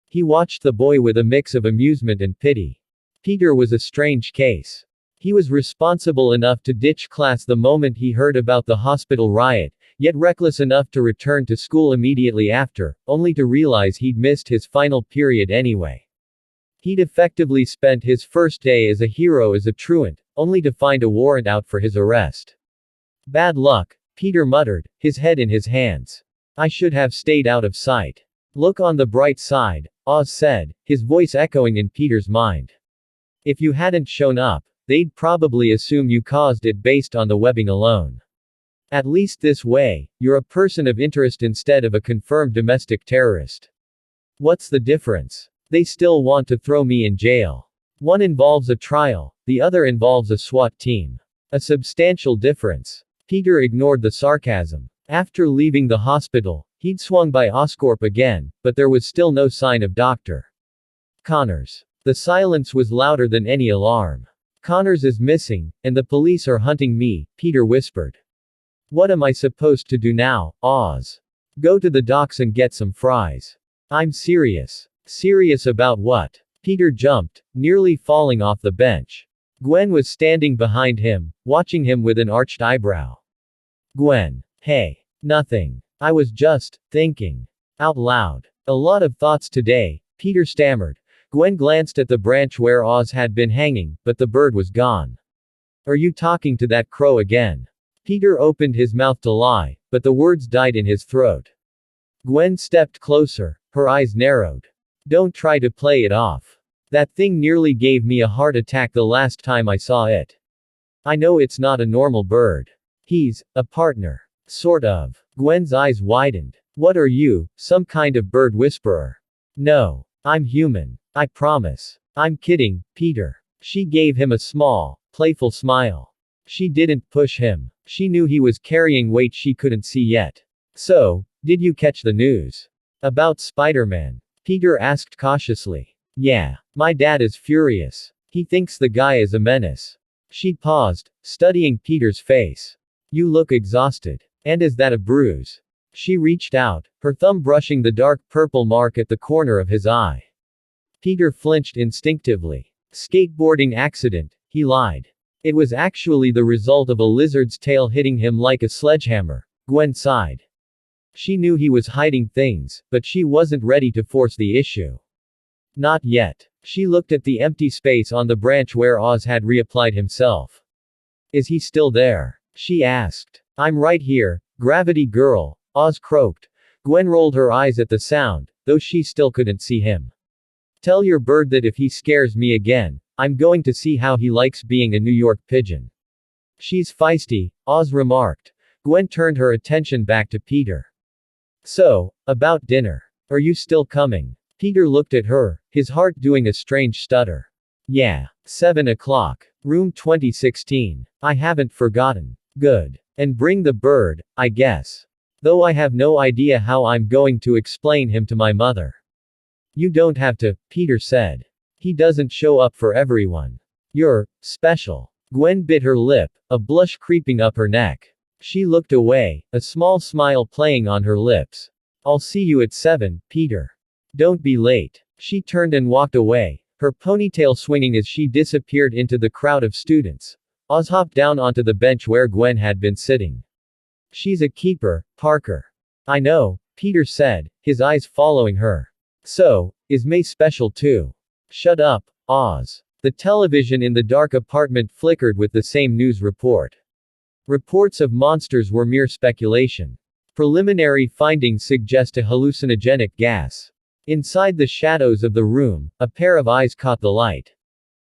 He watched the boy with a mix of amusement and pity. Peter was a strange case. He was responsible enough to ditch class the moment he heard about the hospital riot, yet reckless enough to return to school immediately after, only to realize he'd missed his final period anyway. He'd effectively spent his first day as a hero as a truant, only to find a warrant out for his arrest. Bad luck, Peter muttered, his head in his hands. I should have stayed out of sight. Look on the bright side, Oz said, his voice echoing in Peter's mind. If you hadn't shown up, they'd probably assume you caused it based on the webbing alone. At least this way, you're a person of interest instead of a confirmed domestic terrorist. What's the difference? They still want to throw me in jail. One involves a trial, the other involves a SWAT team. A substantial difference. Peter ignored the sarcasm. After leaving the hospital, he'd swung by Oscorp again, but there was still no sign of Dr. Connors. The silence was louder than any alarm. Connors is missing, and the police are hunting me, Peter whispered. What am I supposed to do now, Oz? Go to the docks and get some fries. I'm serious. Serious about what? Peter jumped, nearly falling off the bench. Gwen was standing behind him, watching him with an arched eyebrow. Gwen. Hey. Nothing. I was just thinking. Out loud. A lot of thoughts today, Peter stammered. Gwen glanced at the branch where Oz had been hanging, but the bird was gone. Are you talking to that crow again? Peter opened his mouth to lie, but the words died in his throat. Gwen stepped closer, her eyes narrowed. Don't try to play it off. That thing nearly gave me a heart attack the last time I saw it. I know it's not a normal bird. He's a partner. Sort of. Gwen's eyes widened. What are you, some kind of bird whisperer? No. I'm human. I promise. I'm kidding, Peter. She gave him a small, playful smile. She didn't push him. She knew he was carrying weight she couldn't see yet. So, did you catch the news? About Spider-Man? Peter asked cautiously. Yeah. My dad is furious. He thinks the guy is a menace. She paused, studying Peter's face. You look exhausted. And is that a bruise? She reached out, her thumb brushing the dark purple mark at the corner of his eye. Peter flinched instinctively. Skateboarding accident, he lied. It was actually the result of a lizard's tail hitting him like a sledgehammer. Gwen sighed. She knew he was hiding things, but she wasn't ready to force the issue. Not yet. She looked at the empty space on the branch where Oz had reapplied himself. Is he still there? She asked. I'm right here, Gravity Girl, Oz croaked. Gwen rolled her eyes at the sound, though she still couldn't see him. Tell your bird that if he scares me again, I'm going to see how he likes being a New York pigeon. She's feisty, Oz remarked. Gwen turned her attention back to Peter. So, about dinner. Are you still coming? Peter looked at her, his heart doing a strange stutter. Yeah. 7 o'clock. Room 2016. I haven't forgotten. Good. And bring the bird, I guess. Though I have no idea how I'm going to explain him to my mother. You don't have to, Peter said. He doesn't show up for everyone. You're special. Gwen bit her lip, a blush creeping up her neck. She looked away, a small smile playing on her lips. I'll see you at 7, Peter. Don't be late. She turned and walked away, her ponytail swinging as she disappeared into the crowd of students. Oz hopped down onto the bench where Gwen had been sitting. She's a keeper, Parker. I know, Peter said, his eyes following her. So, is May special too? Shut up, Oz. The television in the dark apartment flickered with the same news report. Reports of monsters were mere speculation. Preliminary findings suggest a hallucinogenic gas. Inside the shadows of the room, a pair of eyes caught the light.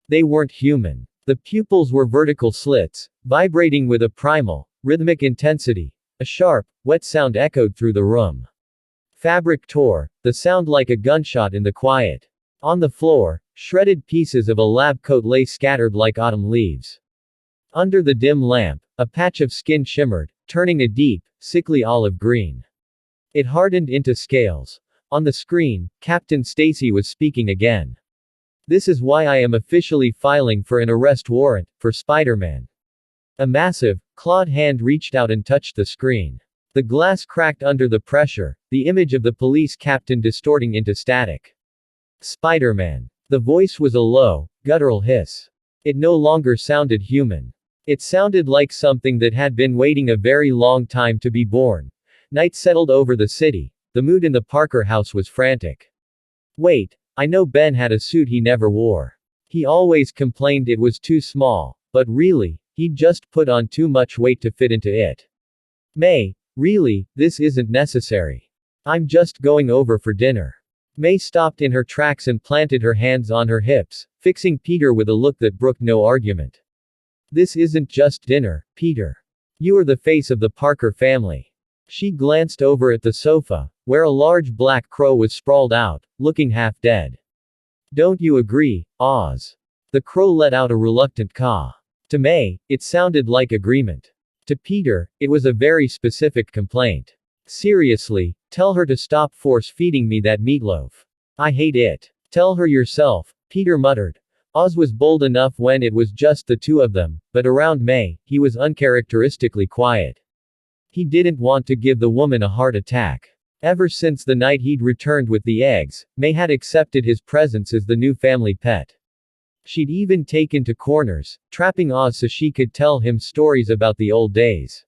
They weren't human. The pupils were vertical slits, vibrating with a primal, rhythmic intensity. A sharp, wet sound echoed through the room. Fabric tore, the sound like a gunshot in the quiet. On the floor, shredded pieces of a lab coat lay scattered like autumn leaves. Under the dim lamp, a patch of skin shimmered, turning a deep, sickly olive green. It hardened into scales. On the screen, Captain Stacy was speaking again. This is why I am officially filing for an arrest warrant, for Spider-Man. A massive, clawed hand reached out and touched the screen. The glass cracked under the pressure, the image of the police captain distorting into static. Spider-Man. The voice was a low, guttural hiss. It no longer sounded human. It sounded like something that had been waiting a very long time to be born. Night settled over the city. The mood in the Parker house was frantic. Wait, I know Ben had a suit he never wore. He always complained it was too small, but really, he'd just put on too much weight to fit into it. May, really, this isn't necessary. I'm just going over for dinner. May stopped in her tracks and planted her hands on her hips, fixing Peter with a look that brooked no argument. This isn't just dinner, Peter. You are the face of the Parker family. She glanced over at the sofa, where a large black crow was sprawled out, looking half dead. Don't you agree, Oz? The crow let out a reluctant caw. To May, it sounded like agreement. To Peter, it was a very specific complaint. Seriously, tell her to stop force-feeding me that meatloaf. I hate it. Tell her yourself, Peter muttered. Oz was bold enough when it was just the two of them, but around May, he was uncharacteristically quiet. He didn't want to give the woman a heart attack. Ever since the night he'd returned with the eggs, May had accepted his presence as the new family pet. She'd even taken to corners, trapping Oz so she could tell him stories about the old days.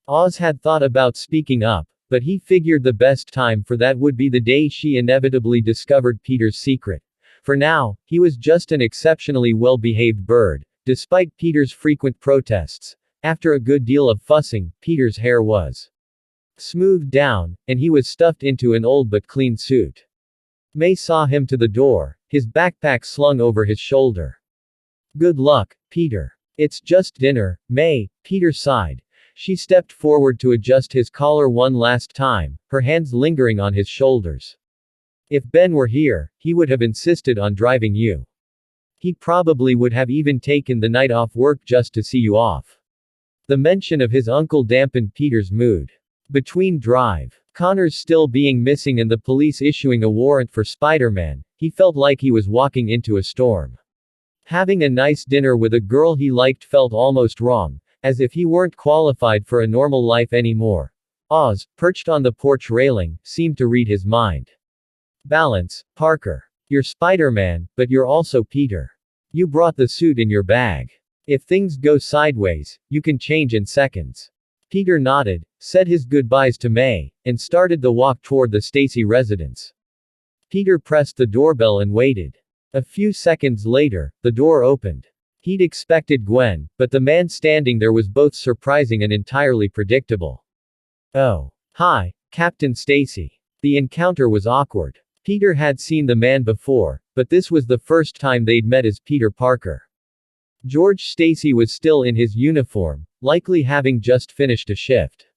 Oz had thought about speaking up, but he figured the best time for that would be the day she inevitably discovered Peter's secret. For now, he was just an exceptionally well-behaved bird, despite Peter's frequent protests. After a good deal of fussing, Peter's hair was smoothed down, and he was stuffed into an old but clean suit. May saw him to the door, his backpack slung over his shoulder. Good luck, Peter. It's just dinner, May, Peter sighed. She stepped forward to adjust his collar one last time, her hands lingering on his shoulders. If Ben were here, he would have insisted on driving you. He probably would have even taken the night off work just to see you off. The mention of his uncle dampened Peter's mood. Between drive, Connor's still being missing and the police issuing a warrant for Spider-Man, he felt like he was walking into a storm. Having a nice dinner with a girl he liked felt almost wrong, as if he weren't qualified for a normal life anymore. Oz, perched on the porch railing, seemed to read his mind. Balance, Parker. You're Spider-Man, but you're also Peter. You brought the suit in your bag. If things go sideways, you can change in seconds. Peter nodded, said his goodbyes to May, and started the walk toward the Stacy residence. Peter pressed the doorbell and waited. A few seconds later, the door opened. He'd expected Gwen, but the man standing there was both surprising and entirely predictable. Oh. Hi, Captain Stacy. The encounter was awkward. Peter had seen the man before, but this was the first time they'd met as Peter Parker. George Stacy was still in his uniform, likely having just finished a shift.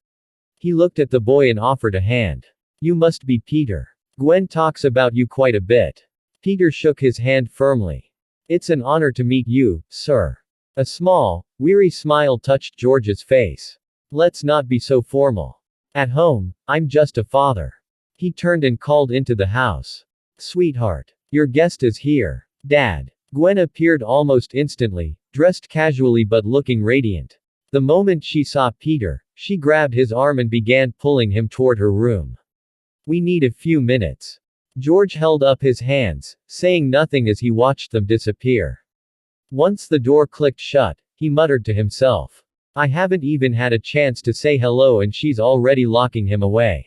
He looked at the boy and offered a hand. You must be Peter. Gwen talks about you quite a bit. Peter shook his hand firmly. It's an honor to meet you, sir. A small, weary smile touched George's face. Let's not be so formal. At home, I'm just a father. He turned and called into the house. Sweetheart. Your guest is here. Dad. Gwen appeared almost instantly, dressed casually but looking radiant. The moment she saw Peter, she grabbed his arm and began pulling him toward her room. We need a few minutes. George held up his hands, saying nothing as he watched them disappear. Once the door clicked shut, he muttered to himself. I haven't even had a chance to say hello and she's already locking him away.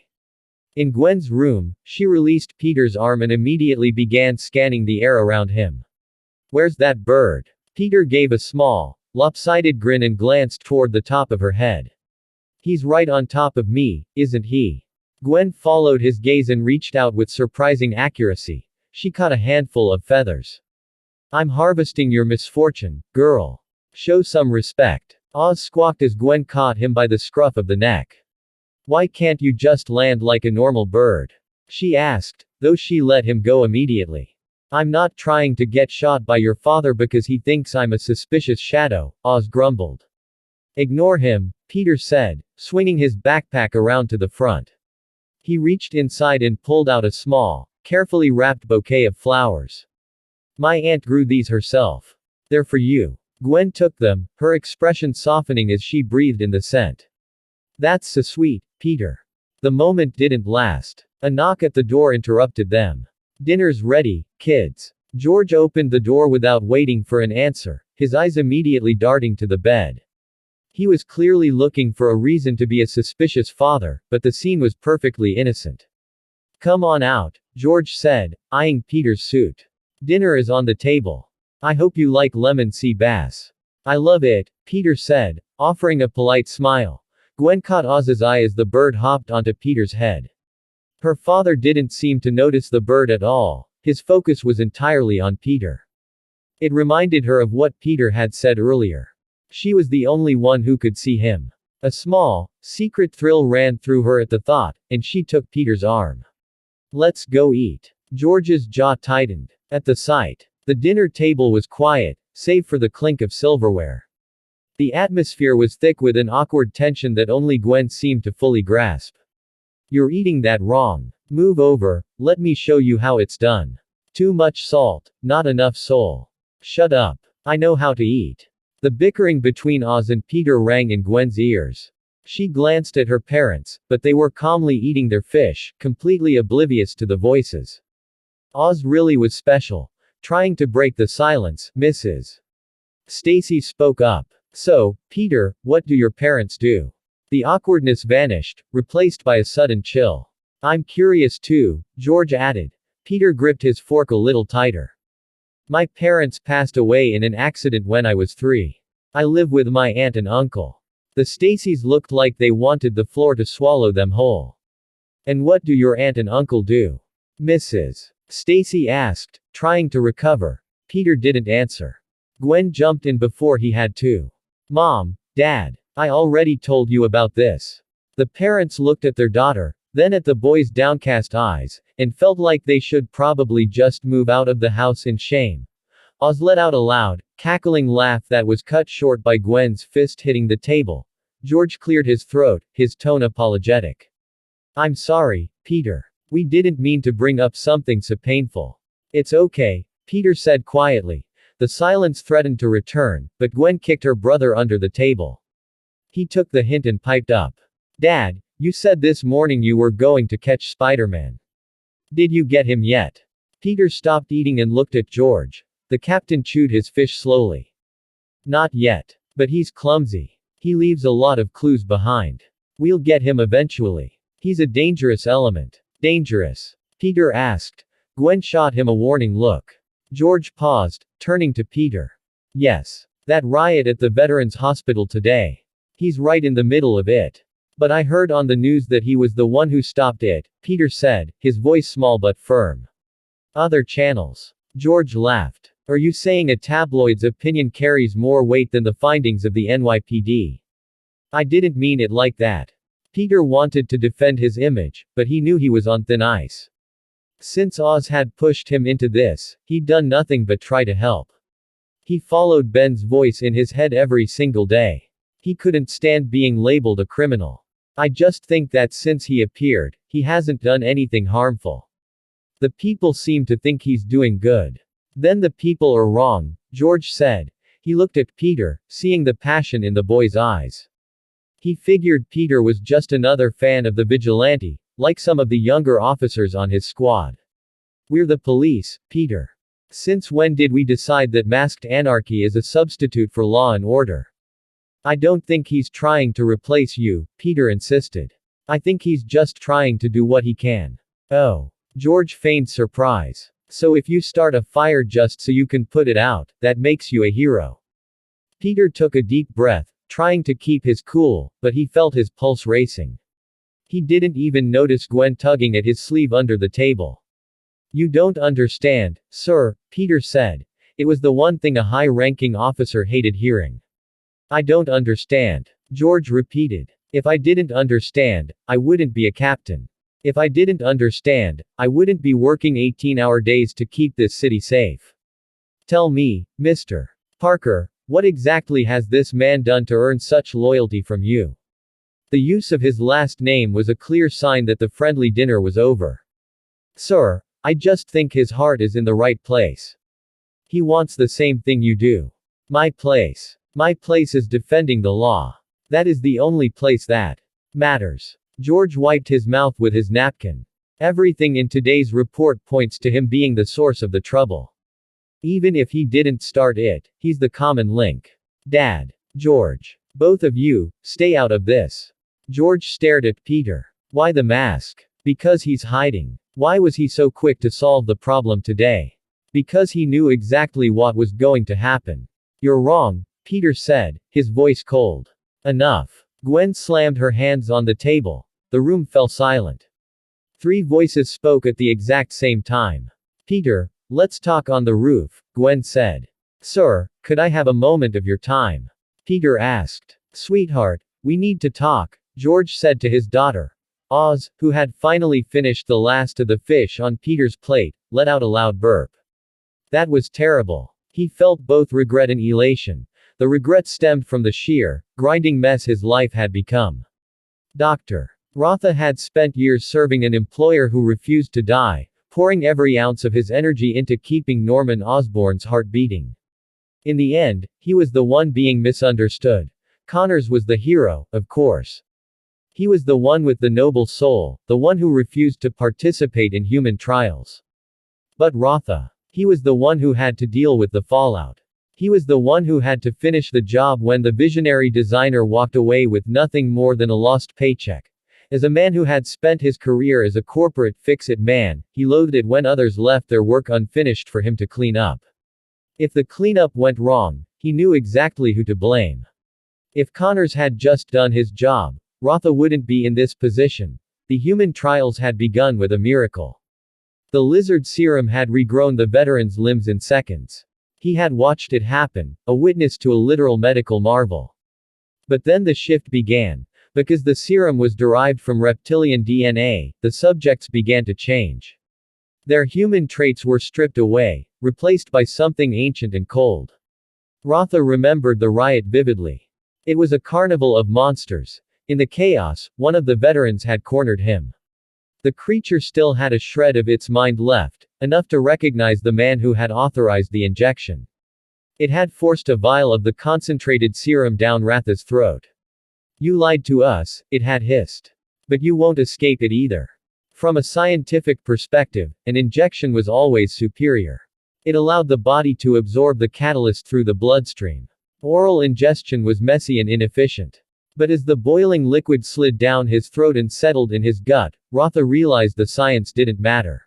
In Gwen's room, she released Peter's arm and immediately began scanning the air around him. Where's that bird? Peter gave a small, lopsided grin and glanced toward the top of her head. He's right on top of me, isn't he? Gwen followed his gaze and reached out with surprising accuracy. She caught a handful of feathers. I'm harvesting your misfortune, girl. Show some respect. Oz squawked as Gwen caught him by the scruff of the neck. Why can't you just land like a normal bird? She asked, though she let him go immediately. I'm not trying to get shot by your father because he thinks I'm a suspicious shadow, Oz grumbled. Ignore him, Peter said, swinging his backpack around to the front. He reached inside and pulled out a small, carefully wrapped bouquet of flowers. My aunt grew these herself. They're for you. Gwen took them, her expression softening as she breathed in the scent. That's so sweet, Peter. The moment didn't last. A knock at the door interrupted them. Dinner's ready, kids. George opened the door without waiting for an answer, his eyes immediately darting to the bed. He was clearly looking for a reason to be a suspicious father, but the scene was perfectly innocent. Come on out, George said, eyeing Peter's suit. Dinner is on the table. I hope you like lemon sea bass. I love it, Peter said, offering a polite smile. Gwen caught Oz's eye as the bird hopped onto Peter's head. Her father didn't seem to notice the bird at all. His focus was entirely on Peter. It reminded her of what Peter had said earlier. She was the only one who could see him. A small, secret thrill ran through her at the thought, and she took Peter's arm. Let's go eat. George's jaw tightened. At the sight. The dinner table was quiet, save for the clink of silverware. The atmosphere was thick with an awkward tension that only Gwen seemed to fully grasp. You're eating that wrong. Move over, let me show you how it's done. Too much salt, not enough soul. Shut up. I know how to eat. The bickering between Oz and Peter rang in Gwen's ears. She glanced at her parents, but they were calmly eating their fish, completely oblivious to the voices. Oz really was special. Trying to break the silence, Mrs. Stacy spoke up. So, Peter, what do your parents do? The awkwardness vanished, replaced by a sudden chill. I'm curious too, George added. Peter gripped his fork a little tighter. My parents passed away in an accident when I was 3. I live with my aunt and uncle. The Stacys looked like they wanted the floor to swallow them whole. And what do your aunt and uncle do? Mrs. Stacy asked, trying to recover. Peter didn't answer. Gwen jumped in before he had to. Mom, Dad, I already told you about this. The parents looked at their daughter, then at the boy's downcast eyes, and felt like they should probably just move out of the house in shame. Oz let out a loud, cackling laugh that was cut short by Gwen's fist hitting the table. George cleared his throat, his tone apologetic. I'm sorry, Peter. We didn't mean to bring up something so painful. It's okay, Peter said quietly. The silence threatened to return, but Gwen kicked her brother under the table. He took the hint and piped up. Dad, you said this morning you were going to catch Spider-Man. Did you get him yet? Peter stopped eating and looked at George. The captain chewed his fish slowly. Not yet. But he's clumsy. He leaves a lot of clues behind. We'll get him eventually. He's a dangerous element. Dangerous? Peter asked. Gwen shot him a warning look. George paused, turning to Peter. Yes. That riot at the Veterans Hospital today. He's right in the middle of it. But I heard on the news that he was the one who stopped it, Peter said, his voice small but firm. Other channels. George laughed. Are you saying a tabloid's opinion carries more weight than the findings of the NYPD? I didn't mean it like that. Peter wanted to defend his image, but he knew he was on thin ice. Since Oz had pushed him into this, he'd done nothing but try to help. He followed Ben's voice in his head every single day. He couldn't stand being labeled a criminal. I just think that since he appeared, he hasn't done anything harmful. The people seem to think he's doing good. Then the people are wrong, George said. He looked at Peter, seeing the passion in the boy's eyes. He figured Peter was just another fan of the vigilante, like some of the younger officers on his squad. We're the police, Peter. Since when did we decide that masked anarchy is a substitute for law and order? I don't think he's trying to replace you, Peter insisted. I think he's just trying to do what he can. Oh. George feigned surprise. So if you start a fire just so you can put it out, that makes you a hero. Peter took a deep breath, trying to keep his cool, but he felt his pulse racing. He didn't even notice Gwen tugging at his sleeve under the table. You don't understand, sir, Peter said. It was the one thing a high-ranking officer hated hearing. I don't understand, George repeated. If I didn't understand, I wouldn't be a captain. If I didn't understand, I wouldn't be working 18-hour days to keep this city safe. Tell me, Mr. Parker, what exactly has this man done to earn such loyalty from you? The use of his last name was a clear sign that the friendly dinner was over. Sir, I just think his heart is in the right place. He wants the same thing you do. My place. My place is defending the law. That is the only place that matters. George wiped his mouth with his napkin. Everything in today's report points to him being the source of the trouble. Even if he didn't start it, he's the common link. Dad. George. Both of you, stay out of this. George stared at Peter. Why the mask? Because he's hiding. Why was he so quick to solve the problem today? Because he knew exactly what was going to happen. You're wrong, Peter said, his voice cold. Enough. Gwen slammed her hands on the table. The room fell silent. 3 voices spoke at the exact same time. Peter, let's talk on the roof, Gwen said. Sir, could I have a moment of your time? Peter asked. Sweetheart, we need to talk, George said to his daughter. Oz, who had finally finished the last of the fish on Peter's plate, let out a loud burp. That was terrible. He felt both regret and elation. The regret stemmed from the sheer, grinding mess his life had become. Dr. Rotha had spent years serving an employer who refused to die, pouring every ounce of his energy into keeping Norman Osborn's heart beating. In the end, he was the one being misunderstood. Connors was the hero, of course. He was the one with the noble soul, the one who refused to participate in human trials. But Rotha. He was the one who had to deal with the fallout. He was the one who had to finish the job when the visionary designer walked away with nothing more than a lost paycheck. As a man who had spent his career as a corporate fix-it man, he loathed it when others left their work unfinished for him to clean up. If the cleanup went wrong, he knew exactly who to blame. If Connors had just done his job, Rotha wouldn't be in this position. The human trials had begun with a miracle. The lizard serum had regrown the veteran's limbs in seconds. He had watched it happen, a witness to a literal medical marvel. But then the shift began. Because the serum was derived from reptilian DNA, the subjects began to change. Their human traits were stripped away, replaced by something ancient and cold. Rotha remembered the riot vividly. It was a carnival of monsters. In the chaos, one of the veterans had cornered him. The creature still had a shred of its mind left, enough to recognize the man who had authorized the injection. It had forced a vial of the concentrated serum down Rotha's throat. "You lied to us," it had hissed. "But you won't escape it either." From a scientific perspective, an injection was always superior. It allowed the body to absorb the catalyst through the bloodstream. Oral ingestion was messy and inefficient. But as the boiling liquid slid down his throat and settled in his gut, Rotha realized the science didn't matter.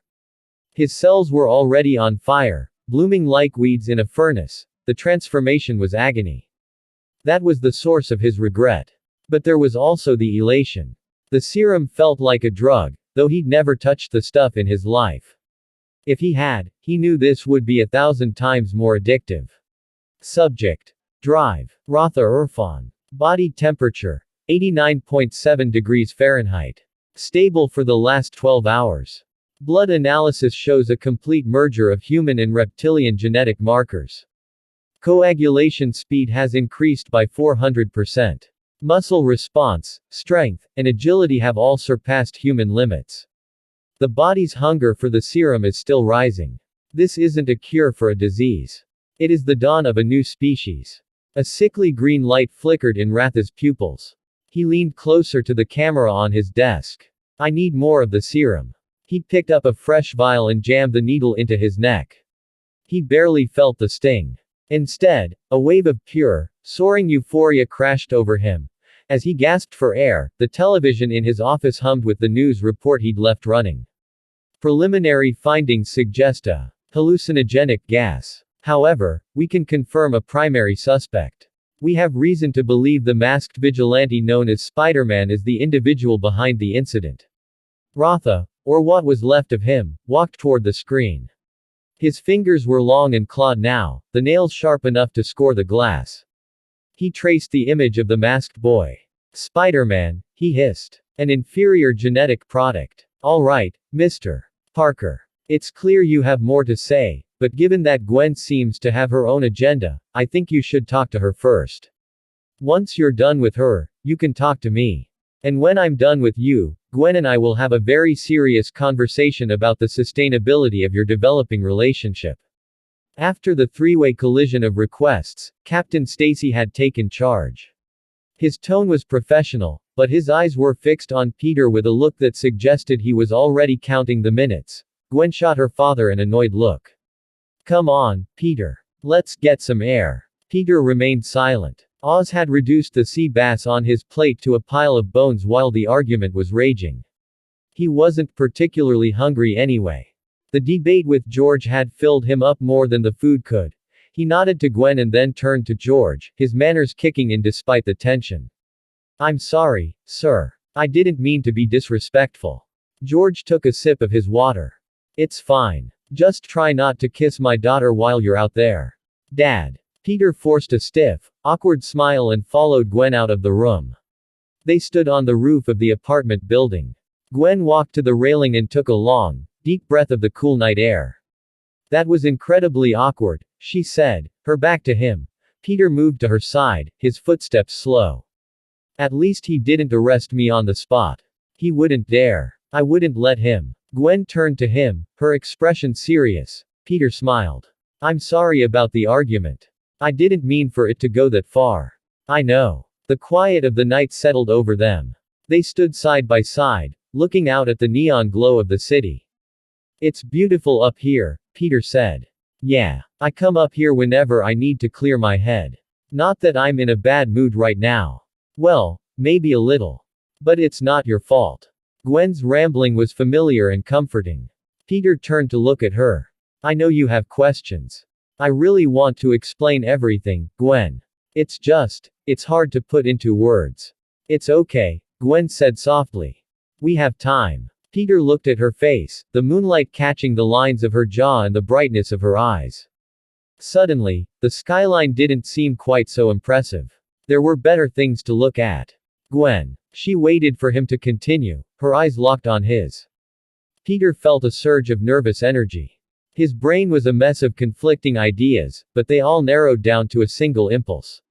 His cells were already on fire, blooming like weeds in a furnace. The transformation was agony. That was the source of his regret. But there was also the elation. The serum felt like a drug, though he'd never touched the stuff in his life. If he had, he knew this would be 1,000 times more addictive. Subject. Drive. Rotha Irfan. Body temperature. 89.7 degrees Fahrenheit. Stable for the last 12 hours. Blood analysis shows a complete merger of human and reptilian genetic markers. Coagulation speed has increased by 400%. Muscle response, strength, and agility have all surpassed human limits. The body's hunger for the serum is still rising. This isn't a cure for a disease. It is the dawn of a new species. A sickly green light flickered in Rotha's pupils. He leaned closer to the camera on his desk. "I need more of the serum." He picked up a fresh vial and jammed the needle into his neck. He barely felt the sting. Instead, a wave of pure, soaring euphoria crashed over him. As he gasped for air, the television in his office hummed with the news report he'd left running. Preliminary findings suggest a hallucinogenic gas. However, we can confirm a primary suspect. We have reason to believe the masked vigilante known as Spider-Man is the individual behind the incident. Rotha, or what was left of him, walked toward the screen. His fingers were long and clawed now, the nails sharp enough to score the glass. He traced the image of the masked boy. "Spider-Man," he hissed. "An inferior genetic product. All right, Mr. Parker. It's clear you have more to say, but given that Gwen seems to have her own agenda, I think you should talk to her first. Once you're done with her, you can talk to me. And when I'm done with you, Gwen and I will have a very serious conversation about the sustainability of your developing relationship." After the three-way collision of requests, Captain Stacy had taken charge. His tone was professional, but his eyes were fixed on Peter with a look that suggested he was already counting the minutes. Gwen shot her father an annoyed look. "Come on, Peter. Let's get some air." Peter remained silent. Oz had reduced the sea bass on his plate to a pile of bones while the argument was raging. He wasn't particularly hungry anyway. The debate with George had filled him up more than the food could. He nodded to Gwen and then turned to George, his manners kicking in despite the tension. "I'm sorry, sir. I didn't mean to be disrespectful." George took a sip of his water. "It's fine. Just try not to kiss my daughter while you're out there. Dad." Peter forced a stiff, awkward smile and followed Gwen out of the room. They stood on the roof of the apartment building. Gwen walked to the railing and took a long, deep breath of the cool night air. "That was incredibly awkward," she said, her back to him. Peter moved to her side, his footsteps slow. "At least he didn't arrest me on the spot. He wouldn't dare. I wouldn't let him." Gwen turned to him, her expression serious. Peter smiled. "I'm sorry about the argument. I didn't mean for it to go that far." "I know." The quiet of the night settled over them. They stood side by side, looking out at the neon glow of the city. "It's beautiful up here," Peter said. Yeah. I come up here whenever I need to clear my head. Not that I'm in a bad mood right now. Well, maybe a little. But it's not your fault. Gwen's rambling was familiar and comforting. Peter turned to look at her. I know you have questions. I really want to explain everything, Gwen. It's hard to put into words. It's okay, Gwen said softly. We have time. Peter looked at her face, the moonlight catching the lines of her jaw and the brightness of her eyes. Suddenly, the skyline didn't seem quite so impressive. There were better things to look at. Gwen. She waited for him to continue, her eyes locked on his. Peter felt a surge of nervous energy. His brain was a mess of conflicting ideas, but they all narrowed down to a single impulse.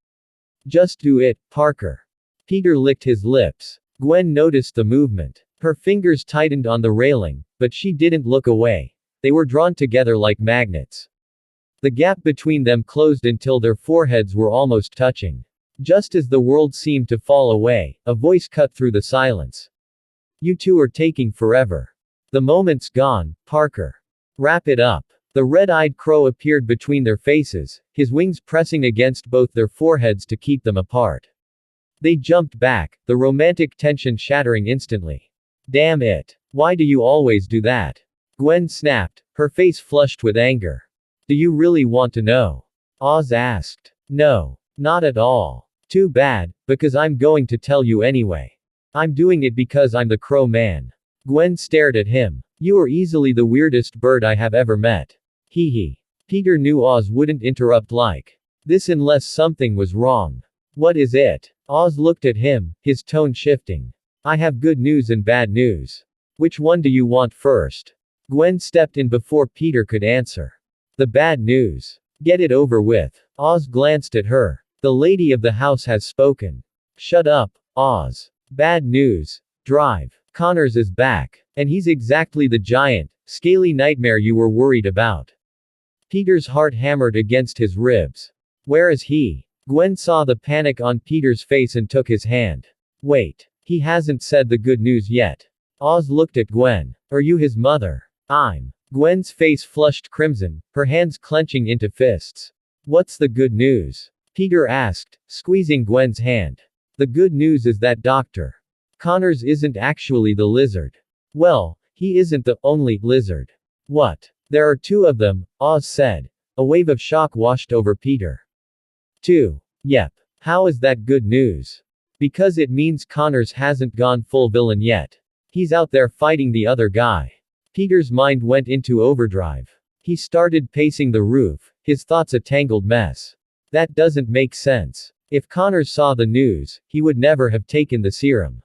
Just do it, Parker. Peter licked his lips. Gwen noticed the movement. Her fingers tightened on the railing, but she didn't look away. They were drawn together like magnets. The gap between them closed until their foreheads were almost touching. Just as the world seemed to fall away, a voice cut through the silence. You two are taking forever. The moment's gone, Parker. Wrap it up. The red-eyed crow appeared between their faces, his wings pressing against both their foreheads to keep them apart. They jumped back, the romantic tension shattering instantly. Damn it. Why do you always do that? Gwen snapped, her face flushed with anger. Do you really want to know? Oz asked. No. Not at all. Too bad, because I'm going to tell you anyway. I'm doing it because I'm the Crow Man. Gwen stared at him. You are easily the weirdest bird I have ever met. Hee hee. Peter knew Oz wouldn't interrupt like this unless something was wrong. What is it? Oz looked at him, his tone shifting. I have good news and bad news. Which one do you want first? Gwen stepped in before Peter could answer. The bad news. Get it over with. Oz glanced at her. The lady of the house has spoken. Shut up, Oz. Bad news. Drive. Connors is back. And he's exactly the giant, scaly nightmare you were worried about. Peter's heart hammered against his ribs. Where is he? Gwen saw the panic on Peter's face and took his hand. Wait. He hasn't said the good news yet. Oz looked at Gwen. Are you his mother? I'm. Gwen's face flushed crimson, her hands clenching into fists. What's the good news? Peter asked, squeezing Gwen's hand. The good news is that Dr. Connors isn't actually the lizard. Well, he isn't the only lizard. What? There are two of them, Oz said. A wave of shock washed over Peter. Two. Yep. How is that good news? Because it means Connors hasn't gone full villain yet. He's out there fighting the other guy. Peter's mind went into overdrive. He started pacing the roof, his thoughts a tangled mess. That doesn't make sense. If Connors saw the news, he would never have taken the serum.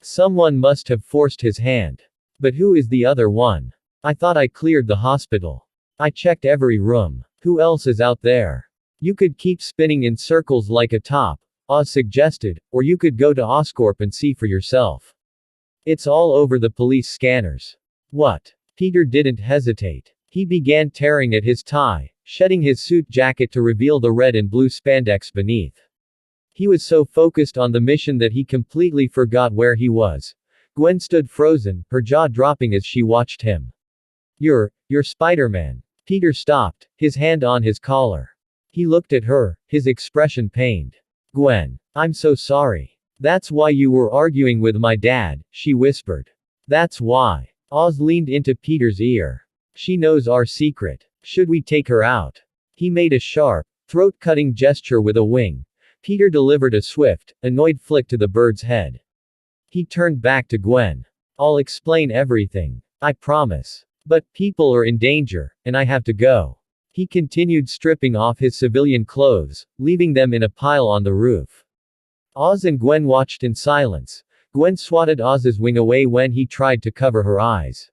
Someone must have forced his hand. But who is the other one? I thought I cleared the hospital. I checked every room. Who else is out there? You could keep spinning in circles like a top, Oz suggested, or you could go to Oscorp and see for yourself. It's all over the police scanners. What? Peter didn't hesitate. He began tearing at his tie, shedding his suit jacket to reveal the red and blue spandex beneath. He was so focused on the mission that he completely forgot where he was. Gwen stood frozen, her jaw dropping as she watched him. You're Spider-Man. Peter stopped, his hand on his collar. He looked at her, his expression pained. Gwen. I'm so sorry. That's why you were arguing with my dad, she whispered. That's why. Oz leaned into Peter's ear. She knows our secret. Should we take her out? He made a sharp, throat-cutting gesture with a wing. Peter delivered a swift, annoyed flick to the bird's head. He turned back to Gwen. I'll explain everything. I promise. But people are in danger, and I have to go. He continued stripping off his civilian clothes, leaving them in a pile on the roof. Oz and Gwen watched in silence. Gwen swatted Oz's wing away when he tried to cover her eyes.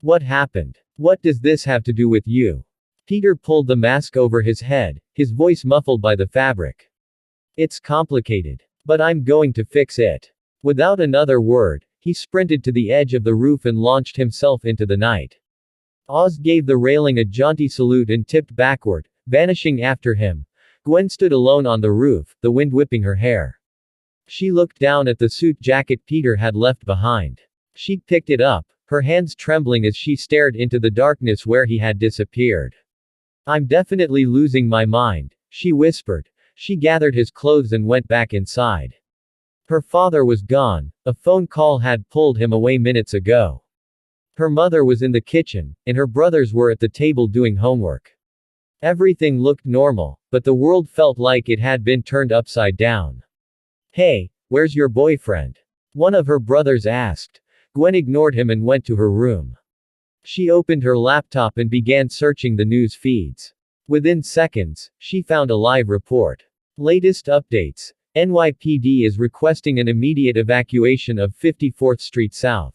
What happened? What does this have to do with you? Peter pulled the mask over his head, his voice muffled by the fabric. It's complicated. But I'm going to fix it. Without another word, he sprinted to the edge of the roof and launched himself into the night. Oz gave the railing a jaunty salute and tipped backward, vanishing after him. Gwen stood alone on the roof, the wind whipping her hair. She looked down at the suit jacket Peter had left behind. She picked it up, her hands trembling as she stared into the darkness where he had disappeared. I'm definitely losing my mind, she whispered. She gathered his clothes and went back inside. Her father was gone. A phone call had pulled him away minutes ago. Her mother was in the kitchen, and her brothers were at the table doing homework. Everything looked normal, but the world felt like it had been turned upside down. Hey, where's your boyfriend? One of her brothers asked. Gwen ignored him and went to her room. She opened her laptop and began searching the news feeds. Within seconds, she found a live report. Latest updates. NYPD is requesting an immediate evacuation of 54th Street South.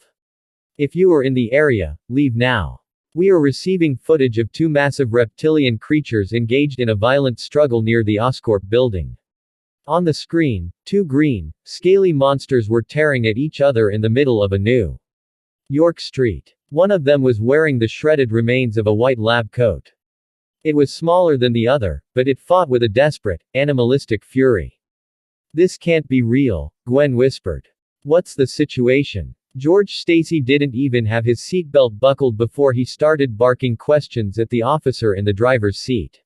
If you are in the area, leave now. We are receiving footage of two massive reptilian creatures engaged in a violent struggle near the Oscorp building. On the screen, two green, scaly monsters were tearing at each other in the middle of a New York street. One of them was wearing the shredded remains of a white lab coat. It was smaller than the other, but it fought with a desperate, animalistic fury. This can't be real, Gwen whispered. What's the situation? George Stacy didn't even have his seatbelt buckled before he started barking questions at the officer in the driver's seat.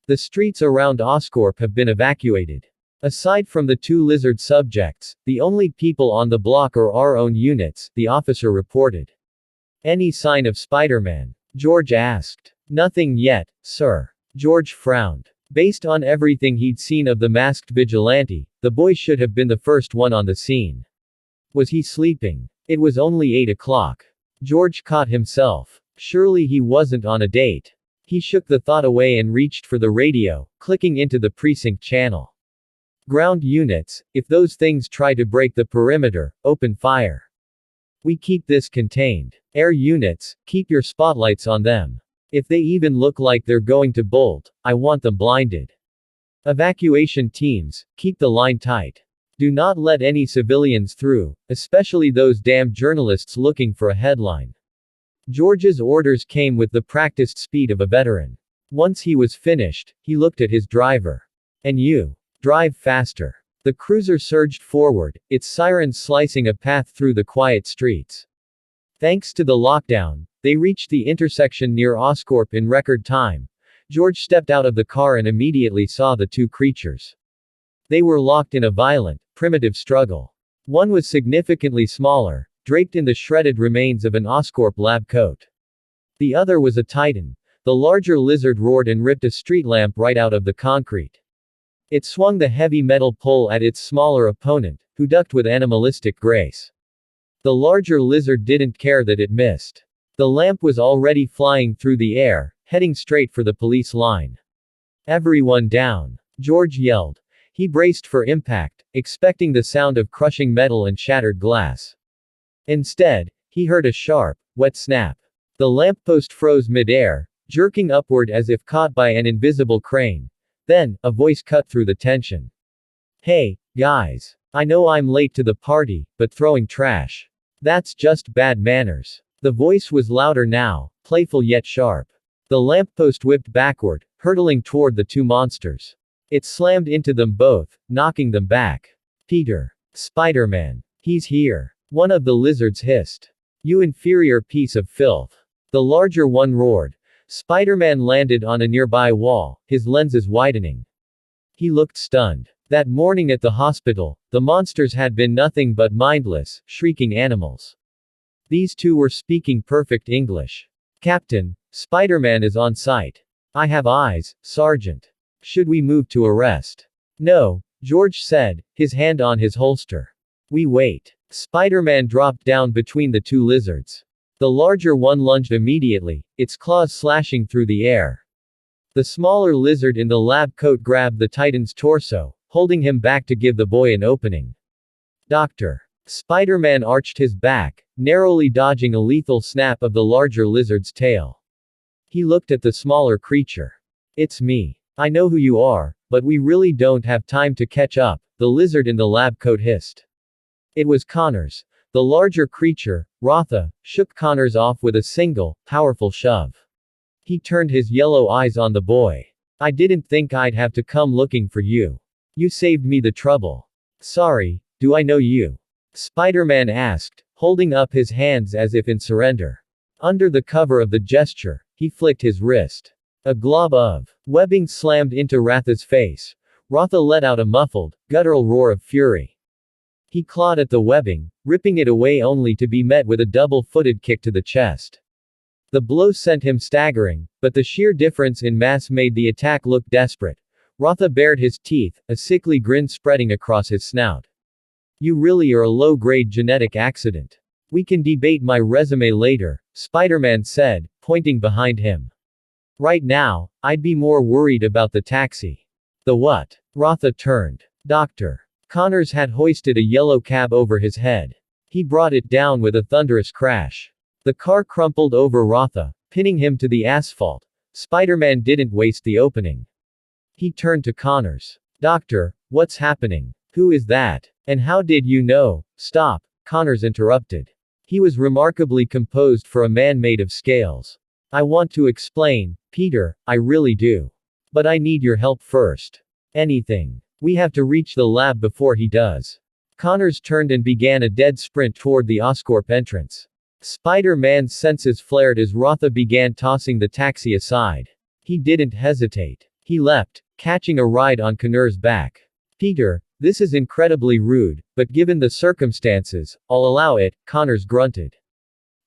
The streets around Oscorp have been evacuated. Aside from the two lizard subjects, the only people on the block are our own units, the officer reported. Any sign of Spider-Man? George asked. Nothing yet, sir. George frowned. Based on everything he'd seen of the masked vigilante, the boy should have been the first one on the scene. Was he sleeping? It was only 8 o'clock. George caught himself. Surely he wasn't on a date. He shook the thought away and reached for the radio, clicking into the precinct channel. Ground units, if those things try to break the perimeter, open fire. We keep this contained. Air units, keep your spotlights on them. If they even look like they're going to bolt, I want them blinded. Evacuation teams, keep the line tight. Do not let any civilians through, especially those damn journalists looking for a headline. George's orders came with the practiced speed of a veteran. Once he was finished, he looked at his driver. And you. Drive faster. The cruiser surged forward, its sirens slicing a path through the quiet streets. Thanks to the lockdown, they reached the intersection near Oscorp in record time. George stepped out of the car and immediately saw the two creatures. They were locked in a violent, primitive struggle. One was significantly smaller, draped in the shredded remains of an Oscorp lab coat. The other was a titan. The larger lizard roared and ripped a street lamp right out of the concrete. It swung the heavy metal pole at its smaller opponent, who ducked with animalistic grace. The larger lizard didn't care that it missed. The lamp was already flying through the air, heading straight for the police line. Everyone down! George yelled. He braced for impact, expecting the sound of crushing metal and shattered glass. Instead, he heard a sharp, wet snap. The lamppost froze mid-air, jerking upward as if caught by an invisible crane. Then, a voice cut through the tension. Hey, guys. I know I'm late to the party, but throwing trash. That's just bad manners. The voice was louder now, playful yet sharp. The lamppost whipped backward, hurtling toward the two monsters. It slammed into them both, knocking them back. Peter. Spider-Man. He's here. One of the lizards hissed. You inferior piece of filth. The larger one roared. Spider-Man landed on a nearby wall, his lenses widening. He looked stunned. That morning at the hospital, the monsters had been nothing but mindless, shrieking animals. These two were speaking perfect English. Captain, Spider-Man is on site. I have eyes, Sergeant. Should we move to arrest? No, George said, his hand on his holster. We wait. Spider-Man dropped down between the two lizards. The larger one lunged immediately, its claws slashing through the air. The smaller lizard in the lab coat grabbed the Titan's torso, holding him back to give the boy an opening. Doctor. Spider-Man arched his back, narrowly dodging a lethal snap of the larger lizard's tail. He looked at the smaller creature. It's me. I know who you are, but we really don't have time to catch up, the lizard in the lab coat hissed. It was Connors. The larger creature, Rotha, shook Connors off with a single, powerful shove. He turned his yellow eyes on the boy. I didn't think I'd have to come looking for you. You saved me the trouble. Sorry, do I know you? Spider-Man asked, holding up his hands as if in surrender. Under the cover of the gesture, he flicked his wrist. A glob of webbing slammed into Ratha's face. Ratha let out a muffled, guttural roar of fury. He clawed at the webbing, ripping it away only to be met with a double-footed kick to the chest. The blow sent him staggering, but the sheer difference in mass made the attack look desperate. Ratha bared his teeth, a sickly grin spreading across his snout. You really are a low-grade genetic accident. We can debate my resume later, Spider-Man said, pointing behind him. Right now, I'd be more worried about the taxi. The what? Ratha turned. Doctor. Connors had hoisted a yellow cab over his head. He brought it down with a thunderous crash. The car crumpled over Ratha, pinning him to the asphalt. Spider-Man didn't waste the opening. He turned to Connors. Doctor, what's happening? Who is that? And how did you know? Stop, Connors interrupted. He was remarkably composed for a man made of scales. I want to explain, Peter, I really do. But I need your help first. Anything. We have to reach the lab before he does. Connors turned and began a dead sprint toward the Oscorp entrance. Spider-Man's senses flared as Ratha began tossing the taxi aside. He didn't hesitate. He leapt, catching a ride on Connor's back. Peter, this is incredibly rude, but given the circumstances, I'll allow it, Connors grunted.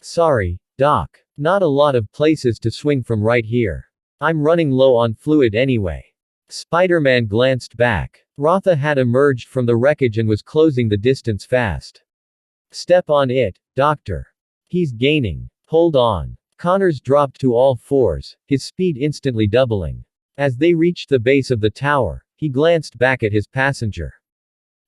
Sorry, Doc. Not a lot of places to swing from right here. I'm running low on fluid anyway. Spider-Man glanced back. Ratha had emerged from the wreckage and was closing the distance fast. Step on it, Doctor. He's gaining. Hold on. Connors dropped to all fours, his speed instantly doubling. As they reached the base of the tower, he glanced back at his passenger.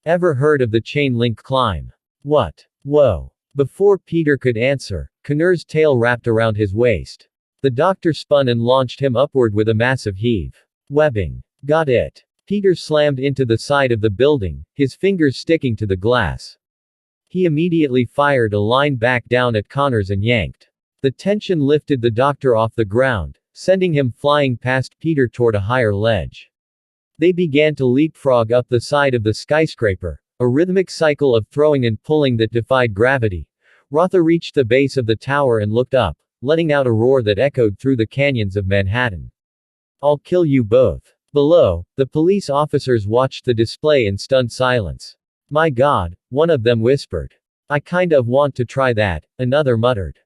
Ever heard of the chain link climb? What? Whoa. Before Peter could answer, Connor's tail wrapped around his waist. The doctor spun and launched him upward with a massive heave. Webbing. Got it. Peter slammed into the side of the building, his fingers sticking to the glass. He immediately fired a line back down at Connors and yanked. The tension lifted the doctor off the ground, sending him flying past Peter toward a higher ledge. They began to leapfrog up the side of the skyscraper, a rhythmic cycle of throwing and pulling that defied gravity. Ratha reached the base of the tower and looked up, letting out a roar that echoed through the canyons of Manhattan. I'll kill you both. Below, the police officers watched the display in stunned silence. My God, one of them whispered. I kind of want to try that, another muttered.